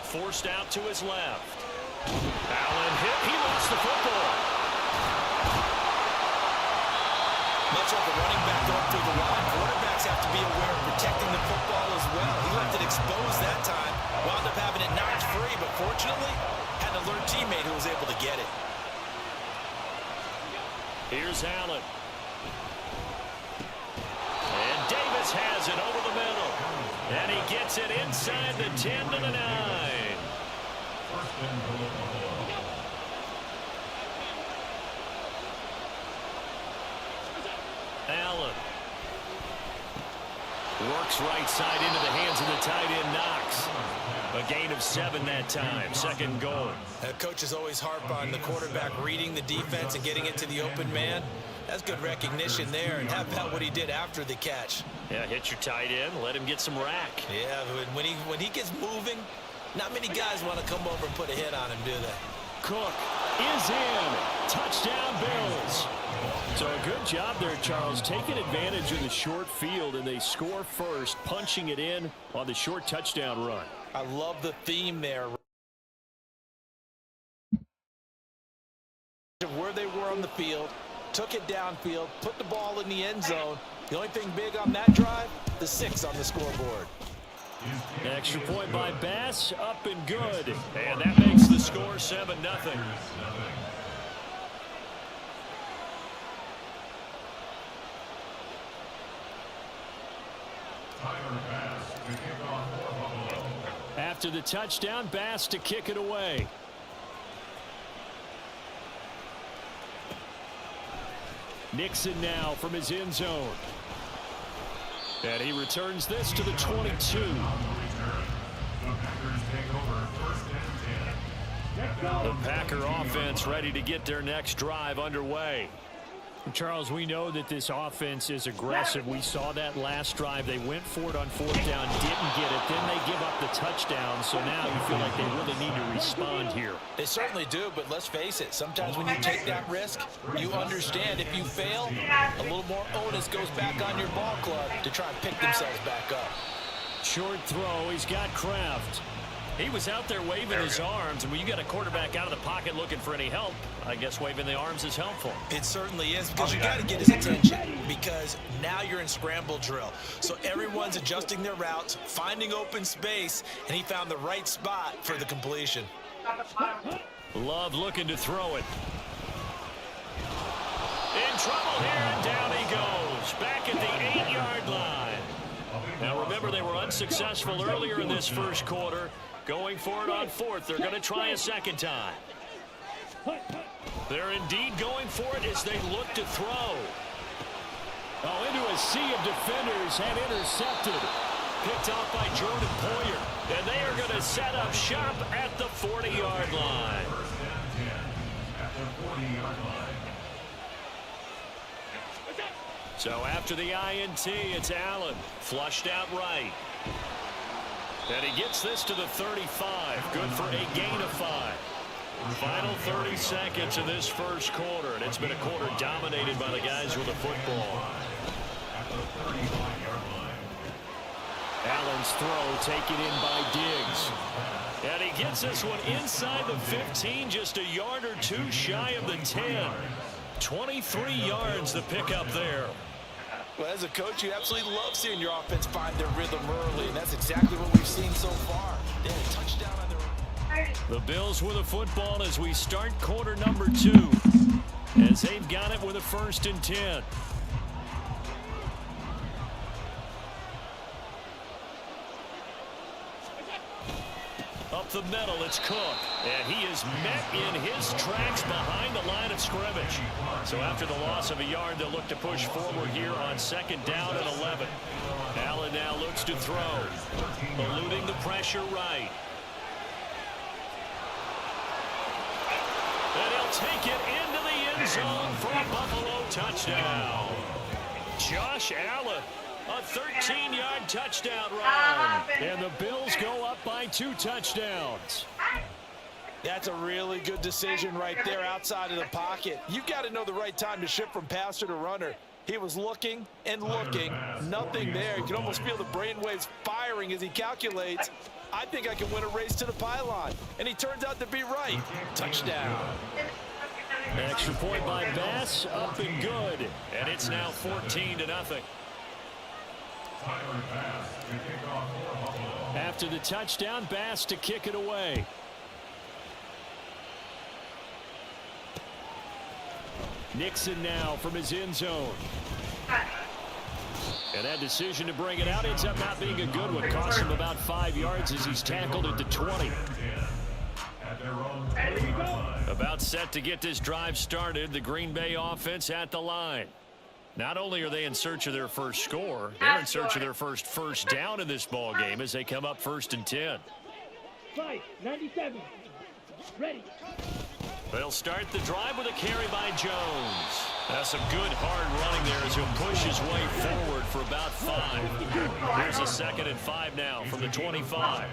Forced out to his left. Allen hit. He lost the football. Much like a running back going through the line, quarterbacks have to be aware of protecting the football as well. He left it exposed that time, wound up having it knocked free, but fortunately, had an alert teammate who was able to get it. Here's Allen. And Davis has it over the middle. And he gets it inside the 10 to the 9. First and goal. Allen works right side into the hands of the tight end Knox. A gain of 7 that time. 2nd goal. Coaches always harp on the quarterback reading the defense and getting it to the open man. That's good recognition there, and how about what he did after the catch? Yeah, hit your tight end, let him get some rack. Yeah, when he gets moving, not many guys want to come over and put a hit on him, do they? Cook is in. Touchdown, Bills. So a good job there, Charles, taking advantage of the short field, and they score first, punching it in on the short touchdown run. I love the theme there. Of where they were on the field, took it downfield, put the ball in the end zone. The only thing big on that drive, the 6 on the scoreboard. Extra point by Bass, up and good. And that makes the score 7-0. After the touchdown, Bass to kick it away. Nixon now from his end zone. And he returns this to the 22. The Packers take over first and 10. The Packer offense ready to get their next drive underway. Charles, we know that this offense is aggressive. We saw that last drive. They went for it on fourth down, didn't get it. Then they give up the touchdown. So now you feel like they really need to respond here. They certainly do, but let's face it. Sometimes when you take that risk, you understand if you fail, a little more onus goes back on your ball club to try and pick themselves back up. Short throw. He's got Kraft. He was out there waving his arms, and when you got a quarterback out of the pocket looking for any help, I guess waving the arms is helpful. It certainly is, because you got to get his attention, because now you're in scramble drill. So everyone's adjusting their routes, finding open space, and he found the right spot for the completion. Love looking to throw it. In trouble here, and down he goes. Back at the 8-yard line. Now remember, they were unsuccessful earlier in this first quarter. Going for it on fourth. They're going to try a second time. They're indeed going for it as they look to throw. Oh, into a sea of defenders and intercepted. Picked off by Jordan Poyer. And they are going to set up shop at the 40-yard line. First and 10 at the 40-yard line. So after the INT, it's Allen. Flushed out right. And he gets this to the 35. Good for a gain of 5. Final 30 seconds in this first quarter. And it's been a quarter dominated by the guys with the football. At the 35-yard line. Allen's throw taken in by Diggs. And he gets this one inside the 15, just a yard or two shy of the 10. 23 yards the pickup there. Well, as a coach, you absolutely love seeing your offense find their rhythm early, and that's exactly what we've seen so far. They had a touchdown on their own. The Bills with the football as we start quarter number 2. As they've got it with a 1st and 10. Up the middle, it's Cook. And he is met in his tracks behind the line of scrimmage. So after the loss of a yard, they'll look to push forward here on 2nd down and 11. Allen now looks to throw. Eluding the pressure right. And he'll take it into the end zone for a Buffalo touchdown. Josh Allen. A 13-yard touchdown run. And the Bills go up by 2 touchdowns. That's a really good decision right there outside of the pocket. You've got to know the right time to shift from passer to runner. He was looking and looking. Nothing there. You can almost feel the brainwaves firing as he calculates. I think I can win a race to the pylon. And he turns out to be right. Touchdown. Extra point by Bass. Up and good. And it's now 14-0. After the touchdown, Bass to kick it away. Nixon now from his end zone. And that decision to bring it out ends up not being a good one. Costs him about 5 yards as he's tackled at the 20. About set to get this drive started. The Green Bay offense at the line. Not only are they in search of their first score, they're in search of their first down in this ball game as they come up 1st and 10. 97. Ready. They'll start the drive with a carry by Jones. That's some good hard running there as he'll push his way forward for about 5. Here's a 2nd and 5 now from the 25.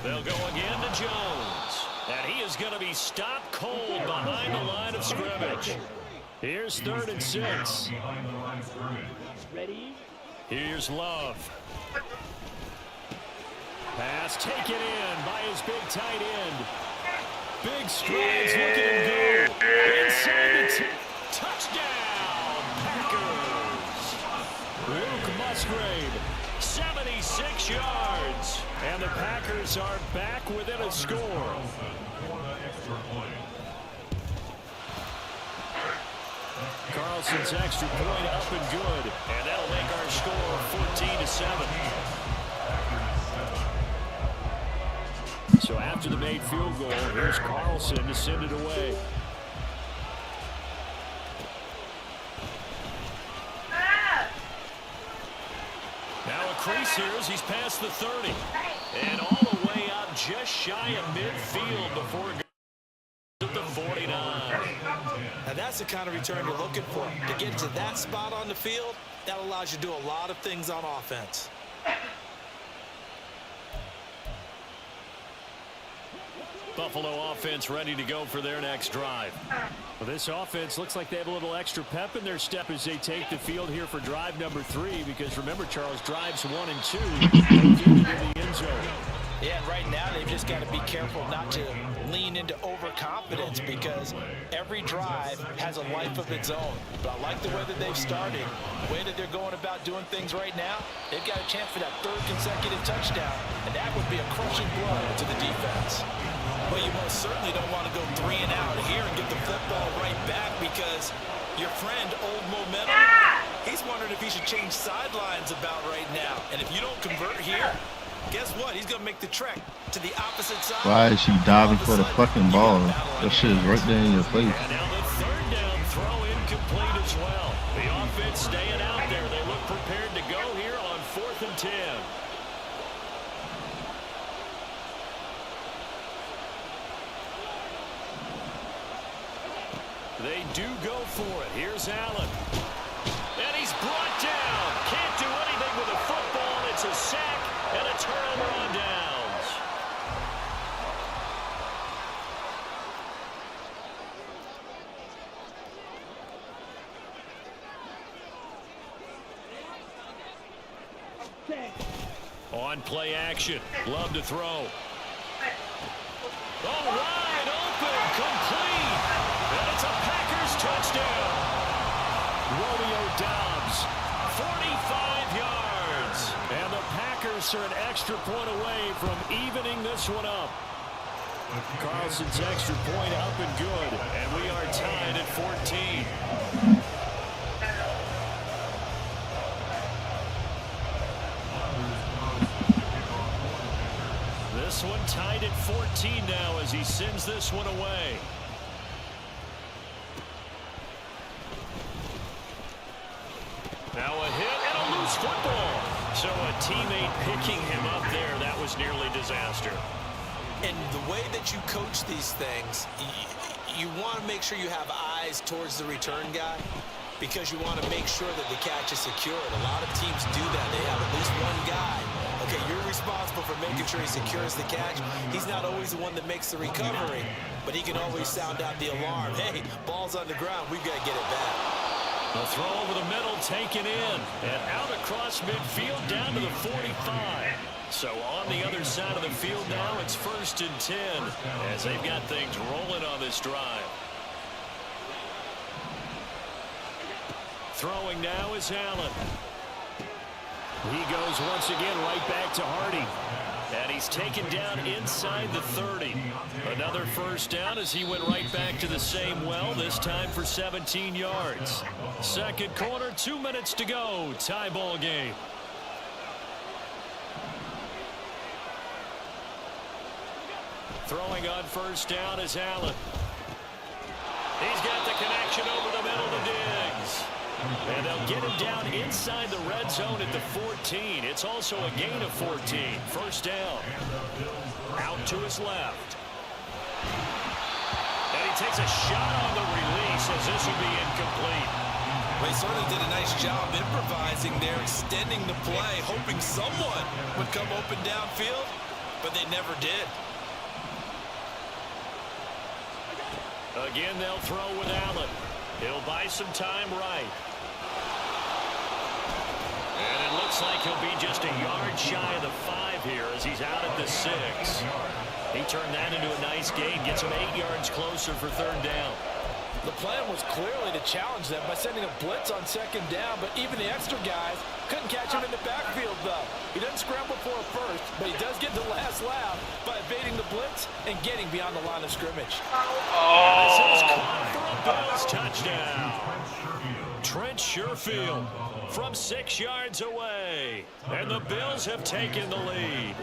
They'll go again to Jones. And he is going to be stopped cold behind the line of scrimmage. Here's 3rd and 6. Ready. Here's Love. Pass taken in by his big tight end. Big strides, look at him go. Inside the touchdown, Packers. Luke Musgrave, 76 yards. and the Packers are back within a score. Carlson's extra point up and good. And that'll make our score 14-7. So after the made field goal, here's Carlson to send it away. crease here as he's past the 30. And all the way out just shy of midfield before it goes at the 49. Now that's the kind of return you're looking for. To get to that spot on the field, that allows you to do a lot of things on offense. Buffalo offense ready to go for their next drive. Well, this offense looks like they have a little extra pep in their step as they take the field here for drive number 3, because remember, Charles, drives 1 and 2 in the end zone. Yeah, and right now they've just got to be careful not to lean into overconfidence, because every drive has a life of its own. But I like the way that they've started, the way that they're going about doing things right now. They've got a chance for that 3rd consecutive touchdown, and that would be a crushing blow to the defense. Well, you most certainly don't want to go 3 and out here and get the football right back, because your friend, Old Momentum, he's wondering if he should change sidelines about right now. And if you don't convert here, guess what? He's going to make the trek to the opposite side. Why is she diving for the fucking ball? That shit is right there in your face. And now the 3rd down throw incomplete as well. The offense staying out there. They look prepared to go here on 4th and 10. They do go for it. Here's Allen. And he's brought down. Can't do anything with the football. It's a sack and a turnover on downs. On play action. Love to throw. Oh, wide open. Complete. And it's a Packers touchdown. Romeo Doubs, 45 yards. And the Packers are an extra point away from evening this one up. Carlson's extra point up and good. And we are tied at 14. This one tied at 14 now as he sends this one away. Now a hit and a loose football. So a teammate picking him up there, that was nearly disaster. And the way that you coach these things, you want to make sure you have eyes towards the return guy, because you want to make sure that the catch is secured. A lot of teams do that. They have at least one guy. Okay, you're responsible for making sure he secures the catch. He's not always the one that makes the recovery, but he can always sound out the alarm. Hey, ball's on the ground. We've got to get it back. The throw over the middle taken in, and out across midfield down to the 45. So on the other side of the field now, it's 1st and 10 as they've got things rolling on this drive. Throwing now is Allen. He goes once again right back to Hardy. And he's taken down inside the 30. Another 1st down as he went right back to the same well, this time for 17 yards. 2nd quarter, 2 minutes to go. Tie ball game. Throwing on 1st down is Allen. He's got the connection over the middle to Diggs. And they'll get him down inside the red zone at the 14. It's also a gain of 14. 1st down. Out to his left. And he takes a shot on the release as this will be incomplete. Well, he certainly did a nice job improvising there, extending the play, hoping someone would come open downfield, but they never did. Again, they'll throw with Allen. He'll buy some time right. And it looks like he'll be just a yard shy of the 5 here as he's out at the 6. He turned that into a nice gain, gets him 8 yards closer for 3rd down. The plan was clearly to challenge them by sending a blitz on 2nd down, but even the extra guys couldn't catch him in the backfield, though. He doesn't scramble for a first, but he does get the last laugh by evading the blitz and getting beyond the line of scrimmage. This is caught for a Bills touchdown. Trent Sherfield from 6 yards away. And the Bills have taken the lead.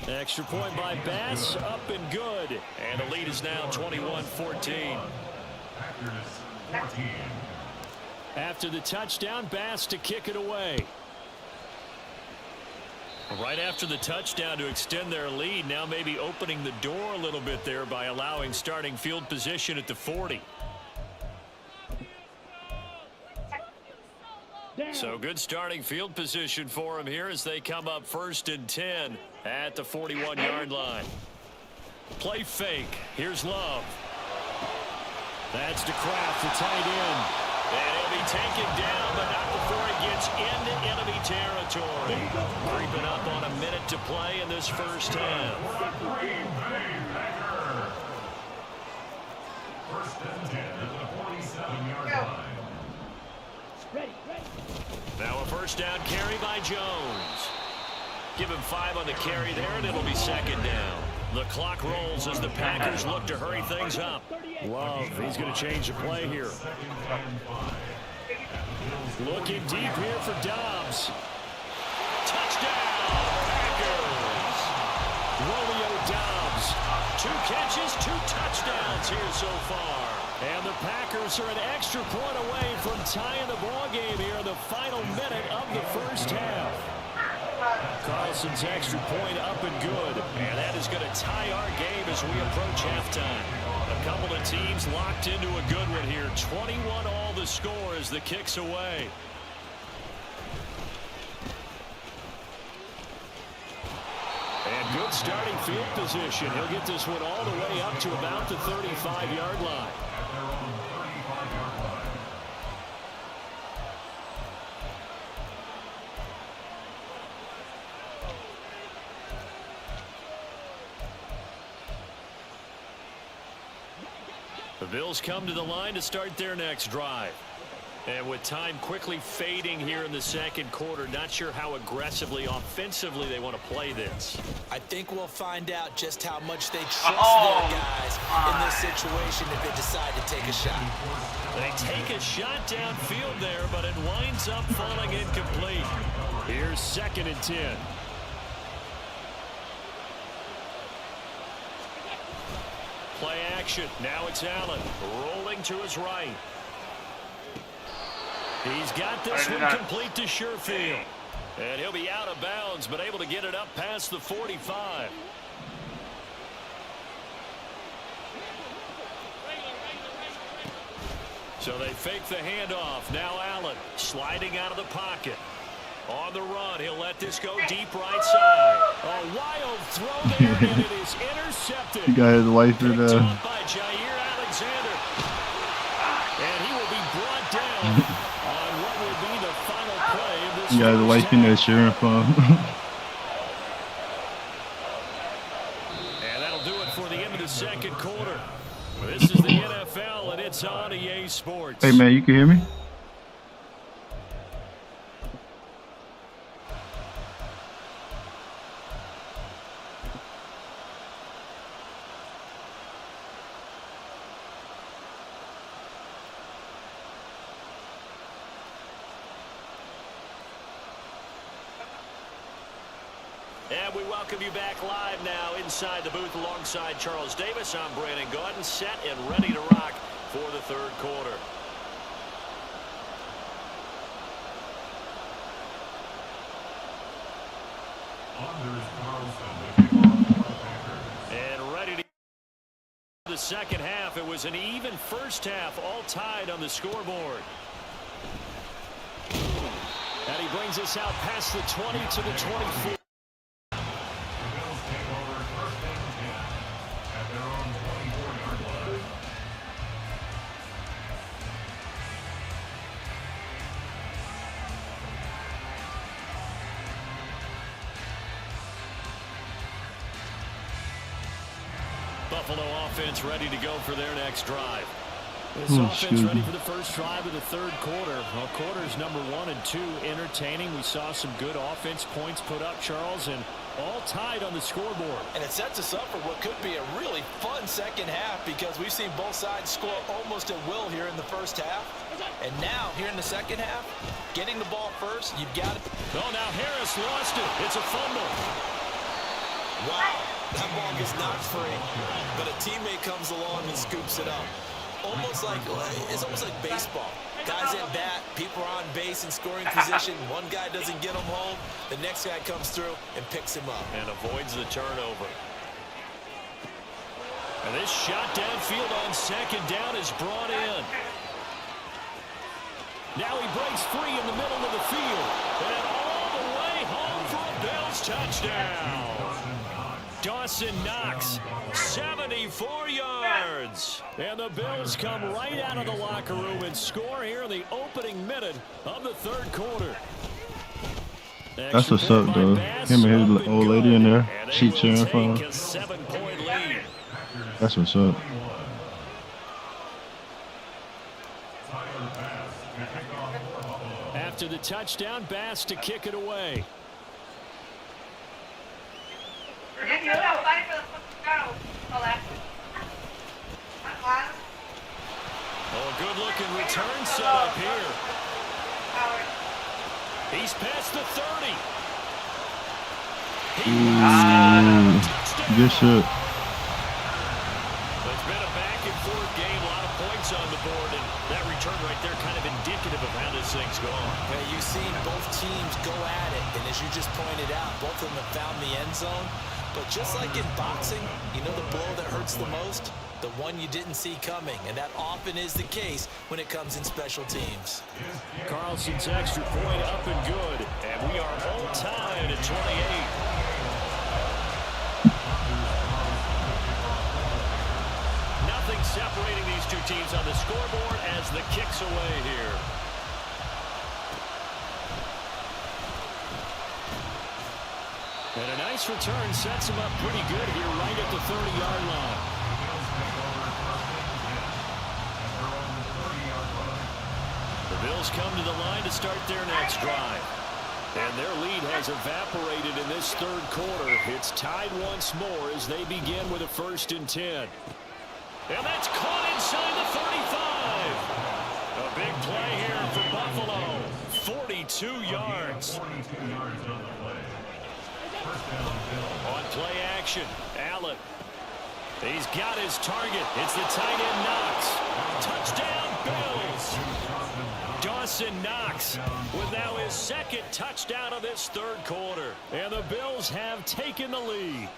Extra point by Bass, up and good. And the lead is now 21-14. After the touchdown, Bass to kick it away. Right after the touchdown to extend their lead, now maybe opening the door a little bit there by allowing starting field position at the 40. So good starting field position for him here as they come up 1st and 10 at the 41-yard line. Play fake. Here's Love. That's to Kraft, the tight end. And he'll be taken down, but not before it gets into enemy territory. Creeping up on a minute to play in this first half. Green Bay Packers. 1st and 10 at the 47-yard line. Ready. Now a first down carry by Jones. Give him 5 on the carry there, and it'll be 2nd down. The clock rolls as the Packers look to hurry things up. Love, he's going to change the play here. Looking deep here for Dobbs. Touchdown, Packers! Romeo Dobbs. 2 catches, 2 touchdowns here so far. And the Packers are an extra point away from tying the ball game here in the final minute of the first half. Carlson's extra point up and good. And that is going to tie our game as we approach halftime. A couple of teams locked into a good one here. 21 all the score as the kick's away. And good starting field position. He'll get this one all the way up to about the 35-yard line. The Bills come to the line to start their next drive. And with time quickly fading here in the second quarter, not sure how aggressively, offensively they want to play this. I think we'll find out just how much they trust their guys in this situation if they decide to take a shot. They take a shot downfield there, but it winds up falling incomplete. Here's 2nd and 10. Play action. Now it's Allen rolling to his right. He's got this one complete to Sherfield. And he'll be out of bounds, but able to get it up past the 45. So they fake the handoff. Now Allen sliding out of the pocket. On the run, he'll let this go deep right side. A wild throw there, and it is intercepted. You got his wife in Picked off by Jair Alexander. And he will be brought down on what will be the final play of this. You got his wife in there cheering for him. And that'll do it for the end of the second quarter. This is the NFL, and it's on EA Sports. Hey, man, you can hear me? And we welcome you back live now inside the booth alongside Charles Davis. I'm Brandon Gaudin, set and ready to rock for the third quarter. And ready to the second half. It was an even first half, all tied on the scoreboard. And he brings us out past the 20 to the 24. Buffalo offense ready to go for their next drive. This offense ready for the first drive of the third quarter. Well, quarters number 1 and 2 entertaining. We saw some good offense points put up, Charles, and all tied on the scoreboard. And it sets us up for what could be a really fun second half because we've seen both sides score almost at will here in the first half. And now, here in the second half, getting the ball first, you've got it. Oh, now Harris lost it. It's a fumble. Wow, that ball gets knocked free, but a teammate comes along and scoops it up. It's almost like baseball. Guys at bat, people are on base in scoring position. One guy doesn't get him home. The next guy comes through and picks him up. And avoids the turnover. And this shot downfield on second down is brought in. Now he breaks free in the middle of the field. And all the way home for a Bills touchdown. Dawson Knox, 74 yards. And the Bills come right out of the locker room and score here in the opening minute of the third quarter. That's what's up, though. Him and his old lady in there. She cheering for him. A 7-point lead. That's what's up. After the touchdown, Bass to kick it away. Oh, good-looking return set up here. He's past the 30. Good shit. It's been a back-and-forth game, a lot of points on the board, and that return right there kind of indicative of how this thing's going. Yeah, you've seen both teams go at it, and as you just pointed out, both of them have found the end zone. But just like in boxing, you know the blow that hurts the most? The one you didn't see coming, and that often is the case when it comes in special teams. Carlson's extra point up and good, and we are all tied at 28. Nothing separating these two teams on the scoreboard as the kick's away here. And a nice return sets him up pretty good here right at the 30-yard line. The Bills come to the line to start their next drive. And their lead has evaporated in this third quarter. It's tied once more as they begin with a 1st and 10. And that's caught inside the 35. A big play here for Buffalo. 42 yards. On play action, Allen. He's got his target. It's the tight end Knox. Touchdown, Bills. Dawson Knox with now his 2nd touchdown of this third quarter. And the Bills have taken the lead.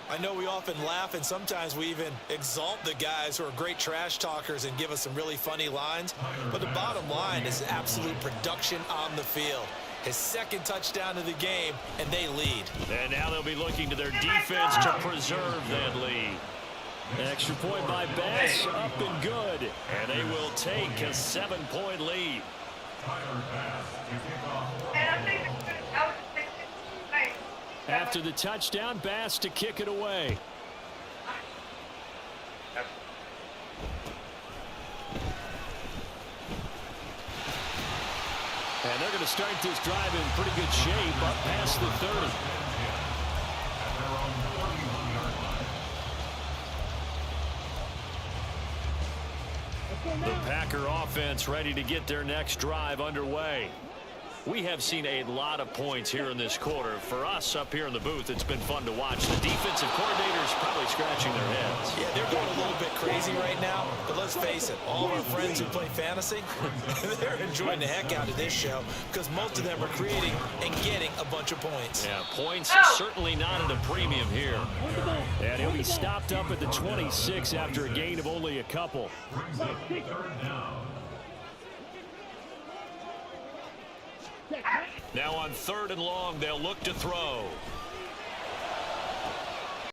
I know we often laugh and sometimes we even exalt the guys who are great trash talkers and give us some really funny lines. But the bottom line is absolute production on the field. His 2nd touchdown of the game, and they lead. And now they'll be looking to their defense to preserve that lead. Extra point by Bass, up and good. And they will take a 7-point lead. After the touchdown, Bass to kick it away. And they're going to start this drive in pretty good shape up past the 30. The Packer offense ready to get their next drive underway. We have seen a lot of points here in this quarter. For us up here in the booth, it's been fun to watch. The defensive coordinators probably scratching their heads. Yeah, they're going a little bit crazy right now. But let's face it, all of our friends who play fantasy, they're enjoying the heck out of this show because most of them are creating and getting a bunch of points. Yeah, points certainly not at a premium here. And he'll be stopped up at the 26 after a gain of only a couple. Now on 3rd and long, they'll look to throw.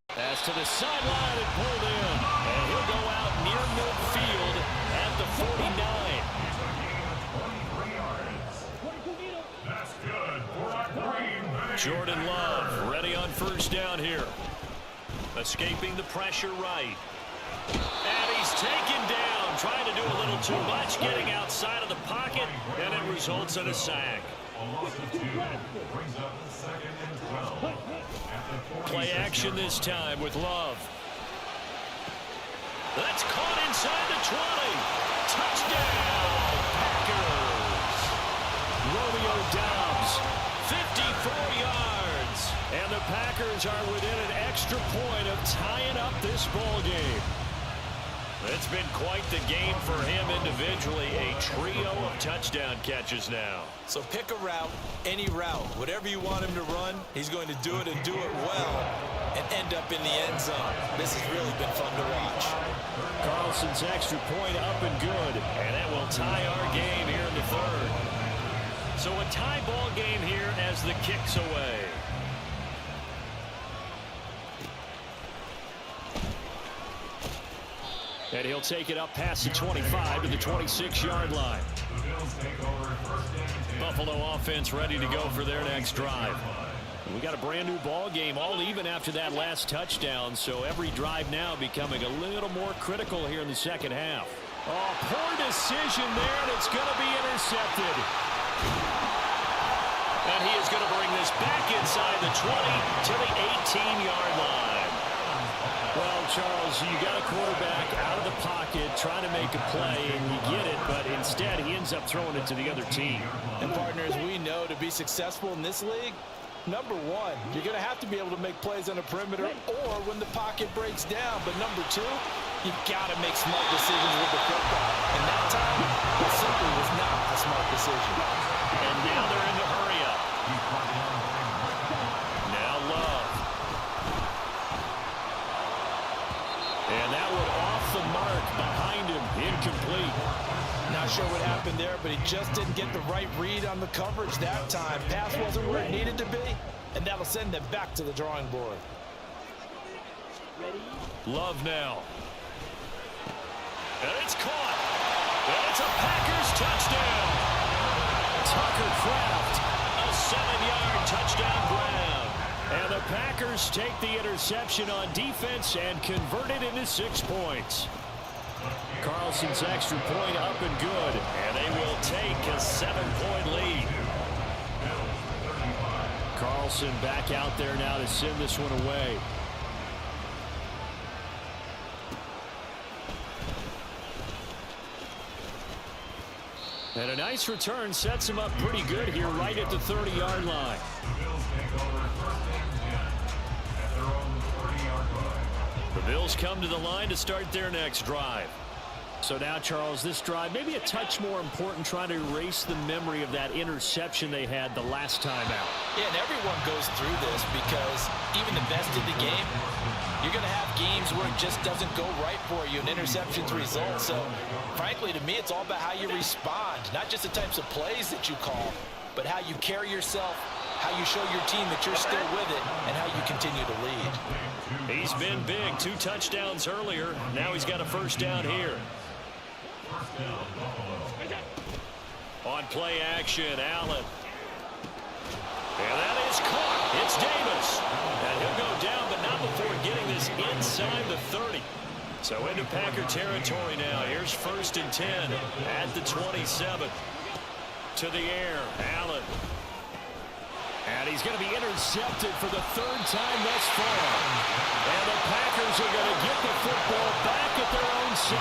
Pass to the sideline and pulled in. And he'll go out near midfield at the 49. Jordan Love ready on 1st down here. Escaping the pressure right. And he's taken down, trying to do a little too much, getting outside of the pocket, and it results in a sack. Play action this time with Love. That's caught inside the 20. Touchdown, Packers. Romeo Doubs, 54 yards. And the Packers are within an extra point of tying up this ball game. It's been quite the game for him individually. A trio of touchdown catches now. So pick a route, any route. Whatever you want him to run, he's going to do it and do it well and end up in the end zone. This has really been fun to watch. Carlson's extra point up and good. And that will tie our game here in the third. So a tie ball game here as the kick's away. And he'll take it up past the 25 to the 26-yard line. Buffalo offense ready to go for their next drive. We got a brand new ball game, all even after that last touchdown. So every drive now becoming a little more critical here in the second half. Oh, poor decision there, and it's going to be intercepted. And he is going to bring this back inside the 20 to the 18-yard line. Well, Charles, you got a quarterback out of the pocket trying to make a play, and you get it, but instead he ends up throwing it to the other team. And partners, we know to be successful in this league, number one, you're going to have to be able to make plays on the perimeter or when the pocket breaks down. But number two, you got to make smart decisions with the football. And that time, it simply was not a smart decision. And now they're in the hurry up. Now Love. And that one off the mark behind him, incomplete. Not sure what happened there, but he just didn't get the right read on the coverage that time. Pass wasn't where it needed to be, and that'll send them back to the drawing board. Love now. And it's caught. And it's a Packers touchdown. Tucker Kraft, a 7-yard touchdown grab. And the Packers take the interception on defense and convert it into 6 points. Carlson's extra point up and good, and they will take a 7-point lead. Carlson back out there now to send this one away. And a nice return sets him up pretty good here right at the 30-yard line. The Bills come to the line to start their next drive. So now, Charles, this drive maybe a touch more important, trying to erase the memory of that interception they had the last time out. Yeah, and everyone goes through this because even the best in the game, you're going to have games where it just doesn't go right for you and interceptions result. So, frankly, to me, it's all about how you respond, not just the types of plays that you call, but how you carry yourself, how you show your team that you're still with it, and how you continue to lead. He's been big. 2 touchdowns earlier. Now he's got a first down here. On play action, Allen. And that is caught. It's Davis. And he'll go down, but not before getting this inside the 30. So into Packer territory now. Here's 1st and 10 at the 27. To the air, Allen. And he's going to be intercepted for the 3rd time thus far. And the Packers are going to get the football back at their own 17.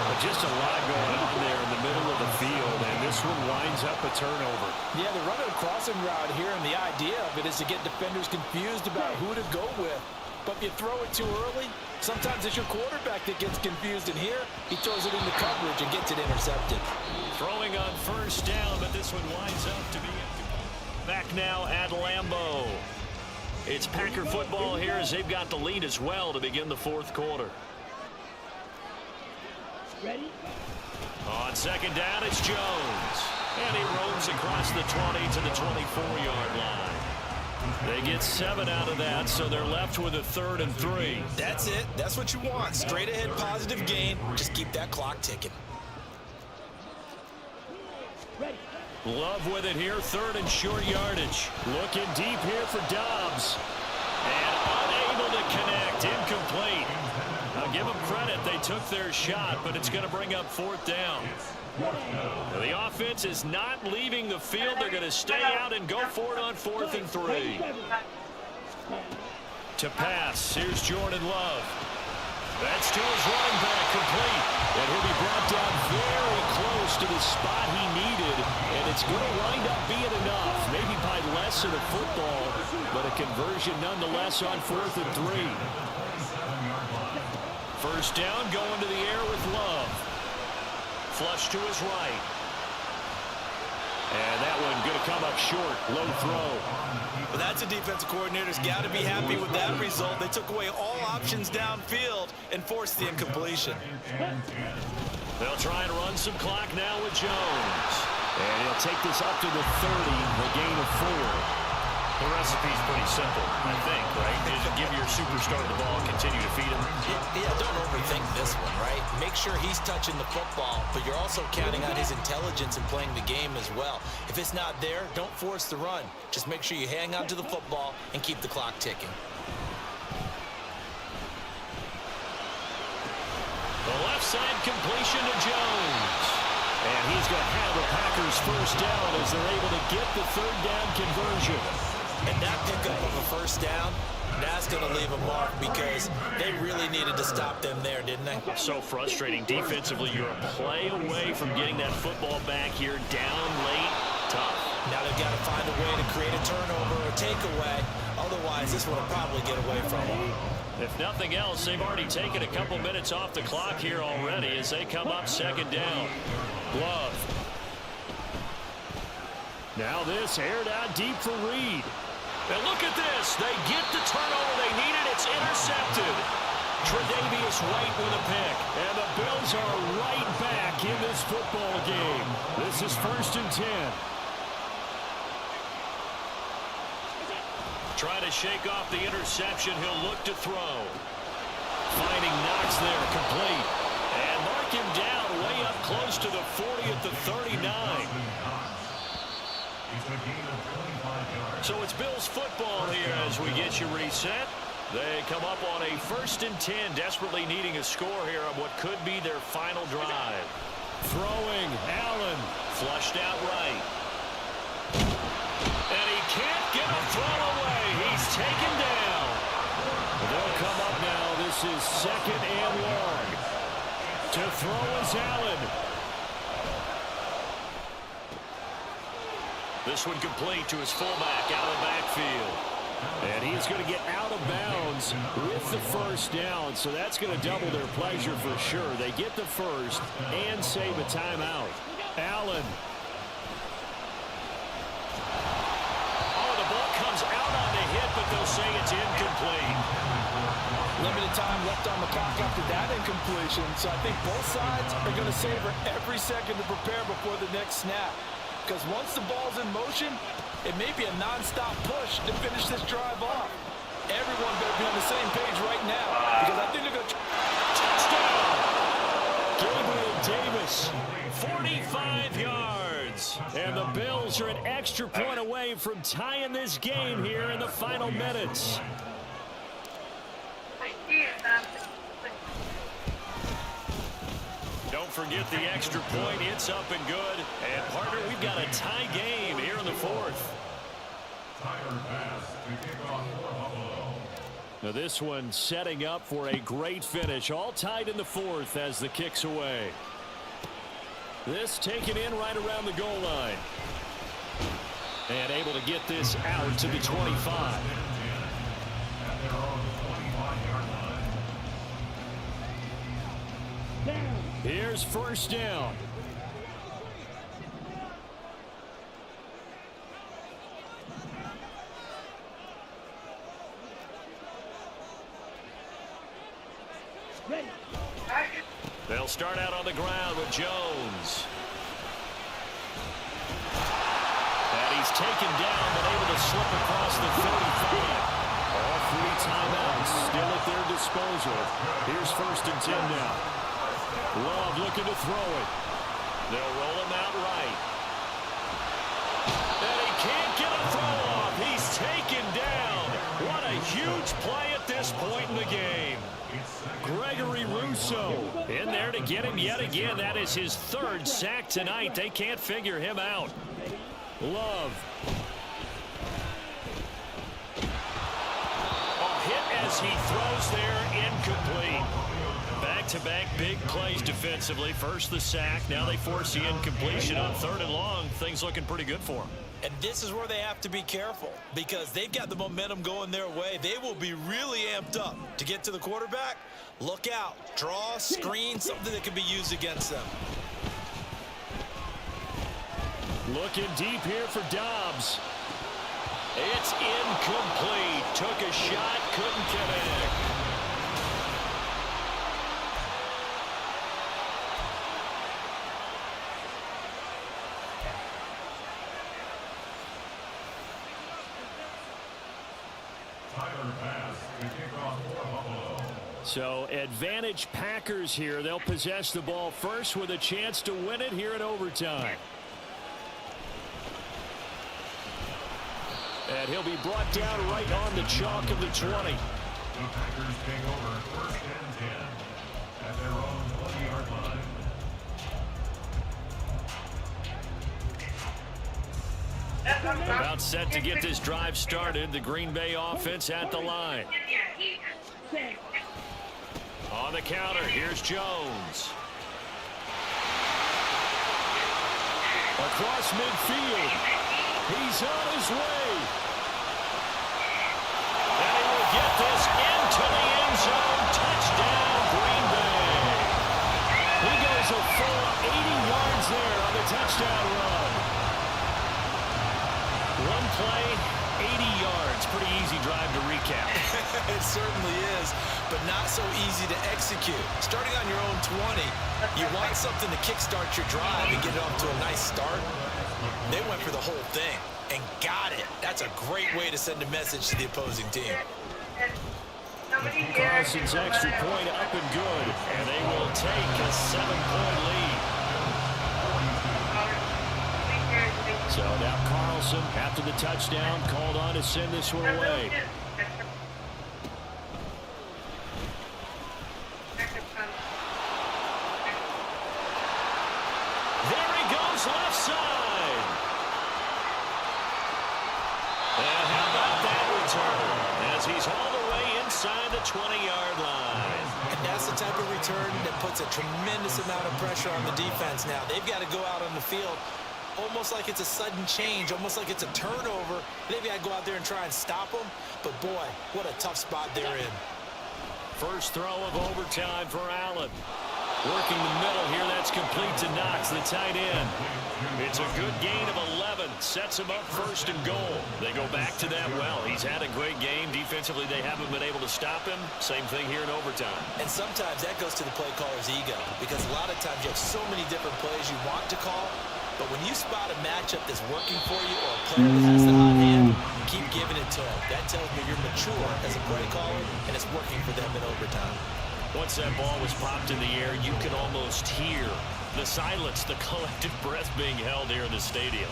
But just a lot going on there in the middle of the field, and this one winds up a turnover. Yeah, they're running a crossing route here, and the idea of it is to get defenders confused about who to go with. But if you throw it too early, sometimes it's your quarterback that gets confused, and here he throws it into coverage and gets it intercepted. Throwing on 1st down, but this one winds up to be back now at Lambeau. It's Packer football here as they've got the lead as well to begin the 4th quarter. Ready? On 2nd down, it's Jones. And he roams across the 20 to the 24-yard line. They get 7 out of that, so they're left with a 3rd and 3. That's it. That's what you want. Straight ahead positive gain. Just keep that clock ticking. Ready? Love with it here, 3rd and short yardage. Looking deep here for Dobbs. And unable to connect, incomplete. I'll give them credit, they took their shot, but it's going to bring up 4th down. Now, the offense is not leaving the field. They're going to stay out and go for it on 4th and 3. To pass, here's Jordan Love. That's to his running back, complete. And he'll be brought down very close to the spot he needed. And it's going to wind up being enough. Maybe by less of the football, but a conversion nonetheless on 4th and 3. First down, going to the air with Love. Flush to his right. And that one going to come up short. Low throw. Well, that's a defensive coordinator's got to be happy with that result. They took away all options downfield and forced the incompletion. They'll try and run some clock now with Jones. And he'll take this up to the 30, a gain of 4. The recipe's pretty simple, I think, right? Just give your superstar the ball and continue to feed him. Yeah, don't overthink this one, right? Make sure he's touching the football, but you're also counting on his intelligence in playing the game as well. If it's not there, don't force the run. Just make sure you hang on to the football and keep the clock ticking. The left side completion to Jones. And he's going to have the Packers first down as they're able to get the third down conversion. And that pickup of a first down, that's going to leave a mark because they really needed to stop them there, didn't they? So frustrating. Defensively, you're a play away from getting that football back here. Down late, tough. Now they've got to find a way to create a turnover or takeaway. Otherwise, this one will probably get away from them. If nothing else, they've already taken a couple minutes off the clock here already as they come up second down. Love. Now this aired out deep for Reed. And look at this. They get the turnover they needed. It's intercepted. Tre'Davious White with a pick. And the Bills are right back in this football game. This is 1st and 10. Try to shake off the interception. He'll look to throw. Finding Knox there, complete. And mark him down way up close to the 40 at the 39. So it's Bills football here as we get you reset. They come up on a 1st and 10, desperately needing a score here on what could be their final drive. Throwing, Allen, flushed out right. And he can't get a throw away. He's taken down. They'll come up now. This is 2nd and long. To throw is Allen. This one complete to his fullback out of the backfield. And he's going to get out of bounds with the first down. So that's going to double their pleasure for sure. They get the first and save a timeout. Allen. Oh, the ball comes out on the hit, but they'll say it's incomplete. Limited time left on the clock after that incompletion. So I think both sides are going to savor every second to prepare before the next snap. Because once the ball's in motion, it may be a non-stop push to finish this drive off. Everyone better be on the same page right now because I think they're going to... Touchdown! Gabriel Davis, 45 yards. And the Bills are an extra point away from tying this game here in the final minutes. Don't forget the extra point. It's up and good. And, partner, we've got a tie game here in the 4th. Now this one setting up for a great finish. All tied in the 4th as the kick's away. This taken in right around the goal line. And able to get this out to the 25. Here's first down. Ready. They'll start out on the ground with Jones. And he's taken down, but able to slip across the 35. All 3 timeouts still at their disposal. Here's 1st and 10 now. Love looking to throw it. They'll roll him out right. And he can't get a throw off. He's taken down. What a huge play at this point in the game. Gregory Rousseau in there to get him yet again. That is his 3rd sack tonight. They can't figure him out. Love. A hit as he throws there, incomplete. Back-to-back big plays defensively. First the sack. Now they force the incompletion on 3rd and long. Things looking pretty good for him. And this is where they have to be careful because they've got the momentum going their way. They will be really amped up to get to the quarterback. Look out. Draw, screen, something that can be used against them. Looking deep here for Dobbs. It's incomplete. Took a shot, couldn't connect. So advantage Packers here. They'll possess the ball first with a chance to win it here in overtime. And he'll be brought down right on the chalk of the 20. The Packers take over first and 10 at their own 20-yard line. About set to get this drive started. The Green Bay offense at the line. On the counter, here's Jones. Across midfield. He's on his way. And he will get this into the end zone. Touchdown, Green Bay. He goes a full 80 yards there on the touchdown run. One play, 80 yards. Pretty easy drive to recap. It certainly is, but not so easy to execute. Starting on your own 20, you want something to kickstart your drive and get it off to a nice start. They went for the whole thing and got it. That's a great way to send a message to the opposing team. Carlson's extra point up and good. And they will take a 7-point lead. So now Carlson, after the touchdown, called on to send this one away. There he goes, left side. And how about that return? As he's all the way inside the 20-yard line. And that's the type of return that puts a tremendous amount of pressure on the defense now. They've got to go out on the field almost like it's a sudden change, almost like it's a turnover. They've got to go out there and try and stop them. But, boy, what a tough spot they're in. First throw of overtime for Allen. Working the middle here, that's complete to Knox, the tight end. It's a good gain of 11. Sets him up first and goal. They go back to that well. He's had a great game. Defensively, they haven't been able to stop him. Same thing here in overtime. And sometimes that goes to the play caller's ego because a lot of times you have so many different plays you want to call. But when you spot a matchup that's working for you or a player that has the hot hand, keep giving it to him. That tells me you're mature as a play caller, and it's working for them in overtime. Once that ball was popped in the air, you can almost hear the silence, the collective breath being held here in the stadium.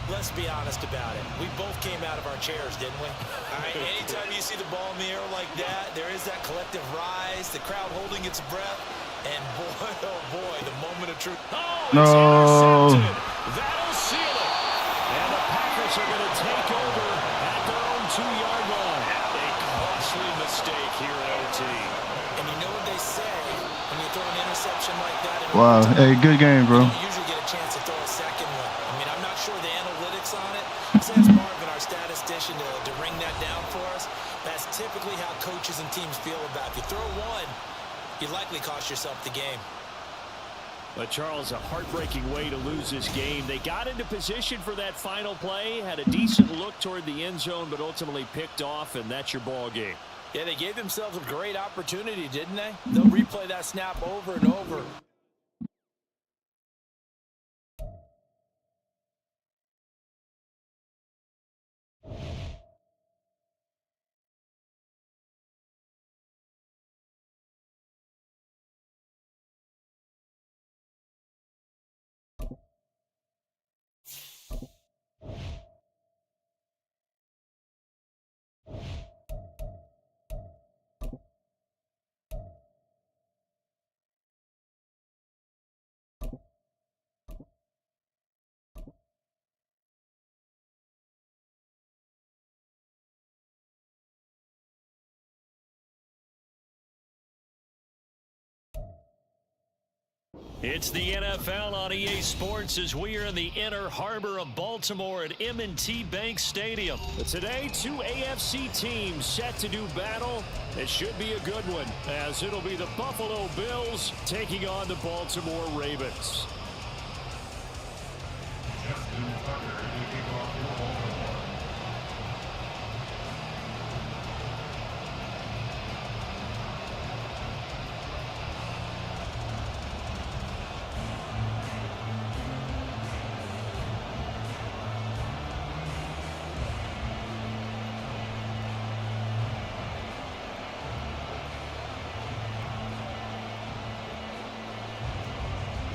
Let's be honest about it. We both came out of our chairs, didn't we? All right, anytime you see the ball in the air like that, there is that collective rise, the crowd holding its breath, and boy, oh boy, the moment of truth. Oh, it's No. intercepted. That'll seal it. And the Packers are going to take over at their own 2-yard line. A costly mistake here at OT. And you know what they say when you throw an interception like that? Wow. Hey, good game, bro. You usually get a chance to throw a second one. I mean, I'm not sure the analytics on it. Since Marvin, our statistician, to ring that down for us, that's typically how coaches and teams feel about it. If you throw one, you likely cost yourself the game. But, Charles, a heartbreaking way to lose this game. They got into position for that final play, had a decent look toward the end zone, but ultimately picked off, and that's your ball game. Yeah, they gave themselves a great opportunity, didn't they? They'll replay that snap over and over. It's the NFL on EA Sports as we are in the inner harbor of Baltimore at M&T Bank Stadium. But today, two AFC teams set to do battle. It should be a good one, as it'll be the Buffalo Bills taking on the Baltimore Ravens.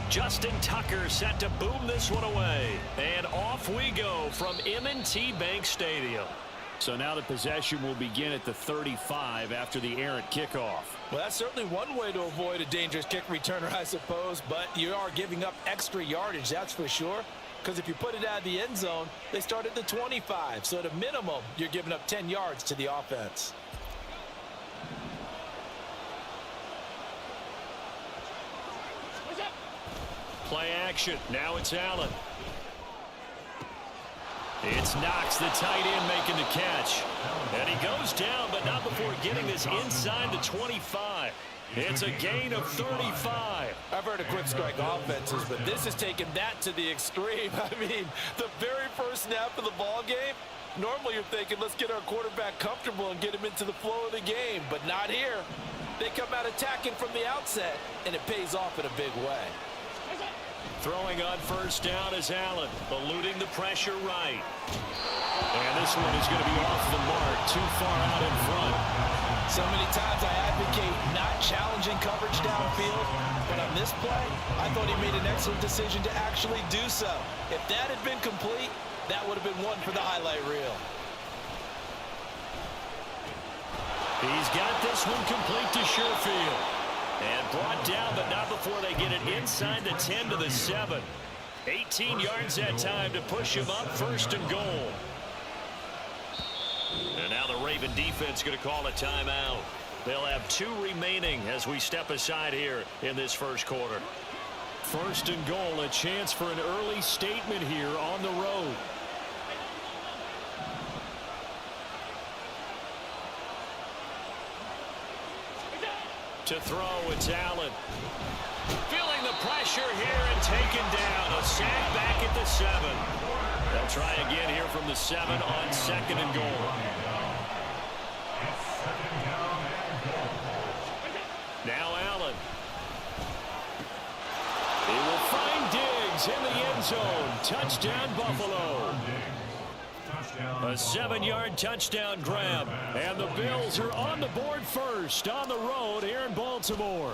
Justin Tucker set to boom this one away. And off we go from M&T Bank Stadium. So now the possession will begin at the 35 after the errant kickoff. Well, that's certainly one way to avoid a dangerous kick returner, I suppose, but you are giving up extra yardage, that's for sure. Because if you put it out of the end zone, they start at the 25. So at a minimum, you're giving up 10 yards to the offense. Play action. Now it's Allen. It's Knox, the tight end, making the catch. And he goes down, but not before getting this inside the 25. It's a gain of 35. I've heard of quick strike offenses, but this is taking that to the extreme. I mean, the very first snap of the ball game, normally you're thinking, let's get our quarterback comfortable and get him into the flow of the game, but not here. They come out attacking from the outset, and it pays off in a big way. Throwing on first down is Allen, eluding the pressure right. And this one is going to be off the mark, too far out in front. So many times I advocate not challenging coverage downfield, but on this play, I thought he made an excellent decision to actually do so. If that had been complete, that would have been one for the highlight reel. He's got this one complete to Sherfield. And brought down, but not before they get it inside the 10 to the 7. 18 yards that time to push him up, 1st and goal. And now the Raven defense going to call a timeout. They'll have 2 remaining as we step aside here in this first quarter. 1st and goal, a chance for an early statement here on the road. To throw, it's Allen. Feeling the pressure here and taken down. A sack back at the 7. They'll try again here from the 7 on 2nd and goal. Now Allen. He will find Diggs in the end zone. Touchdown, Buffalo. A 7-yard touchdown grab. And the Bills are on the board first on the road here in Baltimore.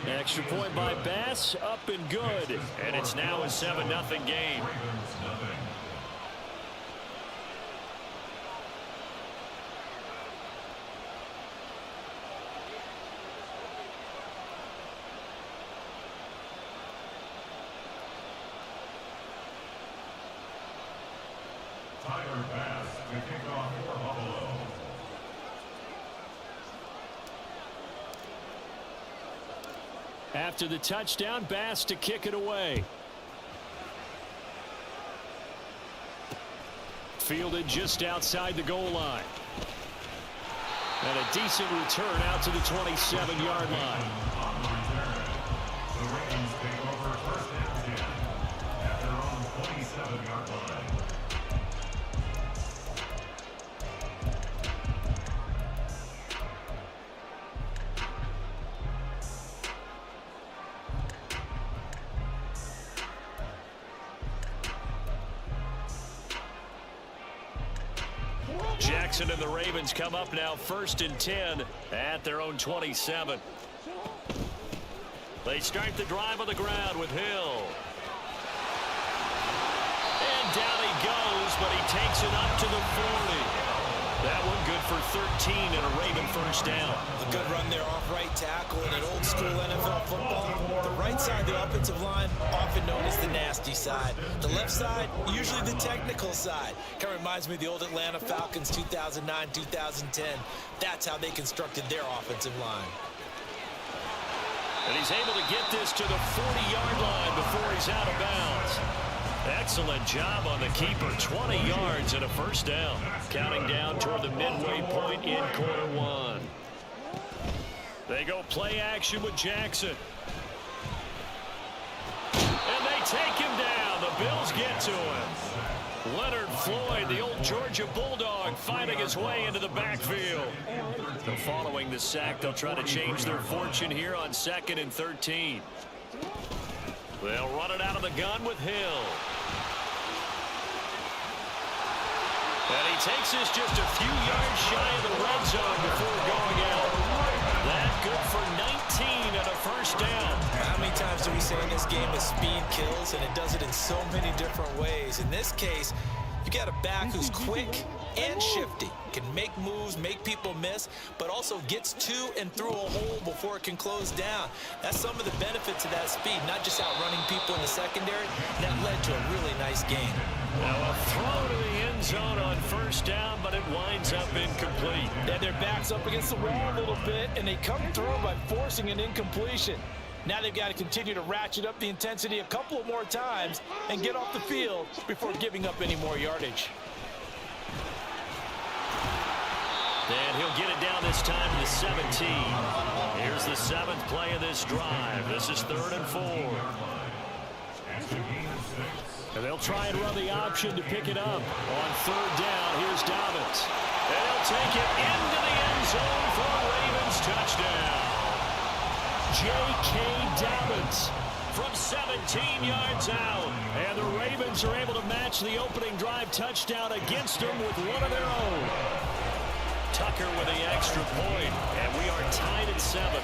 Extra point by Bass, up and good. And it's now a 7-0 game. After the touchdown, Bass to kick it away. Fielded just outside the goal line. And a decent return out to the 27-yard line. The Ravens take over 1st and 10 at their own 27-yard line. Jackson and the Ravens come up now 1st and 10 at their own 27. They start the drive on the ground with Hill. And down he goes, but he takes it up to the 40. That one good for 13 and a Raven first down. A good run there off right tackle in an old school NFL football. The right side of the offensive line, often known as the nasty side. The left side, usually the technical side. Kind of reminds me of the old Atlanta Falcons 2009, 2010. That's how they constructed their offensive line. And he's able to get this to the 40-yard line before he's out of bounds. Excellent job on the keeper. 20 yards and a first down. Counting down toward the midway point in quarter one. They go play action with Jackson. And they take him down. The Bills get to him. Leonard Floyd, the old Georgia Bulldog, fighting his way into the backfield. So following the sack, they'll try to change their fortune here on 2nd and 13. They'll run it out of the gun with Hill. And he takes this just a few yards shy of the red zone before going out. That good for 19 and a first down. How many times do we say in this game that speed kills, and it does it in so many different ways? In this case, you got a back who's quick and shifty, can make moves, make people miss, but also gets to and through a hole before it can close down. That's some of the benefits of that speed, not just outrunning people in the secondary. That led to a really nice game. Now a throw to the end zone on first down, but it winds up incomplete. And their back's up against the wall a little bit, and they come through by forcing an incompletion. Now they've got to continue to ratchet up the intensity a couple of more times and get off the field before giving up any more yardage. And he'll get it down this time to the 17. Here's the 7th play of this drive. This is 3rd and 4. And they'll try and run the option to pick it up. On 3rd down, here's Dobbins. And he'll take it into the end zone for a Ravens touchdown. J.K. Dobbins from 17 yards out. And the Ravens are able to match the opening drive touchdown against them with one of their own. Tucker with the extra point, and we are tied at 7.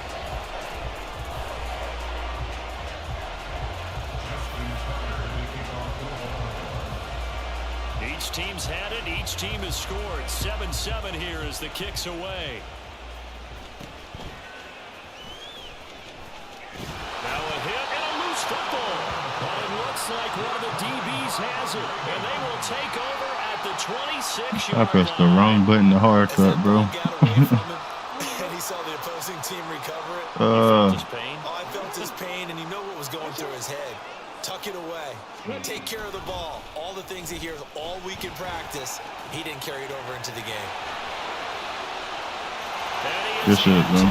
Each team's had it. Each team has scored. 7-7 here as the kick's away. Now a hit and a loose football. But it looks like one of the DBs has it. And they will take over at the 26-yard line. I pressed the wrong button to hard cut, bro. And he saw the opposing team recover it. Felt his pain? Oh, I felt his pain, and you know what was going through his head. Tuck it away. Take care of the ball. All the things he hears all week in practice, he didn't carry it over into the game. Good shit, bro.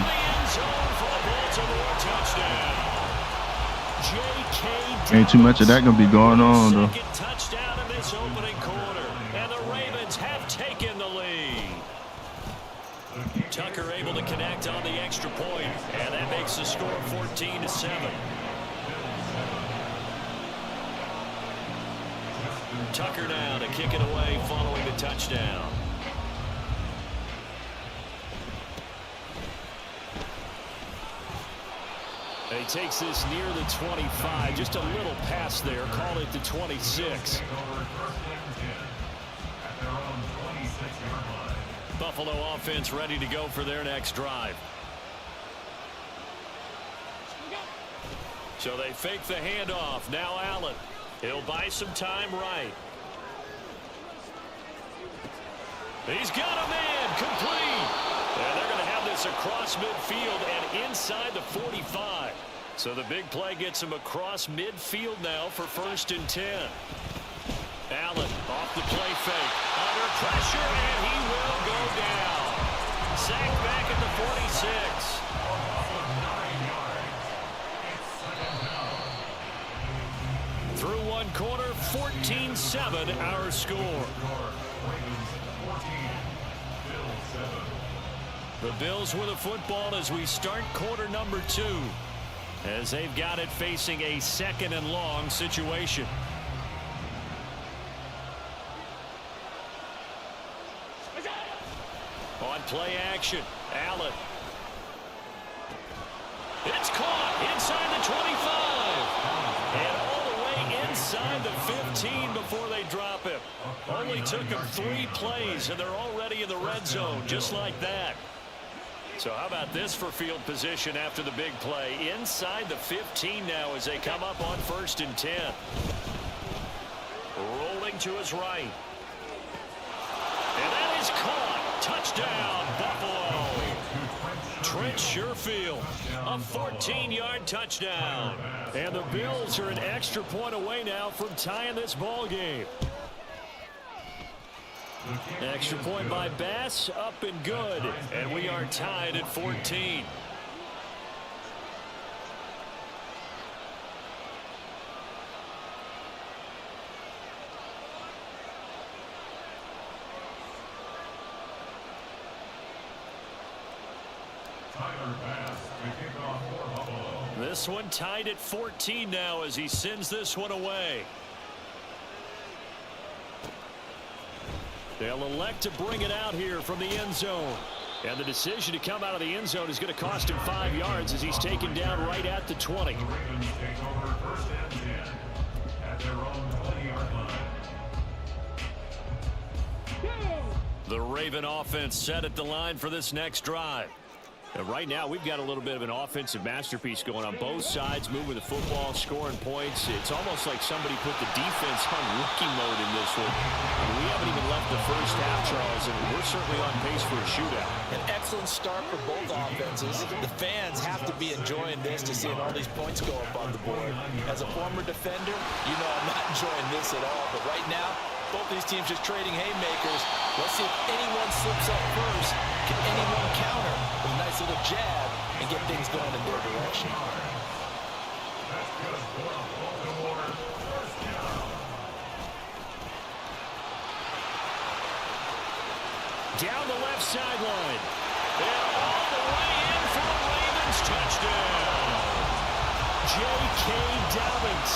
Ain't too much of that gonna be going on, though. Second touchdown in this opening quarter, and the Ravens have taken the lead. Tucker able to connect on the extra point, and that makes the score 14-7. Tucker now to kick it away following the touchdown. He takes this near the 25, just a little pass there, call it the 26. Buffalo offense ready to go for their next drive. So they fake the handoff. Now Allen. He'll buy some time right. He's got a man complete. And they're going to have this across midfield and inside the 45. So the big play gets him across midfield now for 1st and 10. Allen off the play fake. Under pressure, and he will go down. Sacked back at the 46. Through one quarter, 14-7 our score. The Bills with the football as we start quarter number 2. As they've got it facing a 2nd and long situation. On play action, Allen. It's caught inside the 25. And all the way inside the 15 before they drop him. Only took them 3 plays, and they're already in the red zone, just like that. So how about this for field position after the big play? Inside the 15 now as they come up on 1st and 10. Rolling to his right. And that is caught. Touchdown, Buffalo. Sherfield, a 14-yard touchdown. And the Bills are an extra point away now from tying this ball game. Extra point by Bass, up and good. And we are tied at 14. This one tied at 14 now as he sends this one away. They'll elect to bring it out here from the end zone. And the decision to come out of the end zone is going to cost him 5 yards as he's taken down right at the 20. The Raven offense set at the line for this next drive. And right now, we've got a little bit of an offensive masterpiece going on both sides, moving the football, scoring points. It's almost like somebody put the defense on rookie mode in this one. We haven't even left the first half, Charles, and we're certainly on pace for a shootout. An excellent start for both offenses. The fans have to be enjoying this to seeing all these points go up on the board. As a former defender, you know I'm not enjoying this at all. But right now, both these teams just trading haymakers. Let's see if anyone slips up first. Can anyone counter with a nice little jab and get things going in their direction? Down the left sideline. And all the way in for the Ravens touchdown. J.K. Dobbins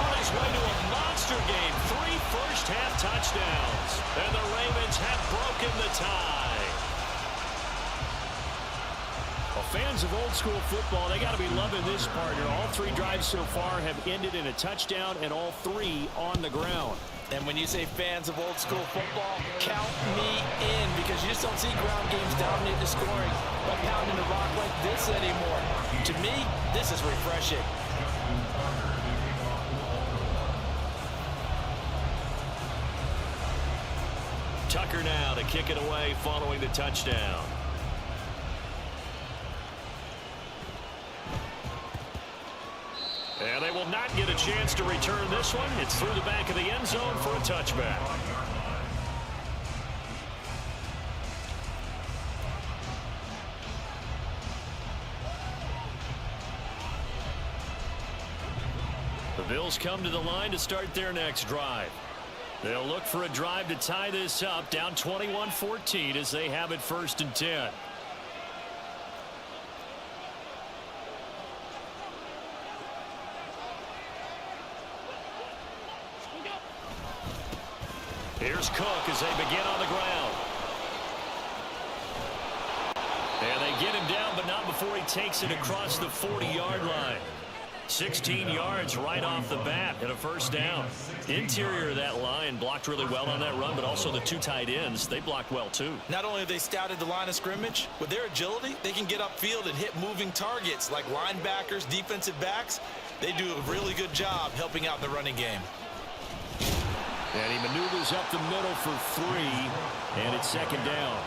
on his way to a monster game. 3 first-half touchdowns. And the Ravens have broken the tie. Well, fans of old-school football, they got to be loving this partner. All 3 drives so far have ended in a touchdown, and all 3 on the ground. And when you say fans of old-school football, count me in, because you just don't see ground games dominate the scoring by pounding the rock like this anymore. To me, this is refreshing. Tucker now to kick it away following the touchdown. And they will not get a chance to return this one. It's through the back of the end zone for a touchback. The Bills come to the line to start their next drive. They'll look for a drive to tie this up, down 21-14 as they have it 1st and 10. Here's Cook as they begin on the ground. And they get him down, but not before he takes it across the 40-yard line. 16 yards right off the bat and a first down. Interior of that line blocked really well on that run, but also the 2 tight ends, they blocked well too. Not only have they scouted the line of scrimmage, with their agility, they can get upfield and hit moving targets like linebackers, defensive backs. They do a really good job helping out the running game. And he maneuvers up the middle for 3, and it's 2nd down.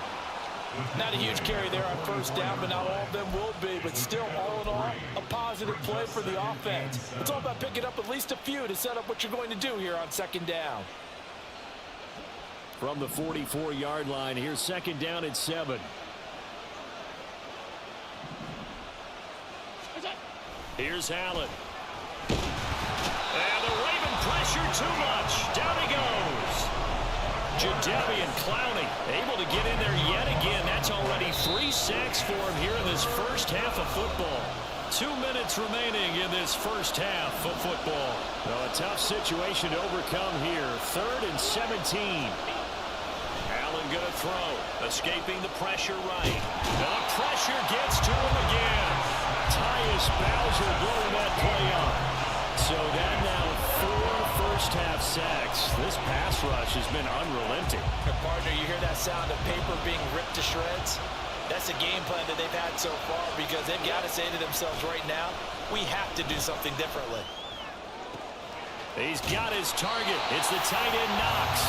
Not a huge carry there on 1st down, but not all of them will be. But still, all in all, a positive play for the offense. It's all about picking up at least a few to set up what you're going to do here on 2nd down. From the 44-yard line, here's 2nd down at 7. Here's Allen. And the Raven pressure too much. Down he goes. Jadeveon Clowney able to get in there yet again. That's already 3 sacks for him here in this first half of football. 2 minutes remaining in this first half of football. Well, a tough situation to overcome here. 3rd and 17. Allen going to throw. Escaping the pressure right. The pressure gets to him again. Tyus Bowser blowing that play up. So that now 4 first-half sacks. This pass rush has been unrelenting. Partner, you hear that sound of paper being ripped to shreds? That's a game plan that they've had so far, because they've got to say to themselves right now, we have to do something differently. He's got his target. It's the tight end Knox.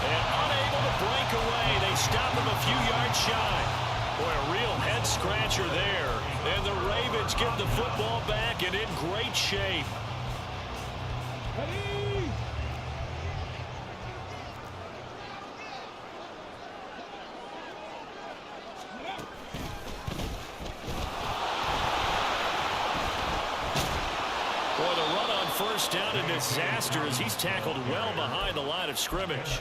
And unable to break away. They stop him a few yards shy. Boy, a real head-scratcher there. And the Ravens get the football back and in great shape. Ready? Boy, the run on first down, a disaster as he's tackled well behind the line of scrimmage.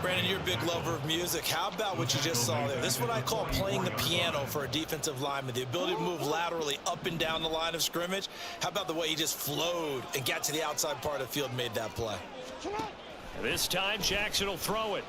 Brandon, you're a big lover of music. How about what you just saw there? This is what I call playing the piano for a defensive lineman. The ability to move laterally up and down the line of scrimmage. How about the way he just flowed and got to the outside part of the field and made that play? This time, Jackson will throw it.